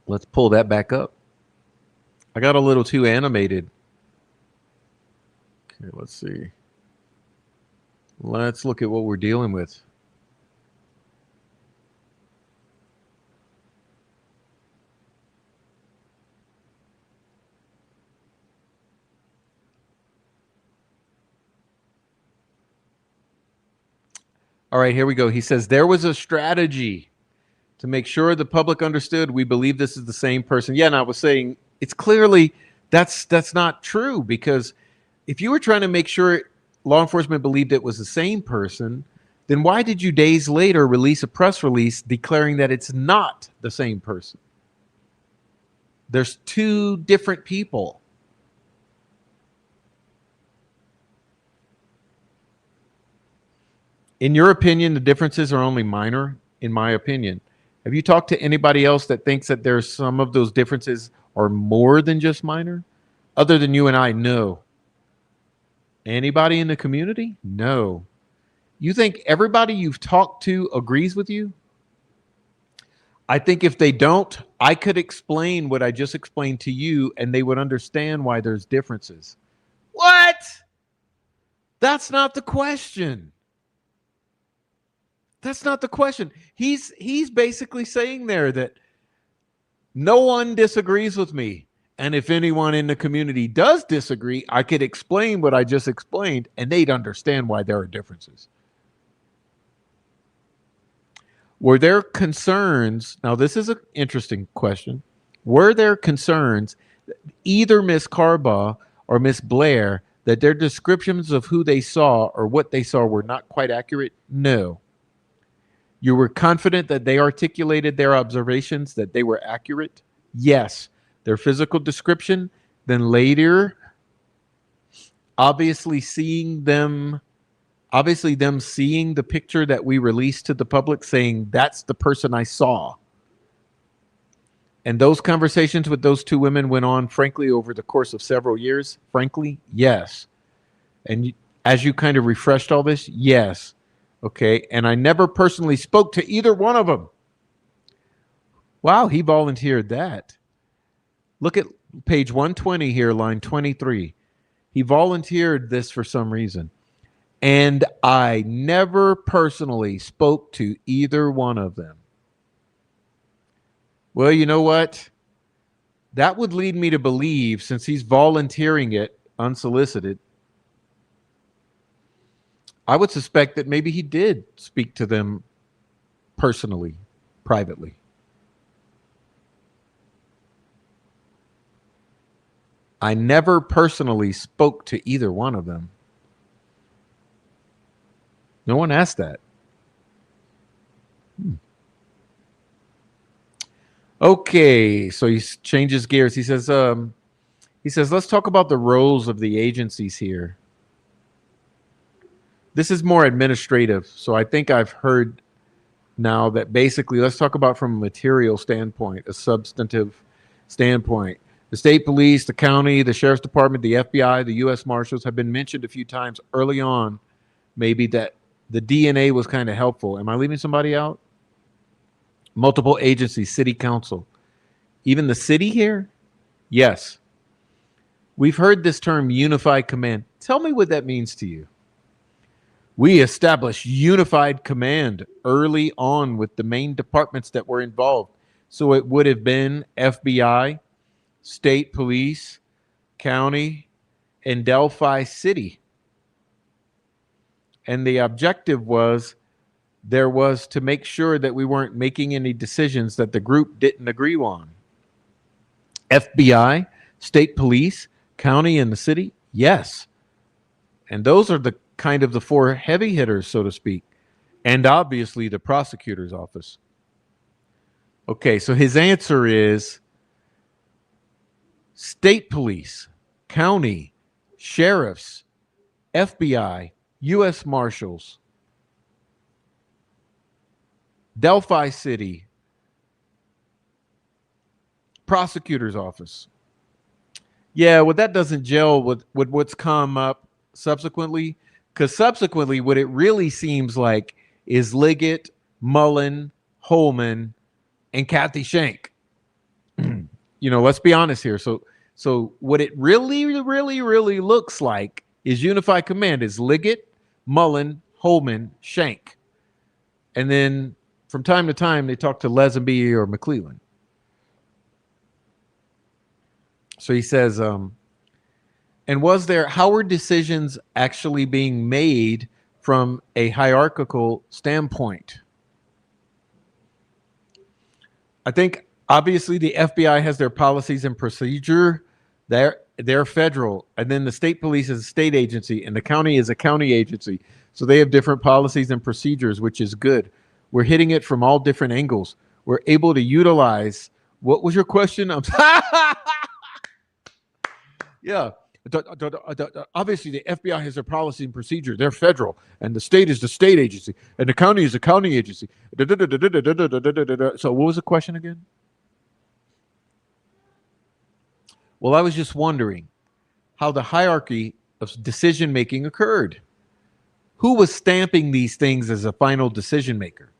Let's pull that back up. I got a little too animated. Okay, let's see. Let's look at what we're dealing with. All right, here we go. He says, there was a strategy to make sure the public understood we believe this is the same person. Yeah, and I was saying, it's clearly that's not true, because if you were trying to make sure law enforcement believed it was the same person, then why did you days later release a press release declaring that it's not the same person? There's two different people. In your opinion, the differences are only minor, in my opinion. Have you talked to anybody else that thinks that there's some of those differences are more than just minor? Other than you and I, no. Anybody in the community? No. You think everybody you've talked to agrees with you? I think if they don't, I could explain what I just explained to you and they would understand why there's differences. What? That's not the question. That's not the question. He's basically saying there that no one disagrees with me. And if anyone in the community does disagree, I could explain what I just explained and they'd understand why there are differences. Were there concerns? Now, this is an interesting question. Were there concerns, either Miss Carbaugh or Miss Blair, that their descriptions of who they saw or what they saw were not quite accurate? No. You were confident that they articulated their observations, that they were accurate? Yes. Their physical description, then later, obviously them seeing the picture that we released to the public saying, that's the person I saw. And those conversations with those two women went on, frankly, over the course of several years. Frankly, yes. And as you kind of refreshed all this, yes. Okay. And I never personally spoke to either one of them. Wow, he volunteered that. Look at page 120 here, line 23. He volunteered this for some reason. And I never personally spoke to either one of them. Well, you know what? That would lead me to believe, since he's volunteering it unsolicited, I would suspect that maybe he did speak to them personally, privately. I never personally spoke to either one of them. No one asked that. Okay, so he changes gears. He says, let's talk about the roles of the agencies here. This is more administrative. So I think I've heard now that basically, let's talk about from a material standpoint, a substantive standpoint. The state police, the county, the sheriff's department, the FBI, the U.S. Marshals have been mentioned a few times early on, maybe that the DNA was kind of helpful. Am I leaving somebody out? Multiple agencies, city council. Even the city here? Yes. We've heard this term unified command. Tell me what that means to you. We established unified command early on with the main departments that were involved. So it would have been FBI, state police, county, and Delphi City. And the objective was to make sure that we weren't making any decisions that the group didn't agree on. FBI, state police, county, and the city, yes. And those are the kind of the four heavy hitters, so to speak. And obviously the prosecutor's office. Okay, so his answer is state police, county, sheriffs, FBI, U.S. Marshals, Delphi City, prosecutor's office. Yeah, well, that doesn't gel with what's come up subsequently, because subsequently what it really seems like is Liggett, Mullen, Holman, and Kathy Shank. Let's be honest here. So what it really looks like is unified command is Liggett, Mullen, Holman, Shank. And then from time to time, they talk to Lesenby or McClellan. So he says, and how were decisions actually being made from a hierarchical standpoint? I think obviously the FBI has their policies and procedure. They're federal, and then the state police is a state agency, and the county is a county agency. So they have different policies and procedures, which is good. We're hitting it from all different angles. We're able to utilize. What was your question? Yeah. Obviously, the FBI has their policy and procedure. They're federal, and the state is the state agency, and the county is a county agency. So what was the question again? Well, I was just wondering how the hierarchy of decision making occurred. Who was stamping these things as a final decision maker?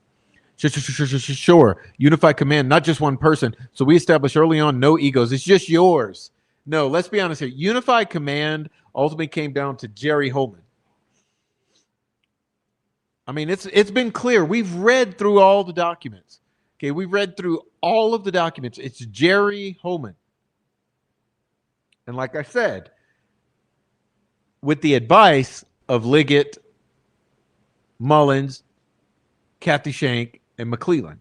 Sure. Unified command, not just one person. So we established early on no egos. It's just yours. No, let's be honest here. Unified command ultimately came down to Jerry Holman. I mean, it's been clear. We've read through all the documents. Okay, we've read through all of the documents. It's Jerry Holman. And like I said, with the advice of Liggett, Mullins, Kathy Shank, and McClellan.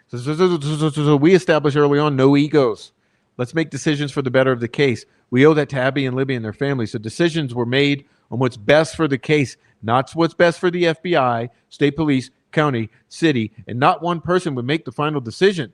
So we established early on no egos. Let's make decisions for the better of the case. We owe that to Abby and Libby and their families. So decisions were made on what's best for the case, not what's best for the FBI, state police, county, city, and not one person would make the final decision.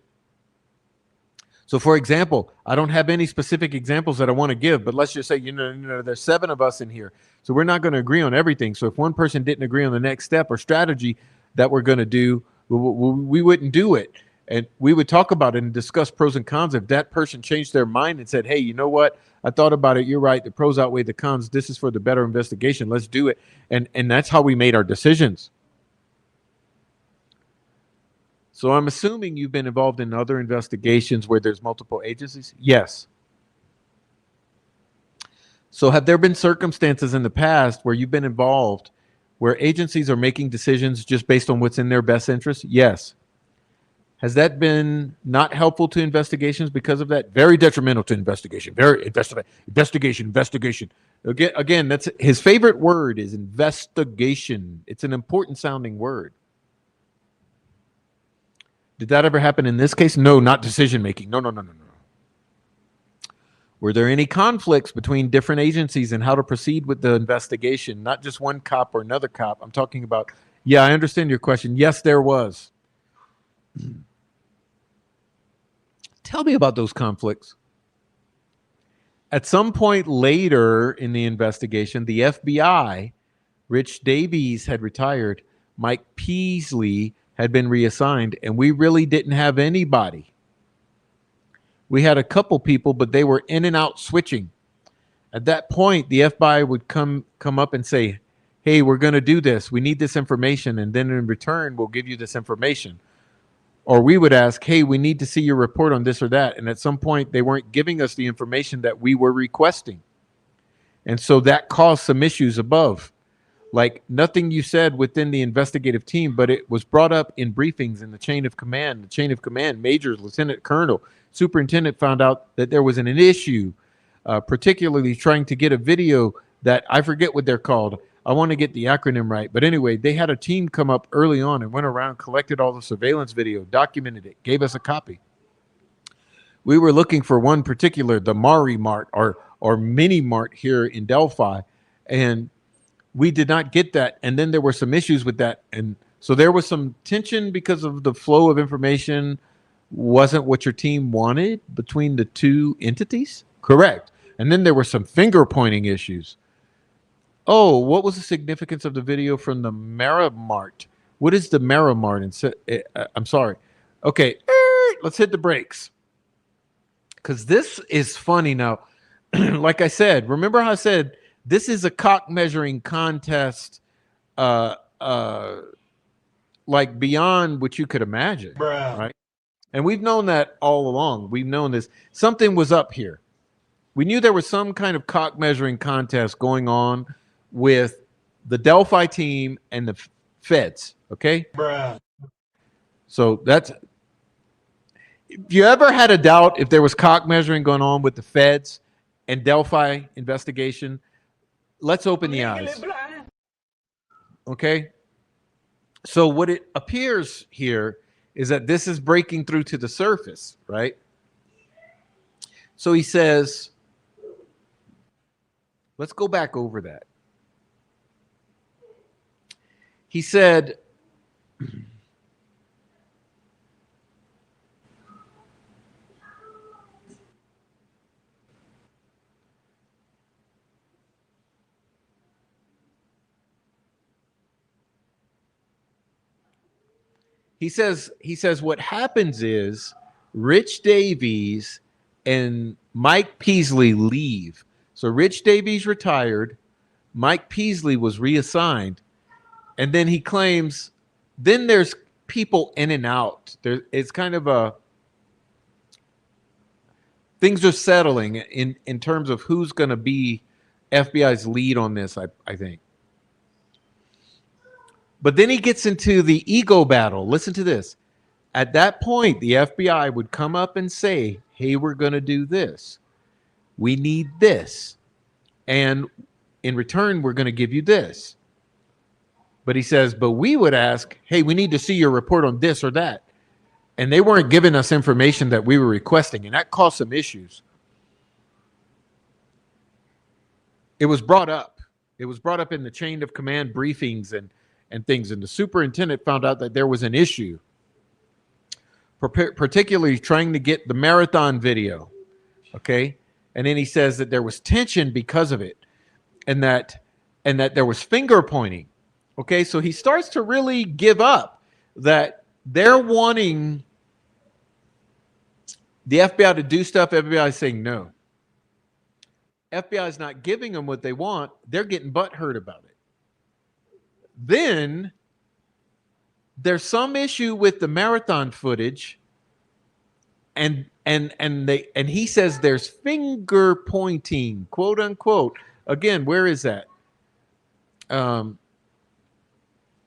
So, for example, I don't have any specific examples that I want to give, but let's just say, there's 7 of us in here. So we're not going to agree on everything. So if one person didn't agree on the next step or strategy that we're going to do, we wouldn't do it. And we would talk about it and discuss pros and cons. If that person changed their mind and said, hey, you know what? I thought about it. You're right. The pros outweigh the cons. This is for the better investigation. Let's do it. And that's how we made our decisions. So I'm assuming you've been involved in other investigations where there's multiple agencies? Yes. So have there been circumstances in the past where you've been involved where agencies are making decisions just based on what's in their best interest? Yes. Has that been not helpful to investigations because of that? Very detrimental to investigation. Very investigation. Again, that's his favorite word is investigation. It's an important sounding word. Did that ever happen in this case? No, not decision making. No. Were there any conflicts between different agencies and how to proceed with the investigation? Not just one cop or another cop. I'm talking about, yeah, I understand your question. Yes, there was. Tell me about those conflicts. At some point later in the investigation, the FBI, Rich Davies had retired, Mike Peasley had been reassigned, and we really didn't have anybody. We had a couple people, but they were in and out switching. At that point, the FBI would come up and say, hey, we're going to do this. We need this information, and then in return, we'll give you this information. Or we would ask, hey, we need to see your report on this or that. And at some point, they weren't giving us the information that we were requesting. And so that caused some issues above. Like nothing you said within the investigative team, but it was brought up in briefings in the chain of command. The chain of command, majors, lieutenant colonel, superintendent found out that there was an issue, particularly trying to get a video that I forget what they're called. I want to get the acronym right. But anyway, they had a team come up early on and went around, collected all the surveillance video, documented it, gave us a copy. We were looking for one particular, the Mari Mart or Mini Mart here in Delphi. And we did not get that. And then there were some issues with that. And so there was some tension because of the flow of information wasn't what your team wanted between the two entities. Correct. And then there were some finger pointing issues. Oh, what was the significance of the video from the Maramart? What is the Maramart? I'm sorry. Okay, let's hit the brakes. Because this is funny now. Like I said, remember how I said, this is a cock measuring contest, like beyond what you could imagine, right? And we've known that all along. We've known this. Something was up here. We knew there was some kind of cock measuring contest going on with the Delphi team and the feds, okay? So that's, if you ever had a doubt if there was cock measuring going on with the feds and Delphi investigation, let's open the eyes. Okay? So what it appears here is that this is breaking through to the surface, right? So he says, let's go back over that. He said, He says what happens is Rich Davies and Mike Peasley leave. So Rich Davies retired. Mike Peasley was reassigned. And then he claims, then there's people in and out. It's kind of a, things are settling in terms of who's going to be FBI's lead on this, I think. But then he gets into the ego battle. Listen to this. At that point, the FBI would come up and say, hey, we're going to do this. We need this. And in return, we're going to give you this. But he says, but we would ask, hey, we need to see your report on this or that. And they weren't giving us information that we were requesting. And that caused some issues. It was brought up. It was brought up in the chain of command briefings and things. And the superintendent found out that there was an issue, particularly trying to get the marathon video. Okay. And then he says that there was tension because of it, and that there was finger pointing. Okay. So he starts to really give up that they're wanting the FBI to do stuff. FBI is saying no. FBI is not giving them what they want. They're getting butthurt about it. Then there's some issue with the marathon footage, and he says there's finger pointing, quote unquote. Again, where is that?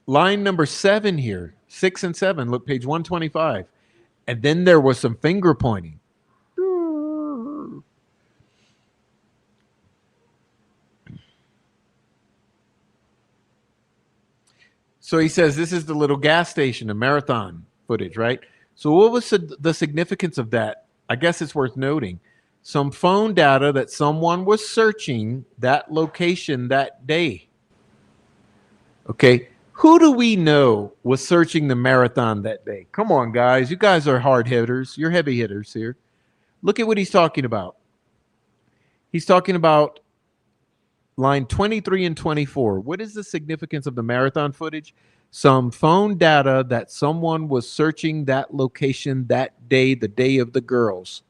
Line number 7 here, 6 and 7. Look, page 125. And then there was some finger pointing. So he says this is the little gas station, the marathon footage, right? So what was the significance of that? I guess it's worth noting. Some phone data that someone was searching that location that day. Okay, who do we know was searching the marathon that day? Come on, guys. You guys are hard hitters. You're heavy hitters here. Look at what he's talking about. He's talking about line 23 and 24. What is the significance of the marathon footage? Some phone data that someone was searching that location that day, the day of the girls.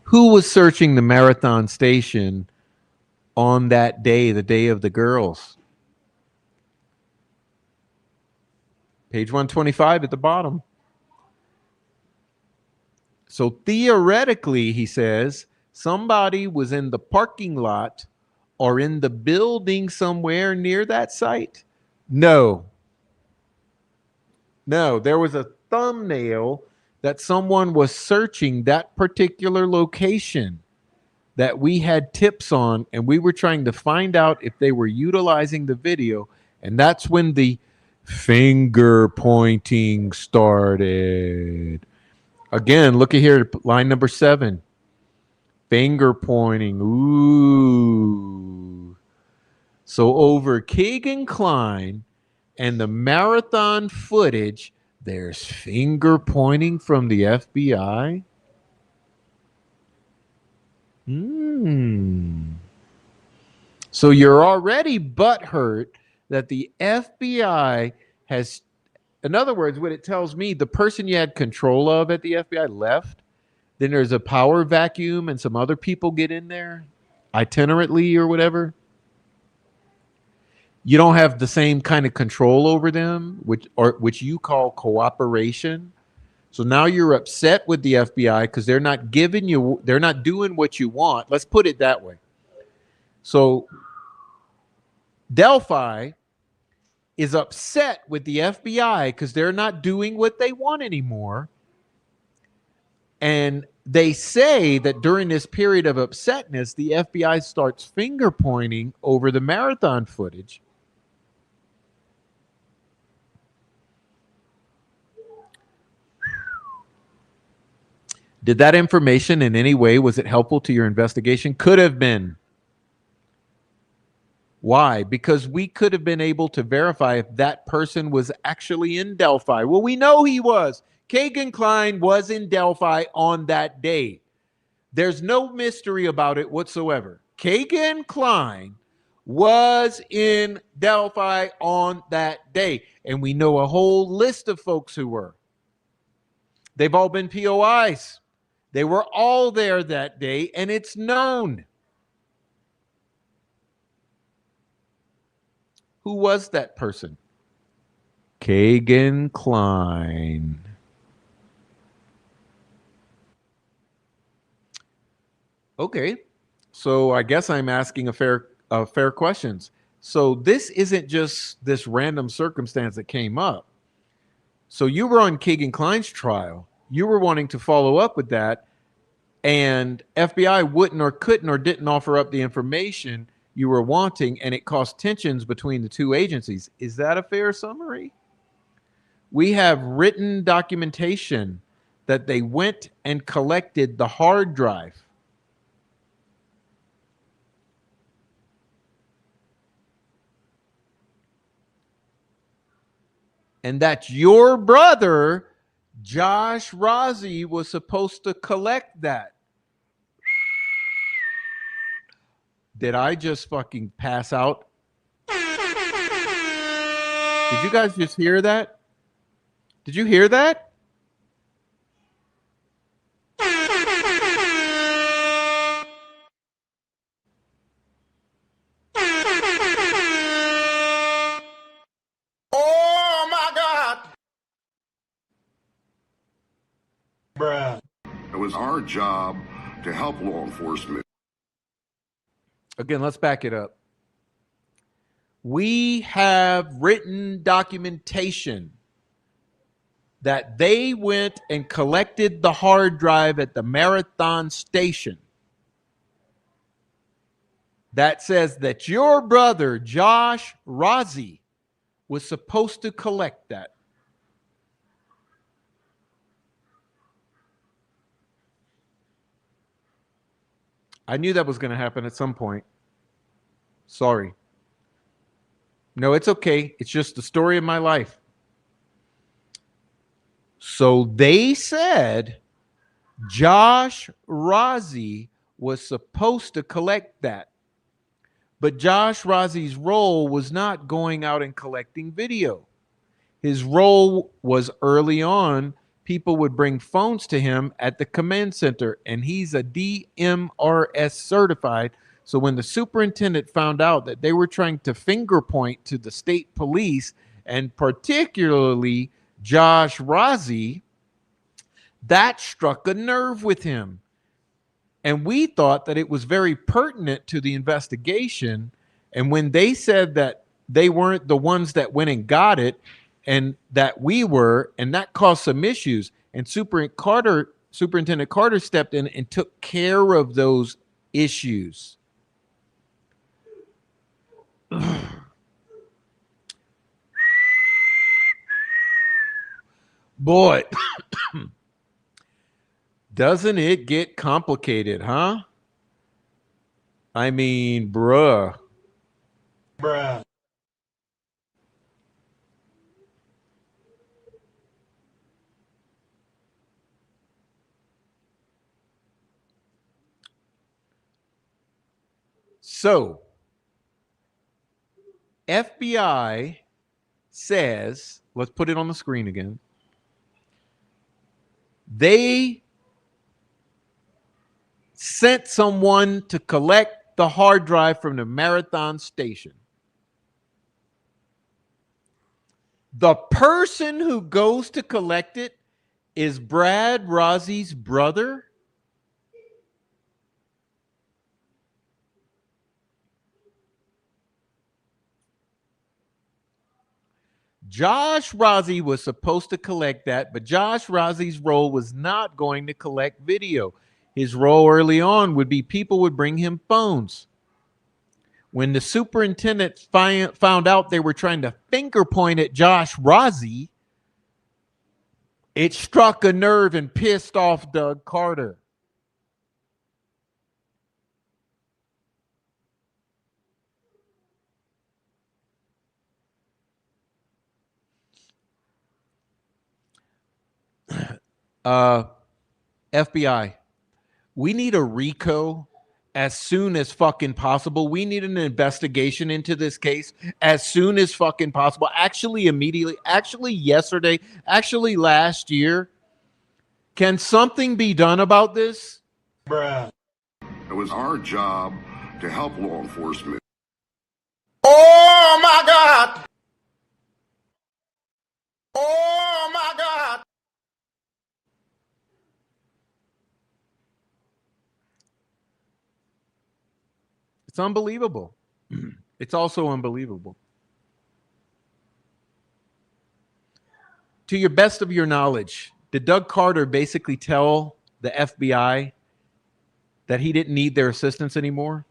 Who was searching the marathon station on that day, the day of the girls? Page 125 at the bottom. So theoretically, he says, somebody was in the parking lot or in the building somewhere near that site. No, there was a thumbnail that someone was searching that particular location that we had tips on, and we were trying to find out if they were utilizing the video. And that's when the finger pointing started. Again, look at here, line number 7. Finger pointing. Ooh. So over Keegan Klein and the marathon footage, there's finger pointing from the FBI. So you're already butthurt that the FBI has. In other words, what it tells me, the person you had control of at the FBI left. Then there's a power vacuum and some other people get in there, itinerantly or whatever. You don't have the same kind of control over them, which you call cooperation. So now you're upset with the FBI because they're not doing what you want. Let's put it that way. So Delphi is upset with the FBI because they're not doing what they want anymore. And they say that during this period of upsetness, the FBI starts finger pointing over the marathon footage. Did that information in any way, was it helpful to your investigation? Could have been. Why? Because we could have been able to verify if that person was actually in Delphi. Well, we know he was. Keegan Klein was in Delphi on that day. There's no mystery about it whatsoever. Keegan Klein was in Delphi on that day. And we know a whole list of folks who were. They've all been POIs. They were all there that day, and it's known. Who was that person? Kagan Klein. Okay, so I guess I'm asking a fair questions. So this isn't just this random circumstance that came up. So you were on Kagan Klein's trial. You were wanting to follow up with that, and FBI wouldn't or couldn't or didn't offer up the information you were wanting, and it caused tensions between the two agencies. Is that a fair summary? We have written documentation that they went and collected the hard drive. And that your brother, Josh Rozzi, was supposed to collect that. Did I just fucking pass out? Did you guys just hear that? Did you hear that? Oh my God! Bruh. It was our job to help law enforcement. Again, let's back it up. We have written documentation that they went and collected the hard drive at the Marathon station that says that your brother, Josh Rozzi, was supposed to collect that. I knew that was going to happen at some point. Sorry. No, it's okay. It's just the story of my life. So they said Josh Rozzi was supposed to collect that. But Josh Rozzi's role was not going out and collecting video. His role was early on, people would bring phones to him at the command center, and he's a DMRS certified. So when the superintendent found out that they were trying to finger point to the state police, and particularly Josh Rozzi, that struck a nerve with him. And we thought that it was very pertinent to the investigation. And when they said that they weren't the ones that went and got it, and that we were, and that caused some issues, and Superintendent Carter stepped in and took care of those issues. Boy, doesn't it get complicated, huh? I mean, bruh. So, FBI says, let's put it on the screen again. They sent someone to collect the hard drive from the Marathon station. The person who goes to collect it is Brad Rozzi's brother. Josh Rozzi was supposed to collect that, but Josh Rozzi's role was not going to collect video. His role early on would be people would bring him phones. When the superintendent found out they were trying to finger point at Josh Rozzi, it struck a nerve and pissed off Doug Carter. FBI, we need a RICO as soon as fucking possible. We need an investigation into this case as soon as fucking possible. Actually, immediately. Actually, yesterday. Actually, last year. Can something be done about this? It was our job to help law enforcement. Oh my God! Oh my God! It's unbelievable. It's also unbelievable. To your best of your knowledge, did Doug Carter basically tell the FBI that he didn't need their assistance anymore?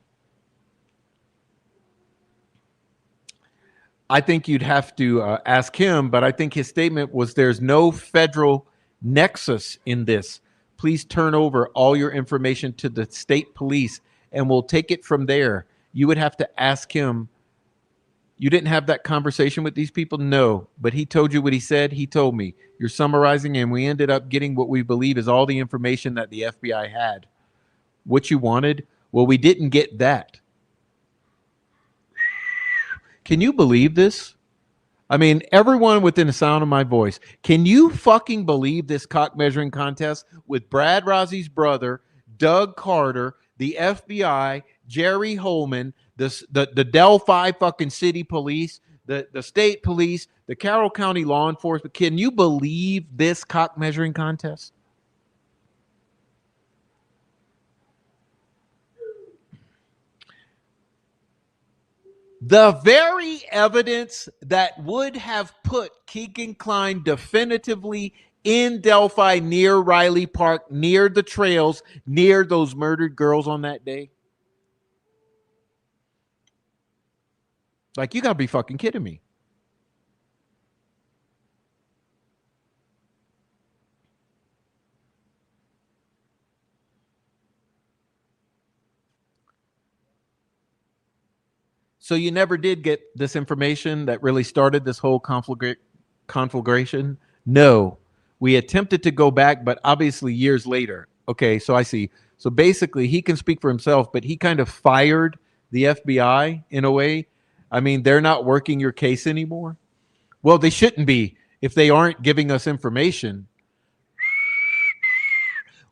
I think you'd have to ask him, but I think his statement was there's no federal nexus in this. Please turn over all your information to the state police and we'll take it from there. You would have to ask him. You didn't have that conversation with these people? No, but he told you what he said. He told me. You're summarizing, and we ended up getting what we believe is all the information that the FBI had. What you wanted? Well, we didn't get that. Can you believe this? I mean, everyone within the sound of my voice, can you fucking believe this cock measuring contest with Brad Rozzi's brother, Doug Carter, the FBI, Jerry Holman, the Delphi fucking city police, the state police, the Carroll County law enforcement? Can you believe this cock measuring contest? The very evidence that would have put Keegan Kline definitively in Delphi, near Riley Park, near the trails, near those murdered girls on that day. Like, you gotta be fucking kidding me. So you never did get this information that really started this whole conflagration? No. We attempted to go back, but obviously years later. Okay, so I see. So basically, he can speak for himself, but he kind of fired the FBI in a way. I mean, they're not working your case anymore. Well, they shouldn't be if they aren't giving us information.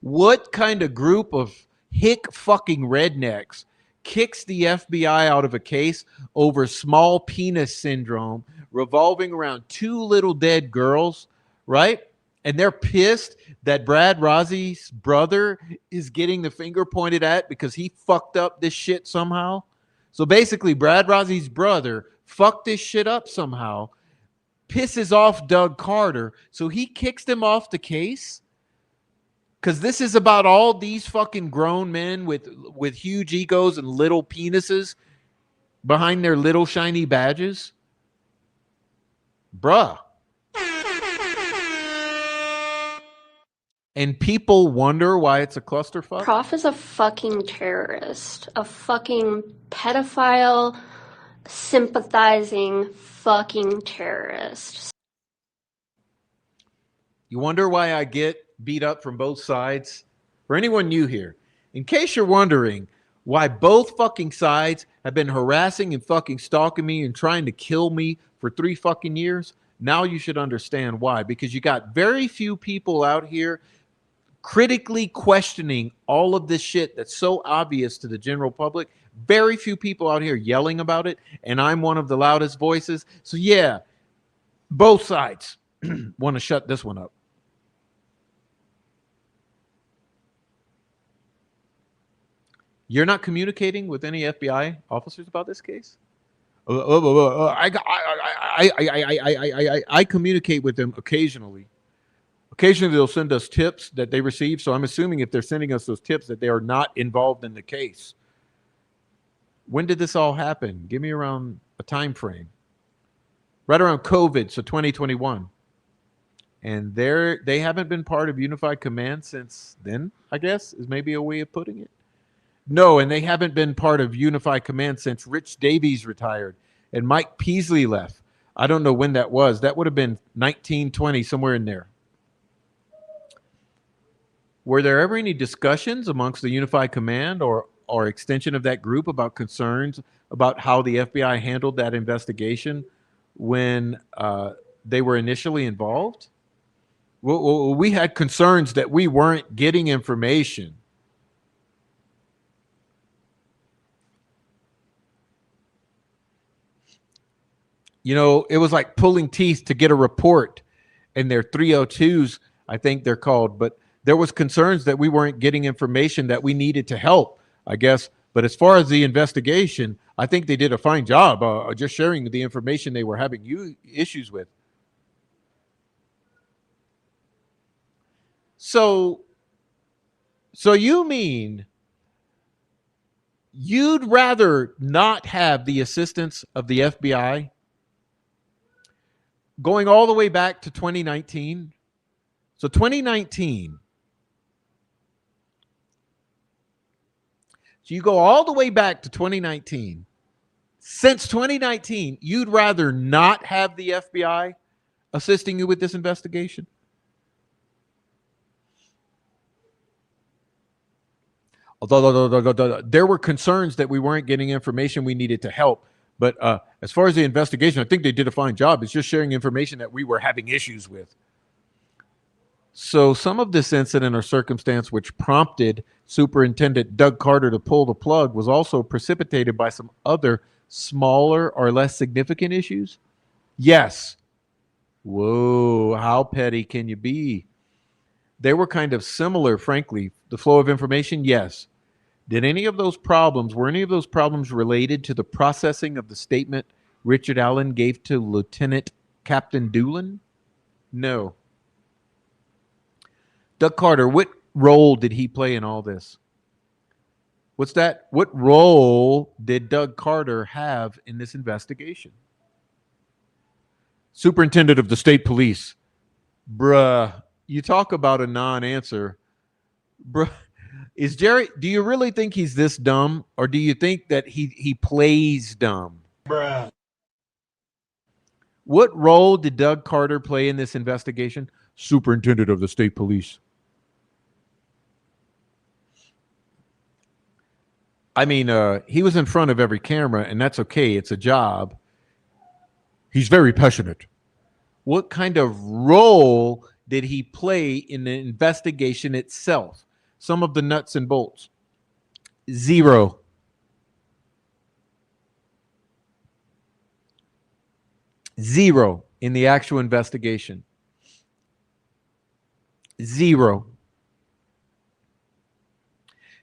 What kind of group of hick fucking rednecks kicks the FBI out of a case over small penis syndrome revolving around two little dead girls, right? And they're pissed that Brad Rozzi's brother is getting the finger pointed at because he fucked up this shit somehow. So basically, Brad Rozzi's brother fucked this shit up somehow, pisses off Doug Carter, so he kicks them off the case. Because this is about all these fucking grown men with huge egos and little penises behind their little shiny badges. Bruh. And people wonder why it's a clusterfuck? Prof is a fucking terrorist. A fucking pedophile, sympathizing fucking terrorist. You wonder why I get beat up from both sides? For anyone new here, in case you're wondering why both fucking sides have been harassing and fucking stalking me and trying to kill me for 3 fucking years, now you should understand why. Because you got very few people out here critically questioning all of this shit that's so obvious to the general public. Very few people out here yelling about it, and I'm one of the loudest voices. So yeah, both sides want to shut this one up. You're not communicating with any FBI officers about this case? I communicate with them occasionally. Occasionally, they'll send us tips that they receive. So I'm assuming if they're sending us those tips that they are not involved in the case. When did this all happen? Give me around a time frame. Right around COVID, so 2021. And they haven't been part of Unified Command since then, I guess, is maybe a way of putting it. No, and they haven't been part of Unified Command since Rich Davies retired and Mike Peasley left. I don't know when that was. That would have been 1920, somewhere in there. Were there ever any discussions amongst the Unified Command or extension of that group about concerns about how the FBI handled that investigation when they were initially involved? Well, we had concerns that we weren't getting information. You know, it was like pulling teeth to get a report, and they're 302s, I think they're called. But there was concerns that we weren't getting information that we needed to help, I guess. But as far as the investigation, I think they did a fine job just sharing the information they were having issues with. So you mean you'd rather not have the assistance of the FBI going all the way back to 2019? So 2019. So you go all the way back to 2019. Since 2019, you'd rather not have the FBI assisting you with this investigation? Although there were concerns that we weren't getting information we needed to help. But as far as the investigation, I think they did a fine job. It's just sharing information that we were having issues with. So some of this incident or circumstance which prompted Superintendent Doug Carter to pull the plug was also precipitated by some other smaller or less significant issues? Yes. Whoa, how petty can you be? They were kind of similar, frankly. The flow of information, yes. Were any of those problems related to the processing of the statement Richard Allen gave to Lieutenant Captain Doolin? No. Doug Carter, what role did he play in all this? What's that? What role did Doug Carter have in this investigation? Superintendent of the State Police. Bruh, you talk about a non-answer. Bruh, is Jerry, do you really think he's this dumb? Or do you think that he plays dumb? Bruh. What role did Doug Carter play in this investigation? Superintendent of the State Police. I mean, he was in front of every camera, and that's okay. It's a job. He's very passionate. What kind of role did he play in the investigation itself? Some of the nuts and bolts. Zero. Zero in the actual investigation. Zero.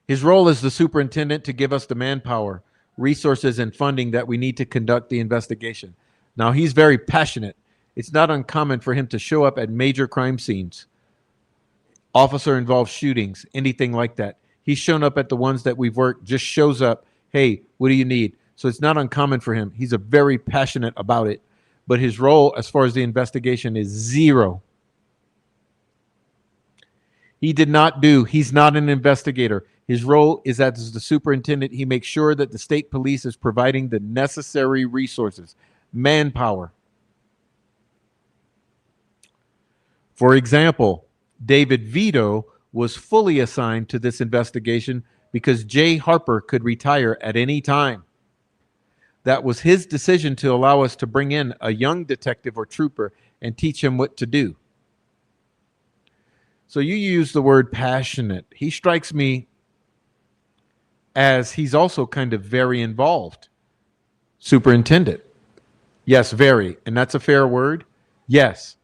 His role as the superintendent to give us the manpower, resources, and funding that we need to conduct the investigation. Now, he's very passionate. It's not uncommon for him to show up at major crime scenes, officer-involved shootings, anything like that. He's shown up at the ones that we've worked, just shows up, hey, what do you need? So it's not uncommon for him. He's a very passionate about it. But his role as far as the investigation is zero. He's not an investigator. His role is as the superintendent. He makes sure that the state police is providing the necessary resources, manpower. For example, David Vito was fully assigned to this investigation because Jay Harper could retire at any time. That was his decision to allow us to bring in a young detective or trooper and teach him what to do. So you use the word passionate. He strikes me as he's also kind of very involved. Superintendent. Yes, very. And that's a fair word. Yes.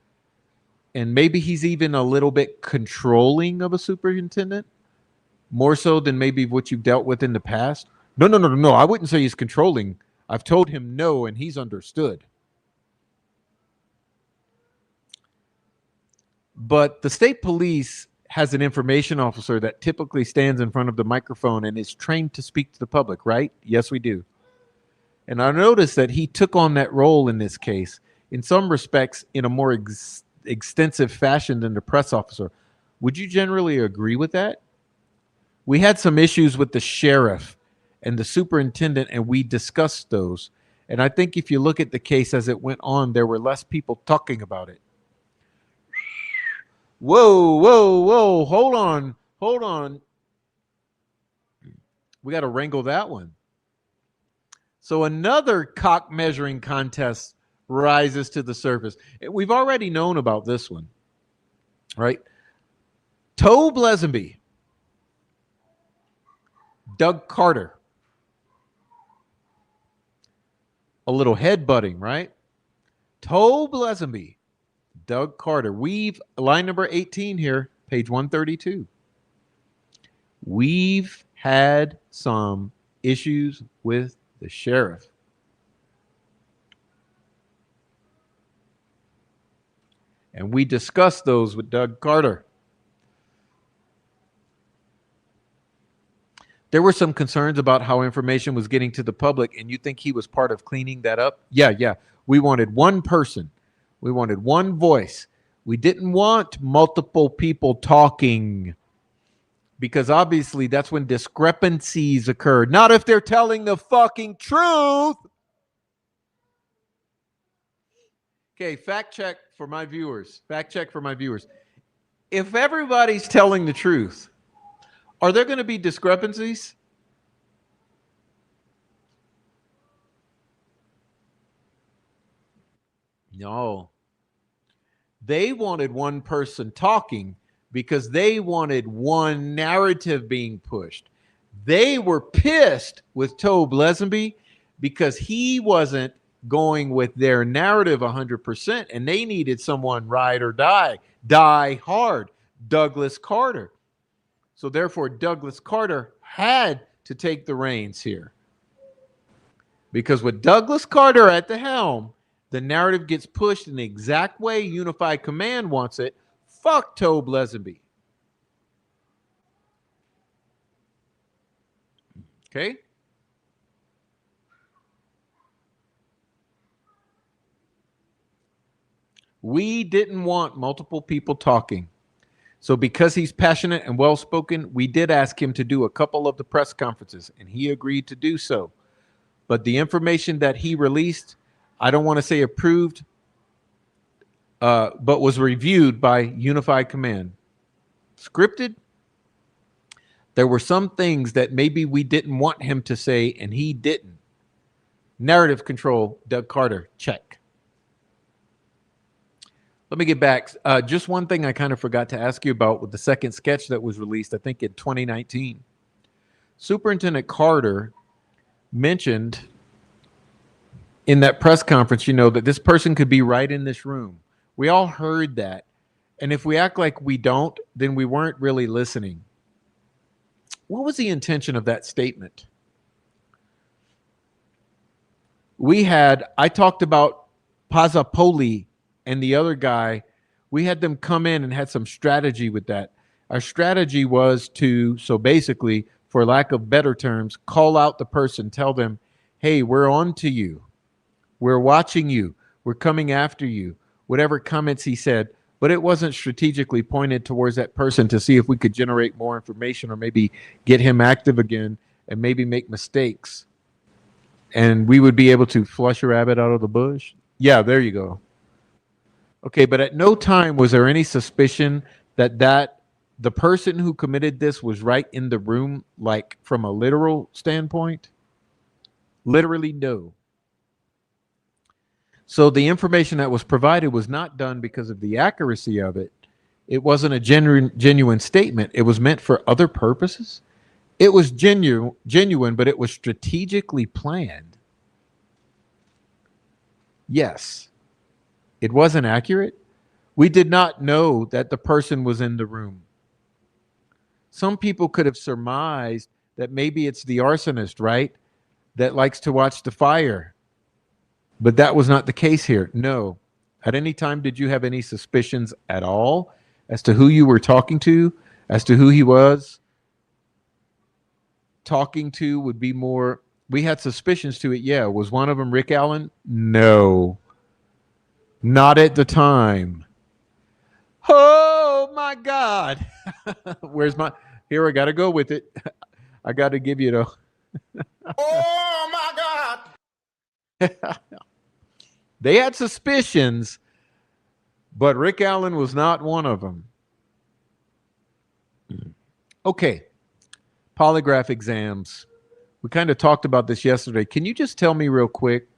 And maybe he's even a little bit controlling of a superintendent, more so than maybe what you've dealt with in the past. No. I wouldn't say he's controlling. I've told him no, and he's understood. But the state police has an information officer that typically stands in front of the microphone and is trained to speak to the public, right? Yes, we do. And I noticed that he took on that role in this case, in some respects, in a more extensive fashion than the press officer. Would you generally agree with that? We had some issues with the sheriff and the superintendent, and we discussed those. And I think if you look at the case as it went on, there were less people talking about it. Whoa. Hold on. We got to wrangle that one. So another cock measuring contest rises to the surface. We've already known about this one. right? Tobe Lesenby, Doug Carter. A little headbutting, right? Tobe Lesenby, Doug Carter. We've, line number 18 here, page 132. We've had some issues with the sheriff. And we discussed those with Doug Carter. There were some concerns about how information was getting to the public, and you think he was part of cleaning that up? Yeah. We wanted one person. We wanted one voice. We didn't want multiple people talking, because obviously that's when discrepancies occur. Not if they're telling the fucking truth. Okay, fact check for my viewers. If everybody's telling the truth, are there going to be discrepancies? No. They wanted one person talking because they wanted one narrative being pushed. They were pissed with Tobe Lesenby because he wasn't going with their narrative 100%, and they needed someone ride or die hard, Douglas Carter. So therefore, Douglas Carter had to take the reins here. Because with Douglas Carter at the helm, the narrative gets pushed in the exact way Unified Command wants it. Fuck Tobe Lesenby. Okay? We didn't want multiple people talking. So because he's passionate and well-spoken, we did ask him to do a couple of the press conferences, and he agreed to do so. But the information that he released, I don't want to say approved, but was reviewed by Unified Command. Scripted, there were some things that maybe we didn't want him to say, and he didn't. Narrative control, Doug Carter, check. Let me get back. Just one thing I kind of forgot to ask you about with the second sketch that was released, I think in 2019. Superintendent Carter mentioned in that press conference, that this person could be right in this room. We all heard that. And if we act like we don't, then we weren't really listening. What was the intention of that statement? I talked about Pazzapoli and the other guy. We had them come in and had some strategy with that. Our strategy was so basically, for lack of better terms, call out the person, tell them, hey, we're on to you. We're watching you. We're coming after you. Whatever comments he said, but it wasn't strategically pointed towards that person to see if we could generate more information or maybe get him active again and maybe make mistakes. And we would be able to flush a rabbit out of the bush. Yeah, there you go. Okay, but at no time was there any suspicion that the person who committed this was right in the room, like from a literal standpoint? Literally, no. So the information that was provided was not done because of the accuracy of it. It wasn't a genuine statement. It was meant for other purposes. It was genuine, but it was strategically planned. Yes. It wasn't accurate. We did not know that the person was in the room. Some people could have surmised that maybe it's the arsonist, right? That likes to watch the fire. But that was not the case here. No. At any time, did you have any suspicions at all as to who you were talking to, as to who he was talking to? Would be more, we had suspicions to it. Yeah. Was one of them Rick Allen? No. Not at the time. Oh my God. Here, I got to go with it. I got to give you Oh my God. They had suspicions, but Rick Allen was not one of them. Okay. Polygraph exams. We kind of talked about this yesterday. Can you just tell me real quick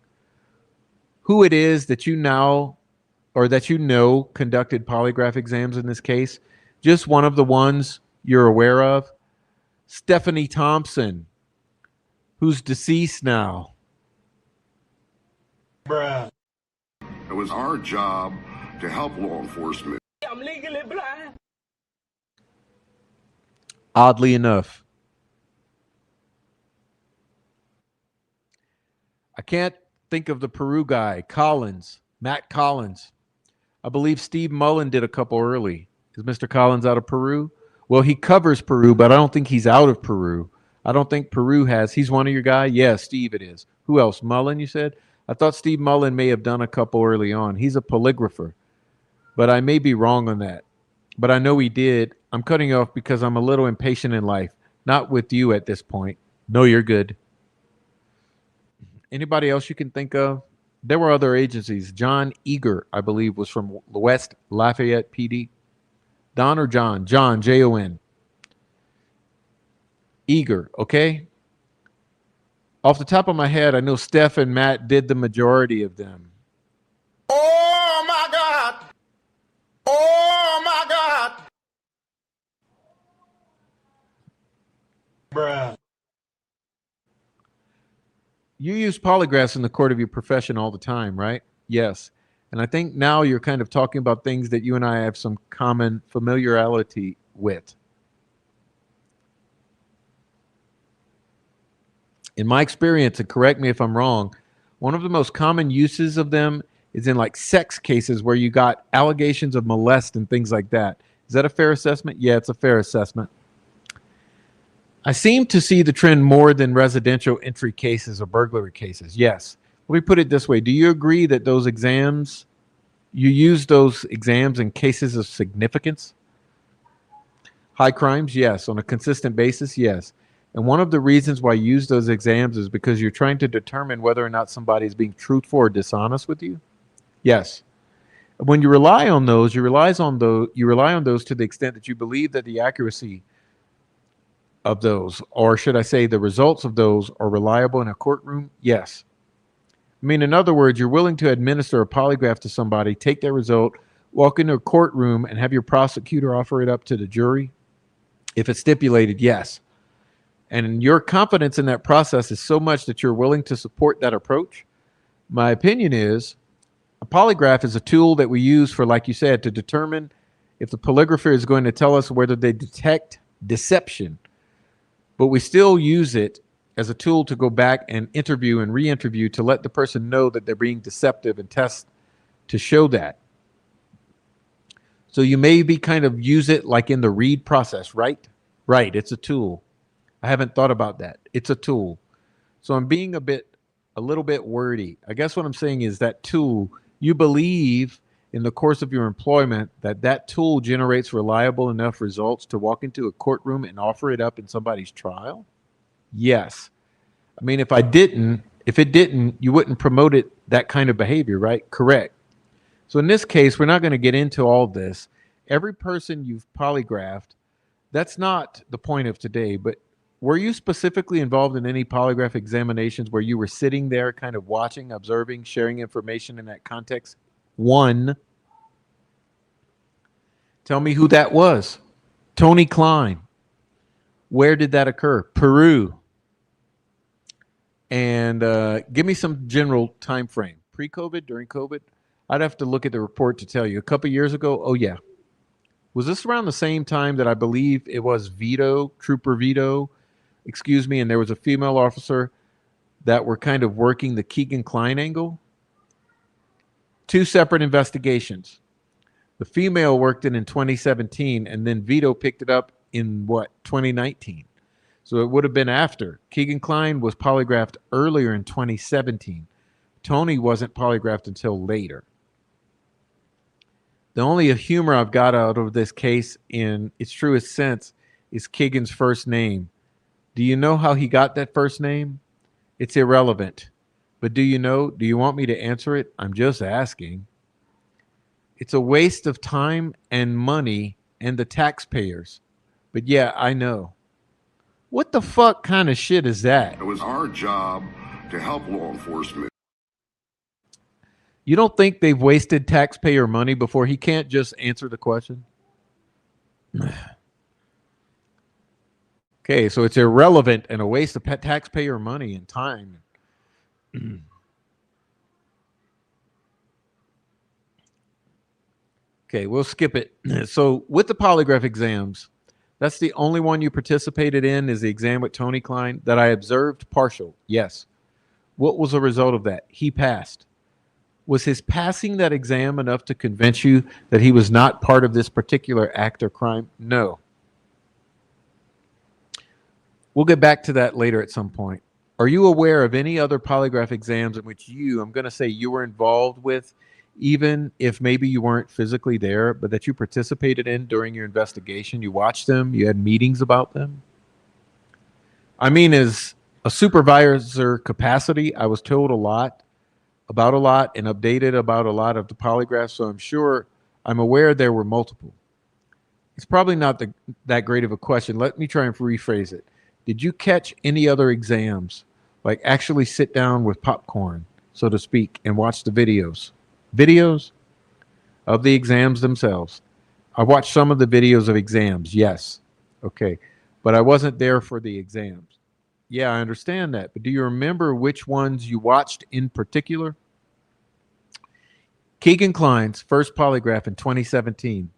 who it is that you now or that you know conducted polygraph exams in this case. Just one of the ones you're aware of. Stephanie Thompson, who's deceased now. Bruh. It was our job to help law enforcement. I'm legally blind. Oddly enough. I can't think of the Peru guy, Collins, Matt Collins. I believe Steve Mullen did a couple early. Is Mr. Collins out of Peru? Well, he covers Peru, but I don't think he's out of Peru. I don't think Peru has. He's one of your guys? Yeah, Steve it is. Who else? Mullen, you said? I thought Steve Mullen may have done a couple early on. He's a polygrapher, but I may be wrong on that. But I know he did. I'm cutting off because I'm a little impatient in life. Not with you at this point. No, you're good. Anybody else you can think of? There were other agencies. John Eager, I believe, was from West Lafayette PD. Don or John? John, Jon. Eager, okay? Off the top of my head, I know Steph and Matt did the majority of them. Oh my God. Oh my God. Bruh. You use polygraphs in the court of your profession all the time, right? Yes. And I think now you're kind of talking about things that you and I have some common familiarity with. In my experience, and correct me if I'm wrong, one of the most common uses of them is in like sex cases where you got allegations of molest and things like that. Is that a fair assessment? Yeah, it's a fair assessment. I seem to see the trend more than residential entry cases or burglary cases. Yes. Let me put it this way. Do you agree that those exams, you use those exams in cases of significance? High crimes? Yes. On a consistent basis? Yes. And one of the reasons why you use those exams is because you're trying to determine whether or not somebody is being truthful or dishonest with you? Yes. When you rely on those, you rely on those to the extent that you believe that the accuracy of those, or should I say the results of those, are reliable in a courtroom? Yes. I mean, in other words, you're willing to administer a polygraph to somebody, take their result, walk into a courtroom, and have your prosecutor offer it up to the jury? If it's stipulated, yes. And your confidence in that process is so much that you're willing to support that approach. My opinion is a polygraph is a tool that we use for, like you said, to determine if the polygrapher is going to tell us whether they detect deception. But we still use it as a tool to go back and interview and re-interview to let the person know that they're being deceptive and test to show that. So you maybe kind of use it like in the read process, right? Right, it's a tool. I haven't thought about that. It's a tool. So I'm being a little bit wordy. I guess what I'm saying is that tool, you believe in the course of your employment that tool generates reliable enough results to walk into a courtroom and offer it up in somebody's trial? Yes. I mean, if it didn't, you wouldn't promote it, that kind of behavior, right? Correct. So in this case, we're not going to get into all this. Every person you've polygraphed, that's not the point of today, but were you specifically involved in any polygraph examinations where you were sitting there kind of watching, observing, sharing information in that context? One. Tell me who that was. Tony Klein. Where did that occur? Peru. And give me some general time frame. Pre-COVID, during COVID? I'd have to look at the report to tell you. A couple years ago? Oh, yeah. Was this around the same time that I believe it was Trooper Vito, and there was a female officer that were kind of working the Keegan Klein angle? Two separate investigations. The female worked it in 2017, and then Vito picked it up in, 2019. So it would have been after. Keegan Klein was polygraphed earlier in 2017. Tony wasn't polygraphed until later. The only humor I've got out of this case in its truest sense is Keegan's first name. Do you know how he got that first name? It's irrelevant. But do you know? Do you want me to answer it? I'm just asking. It's a waste of time and money and the taxpayers. But yeah, I know. What the fuck kind of shit is that? It was our job to help law enforcement. You don't think they've wasted taxpayer money before he can't just answer the question? Okay, so it's irrelevant and a waste of taxpayer money and time. Okay, we'll skip it. So with the polygraph exams, that's the only one you participated in is the exam with Tony Klein that I observed partial. Yes. What was the result of that? He passed. Was his passing that exam enough to convince you that he was not part of this particular act or crime? No. We'll get back to that later at some point. Are you aware of any other polygraph exams in which I'm going to say you were involved with, even if maybe you weren't physically there, but that you participated in during your investigation? You watched them, you had meetings about them? I mean, as a supervisor capacity, I was told about a lot and updated about a lot of the polygraphs, so I'm aware there were multiple. It's probably not that great of a question. Let me try and rephrase it. Did you catch any other exams, like actually sit down with popcorn, so to speak, and watch the videos of the exams themselves? I watched some of the videos of exams, yes. Okay, but I wasn't there for the exams. Yeah, I understand that. But do you remember which ones you watched in particular? Keegan Klein's first polygraph in 2017.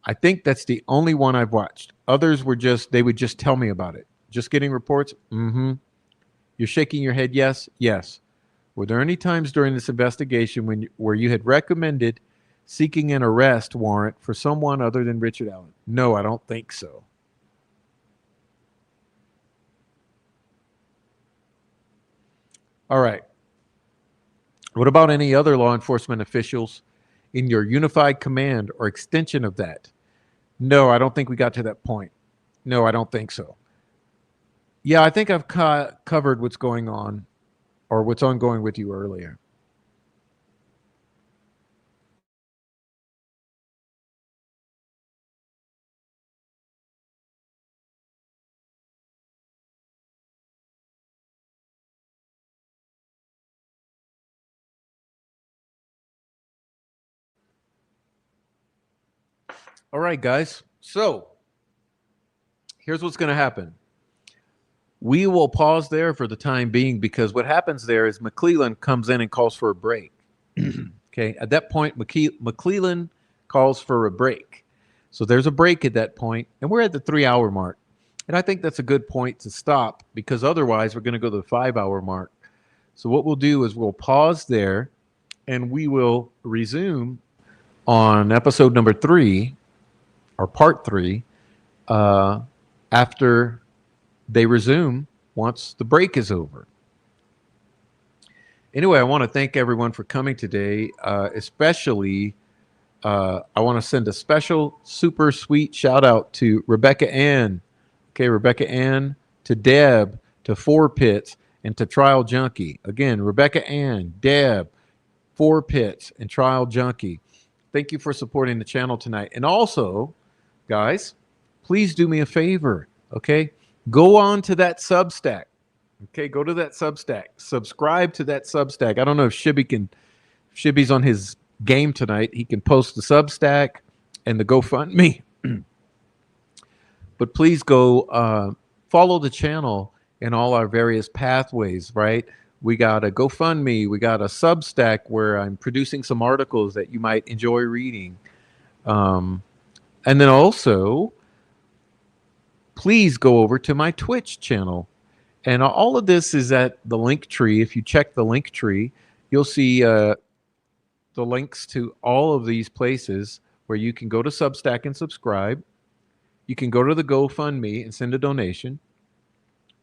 I think that's the only one I've watched. Others were they would just tell me about it. Just getting reports? Mm-hmm. You're shaking your head, yes? Yes. Were there any times during this investigation where you had recommended seeking an arrest warrant for someone other than Richard Allen? No, I don't think so. All right. What about any other law enforcement officials in your unified command or extension of that? No, I don't think we got to that point. No, I don't think so. Yeah, I think I've covered what's going on or what's ongoing with you earlier. All right, guys. So here's what's going to happen. We will pause there for the time being because what happens there is McClellan comes in and calls for a break. Okay. At that point, McClellan calls for a break. So there's a break at that point, and we're at the 3-hour mark. And I think that's a good point to stop because otherwise we're going to go to the 5-hour mark. So what we'll do is we'll pause there and we will resume on episode number 3 or part 3 after they resume once the break is over. Anyway, I want to thank everyone for coming today, especially I want to send a special super sweet shout out to Rebecca Ann. Okay, Rebecca Ann, to Deb, to Four Pits, and to Trial Junkie. Again, Rebecca Ann, Deb, Four Pits, and Trial Junkie. Thank you for supporting the channel tonight. And also, guys, please do me a favor, okay? Go on to that Substack. Okay, go to that Substack. Subscribe to that Substack. I don't know if Shibby's on his game tonight. He can post the Substack and the GoFundMe. But please go follow the channel in all our various pathways, right? We got a GoFundMe. We got a Substack where I'm producing some articles that you might enjoy reading. And then also, please go over to my Twitch channel. And all of this is at the link tree. If you check the link tree, you'll see the links to all of these places where you can go to Substack and subscribe. You can go to the GoFundMe and send a donation.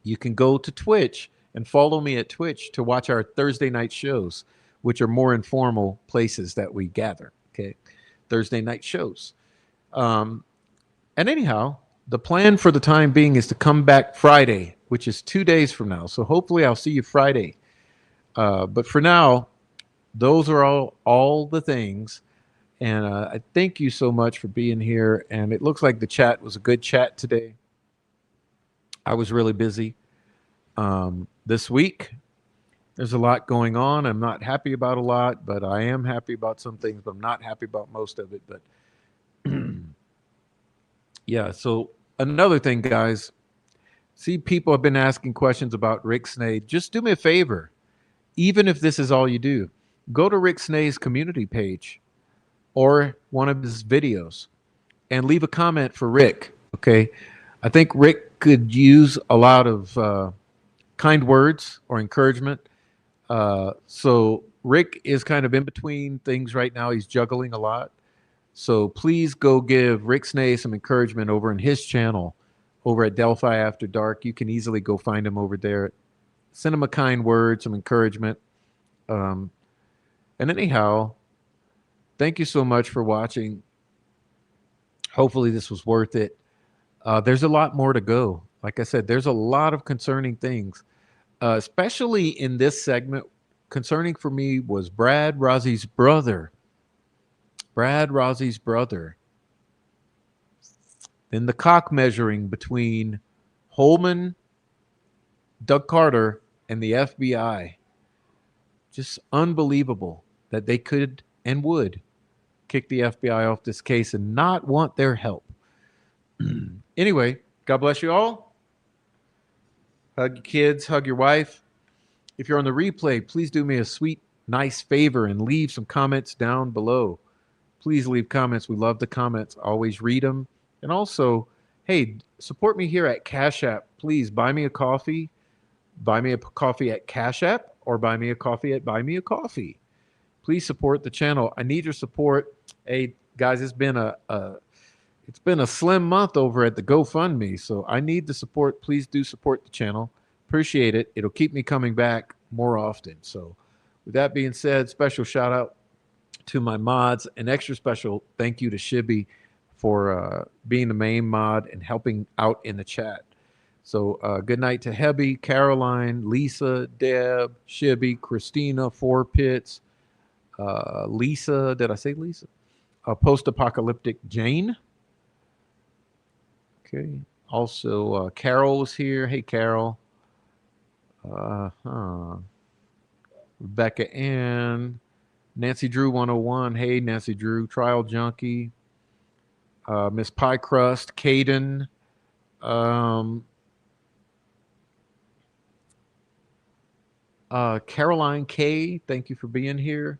You can go to Twitch and follow me at Twitch to watch our Thursday night shows, which are more informal places that we gather. Okay, Thursday night shows. And anyhow, the plan for the time being is to come back Friday, which is 2 days from now. So hopefully I'll see you Friday. But for now, those are all the things. And I thank you so much for being here. And it looks like the chat was a good chat today. I was really busy this week. There's a lot going on. I'm not happy about a lot, but I am happy about some things, but I'm not happy about most of it. But yeah, so another thing, guys, see, people have been asking questions about Rick Snade. Just do me a favor, even if this is all you do, go to Rick Snade's community page or one of his videos and leave a comment for Rick. Okay. I think Rick could use a lot of kind words or encouragement. So Rick is kind of in between things right now. He's juggling a lot. So please go give Rick Snade some encouragement over in his channel over at Delphi After Dark. You can easily go find him over there. Send him a kind word, some encouragement. And anyhow, thank you so much for watching. Hopefully this was worth it. There's a lot more to go. Like I said, there's a lot of concerning things, especially in this segment. Concerning for me was Brad Rossie's brother. Brad Rossie's brother. Then the cock measuring between Holman, Doug Carter, and the FBI. Just unbelievable that they could and would kick the FBI off this case and not want their help. Anyway, God bless you all. Hug your kids, hug your wife. If you're on the replay, please do me a sweet, nice favor and leave some comments down below. Please leave comments. We love the comments. Always read them. And also, hey, support me here at Cash App. Please buy me a coffee. Buy me a coffee at Cash App or buy me a coffee at Buy Me a Coffee. Please support the channel. I need your support. Hey, guys, it's been a slim month over at the GoFundMe, so I need the support. Please do support the channel. Appreciate it. It'll keep me coming back more often. So with that being said, special shout out to my mods. An extra special thank you to Shibby for being the main mod and helping out in the chat. So good night to Hebby, Caroline, Lisa, Deb, Shibby, Christina, Four Pits, Lisa. Did I say Lisa? Post-apocalyptic Jane. Okay. Also, Carol was here. Hey, Carol. Rebecca Ann. Nancy Drew 101. Hey, Nancy Drew. Trial Junkie. Miss Pie Crust. Caden. Caroline K. Thank you for being here.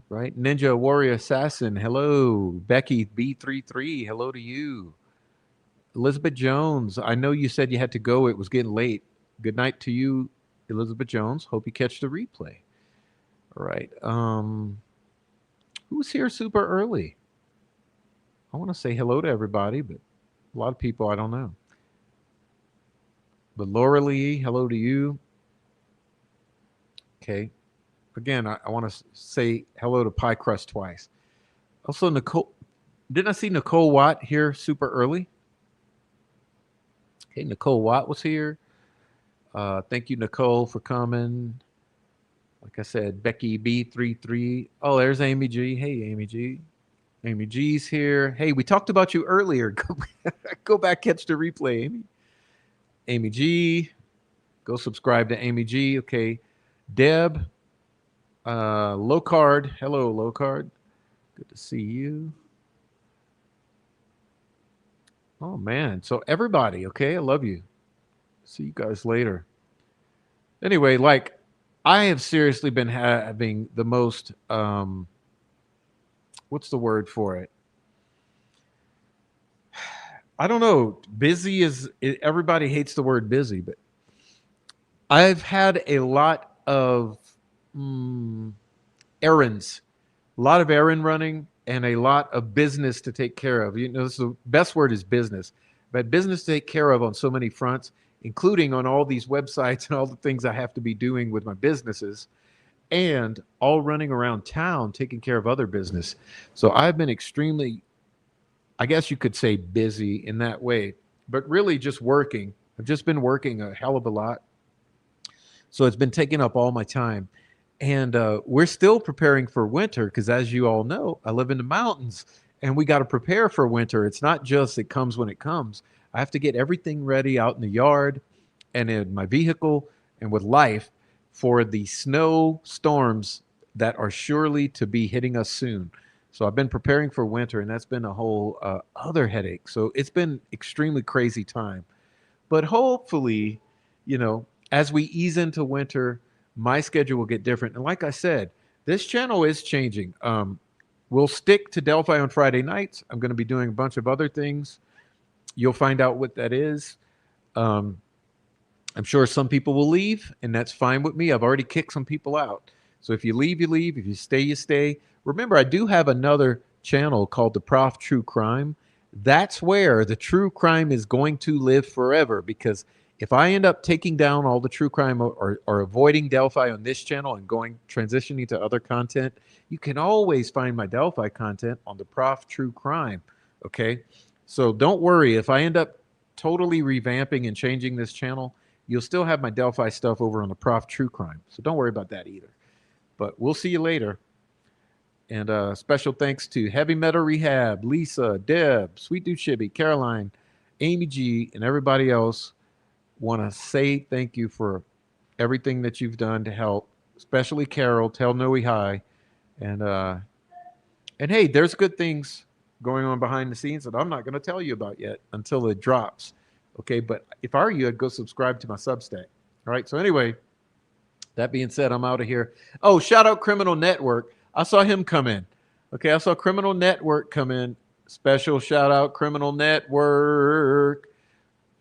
Right. Ninja Warrior Assassin. Hello. Becky B33. Hello to you. Elizabeth Jones. I know you said you had to go. It was getting late. Good night to you, Elizabeth Jones. Hope you catch the replay. All right. Who's here super early? I want to say hello to everybody, but a lot of people I don't know. But Laura Lee, hello to you. Okay. Again, I want to say hello to Pie Crust twice. Also, Nicole. Didn't I see Nicole Watt here super early? Okay, Nicole Watt was here. Thank you, Nicole, for coming. Like I said, Becky B33. Oh, there's Amy G. Hey, Amy G. Amy G's here. Hey, we talked about you earlier. Go back, catch the replay, Amy. Amy G. Go subscribe to Amy G. Okay. Deb. Low Card. Hello, Low Card. Good to see you. Oh, man. So everybody, okay? I love you. See you guys later. Anyway, like, I have seriously been having the most, what's the word for it? I don't know. Busy is, everybody hates the word busy, but I've had a lot of errands, a lot of errand running, and a lot of business to take care of. You know, the best word is business, but business to take care of on so many fronts, including on all these websites and all the things I have to be doing with my businesses, and all running around town taking care of other business. So I've been extremely, I guess you could say, busy in that way, but really just working. I've just been working a hell of a lot. So it's been taking up all my time. And we're still preparing for winter because, as you all know, I live in the mountains and we got to prepare for winter. It's not just it comes when it comes. I have to get everything ready out in the yard and in my vehicle and with life for the snow storms that are surely to be hitting us soon. So I've been preparing for winter, and that's been a whole other headache. So it's been extremely crazy time. But hopefully, as we ease into winter, my schedule will get different. And like I said, this channel is changing. We'll stick to Delphi on Friday nights. I'm going to be doing a bunch of other things. You'll find out what that is. I'm sure some people will leave, and that's fine with me. I've already kicked some people out. So if you leave, you leave. If you stay, you stay. Remember, I do have another channel called The Prof True Crime. That's where the true crime is going to live forever, because if I end up taking down all the true crime or avoiding Delphi on this channel and transitioning to other content, you can always find my Delphi content on The Prof True Crime. Okay? So don't worry. If I end up totally revamping and changing this channel, you'll still have my Delphi stuff over on The Prof True Crime. So don't worry about that either. But we'll see you later. And special thanks to Heavy Metal Rehab, Lisa, Deb, Sweet Dude Shibby, Caroline, Amy G, and everybody else. Want to say thank you for everything that you've done to help, especially Carol. Tell Noe hi. And hey, there's good things going on behind the scenes that I'm not going to tell you about yet until it drops. Okay, but if I were you, I'd go subscribe to my Substack. All right, so anyway, that being said, I'm out of here. Oh, shout out Criminal Network. I saw him come in. Okay, I saw Criminal Network come in. Special shout out Criminal Network.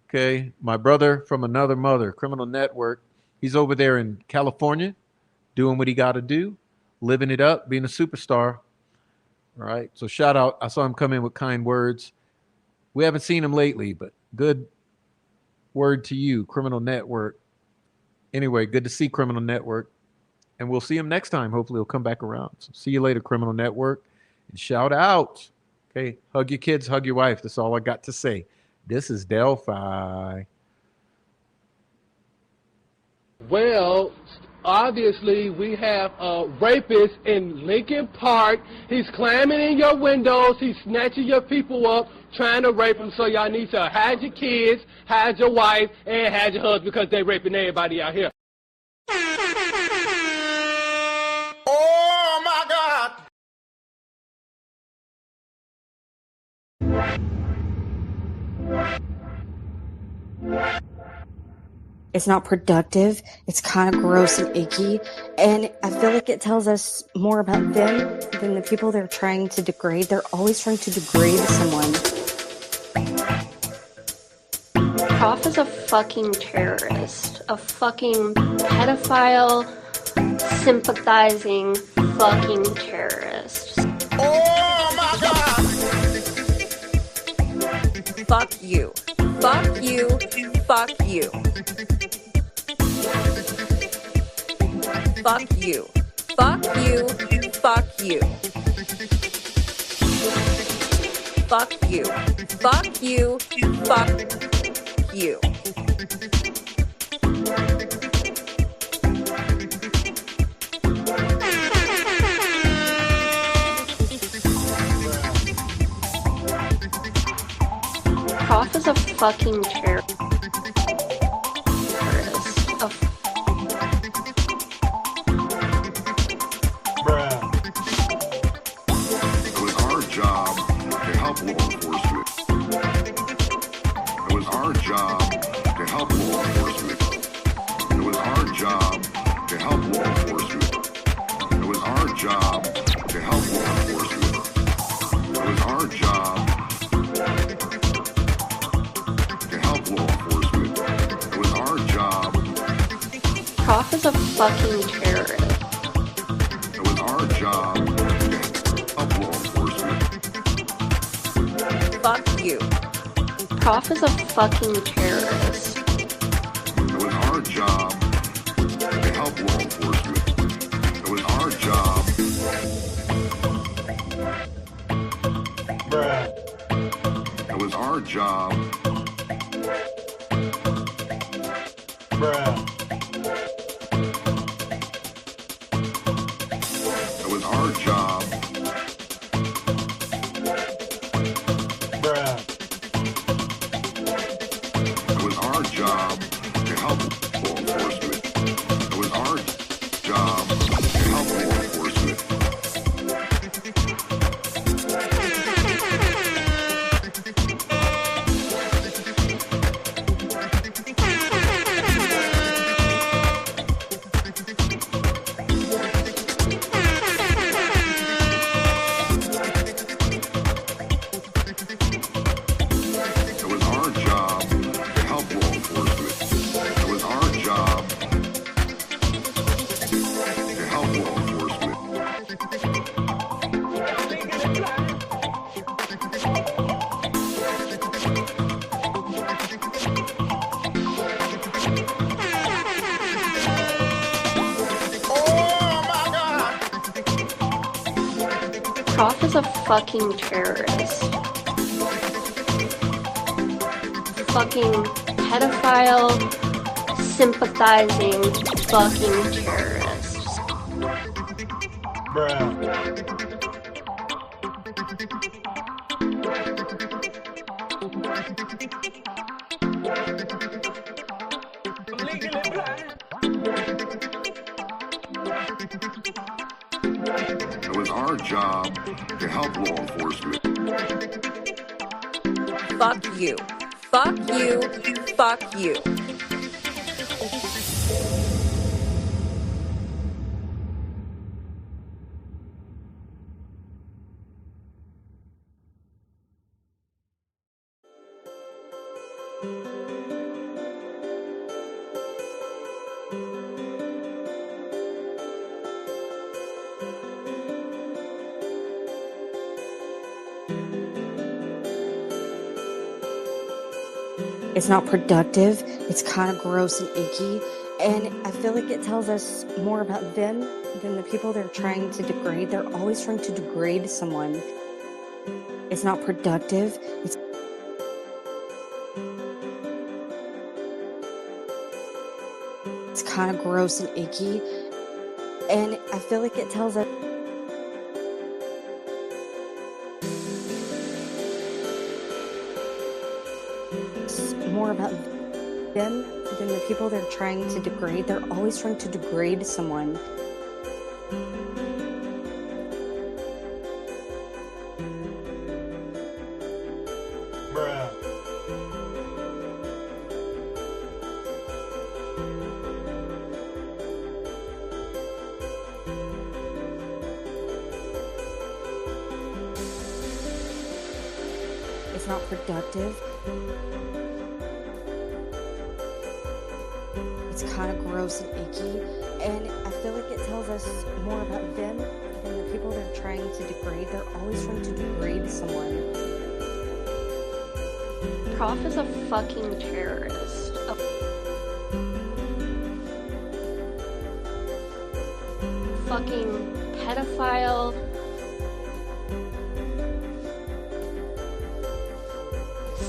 Okay, my brother from another mother, Criminal Network. He's over there in California doing what he got to do, living it up, being a superstar. All right, so shout out. I saw him come in with kind words. We haven't seen him lately, but good word to you, Criminal Network. Anyway, good to see Criminal Network. And we'll see him next time. Hopefully he'll come back around. So see you later, Criminal Network. And shout out. Okay, hug your kids, hug your wife. That's all I got to say. This is Delphi. Well, obviously, we have a rapist in Lincoln Park. He's climbing in your windows. He's snatching your people up, trying to rape them. So y'all need to hide your kids, hide your wife, and hide your husband, because they're raping everybody out here. Oh my God! It's not productive. It's kind of gross and icky. And I feel like it tells us more about them than the people they're trying to degrade. They're always trying to degrade someone. Prof is a fucking terrorist. A fucking pedophile, sympathizing fucking terrorist. Oh my God! Fuck you. Fuck you. Fuck you. Fuck you. Fuck you. Fuck you. Fuck you. Fuck you. Fuck you. Prof is a fucking terrorist. It was our job to help law enforcement. It was our job to help law enforcement. It was our job to help law enforcement. It was our job to help law enforcement. It was our job to help law enforcement. It was our job. Prof is a fucking terrorist. It was our job to help law enforcement. Fuck you. Prof is a fucking terrorist. It was our job to help law enforcement. It was our job. It was our job. It was our job. It was our job to help law enforcement. It was our Prof is a fucking terrorist. Fucking pedophile, sympathizing, fucking terrorist. It was our job to help law enforcement. Fuck you. Fuck you. Fuck you. It's not productive. It's kind of gross and icky. And I feel like it tells us more about them than the people they're trying to degrade. They're always trying to degrade someone. It's not productive. It's kind of gross and icky. And I feel like it tells us more about them than the people they're trying to degrade. They're always trying to degrade someone. It's not productive. It's kind of gross and icky. And I feel like it tells us more about them than the people they're trying to degrade. They're always trying to degrade someone. Prof is a fucking terrorist. Fucking pedophile.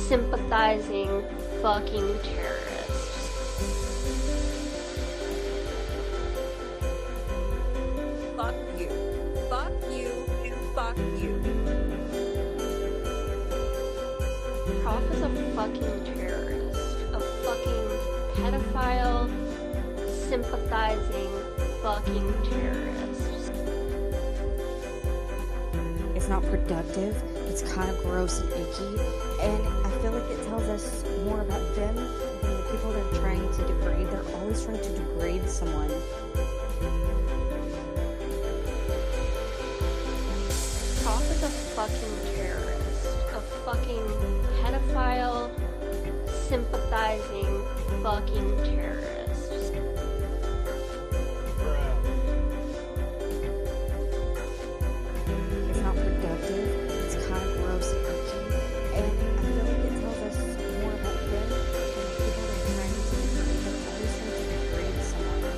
Sympathizing fucking terrorist. Fuck you. Fuck you. Fuck you. Prof is a fucking terrorist. A fucking pedophile, sympathizing fucking terrorist. It's not productive. It's kind of gross and icky. And I feel like it tells us more about them than the people they're trying to degrade. They're always trying to degrade someone. Prof is a fucking terrorist. A fucking pedophile, sympathizing fucking terrorist. It's not productive. It's kind of gross and icky. And I feel like it tells us more about them than the people they're trying to degrade. They're always trying to degrade someone.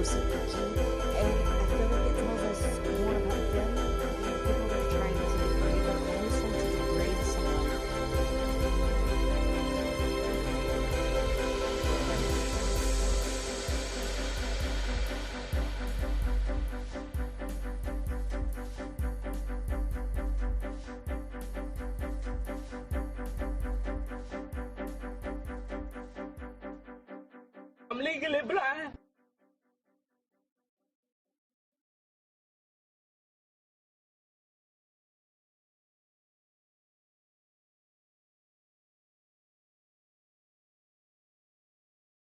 gross and icky, and I feel like it tells us more about them than the people that are trying to degrade. They're always trying to degrade someone. I'm legally blind.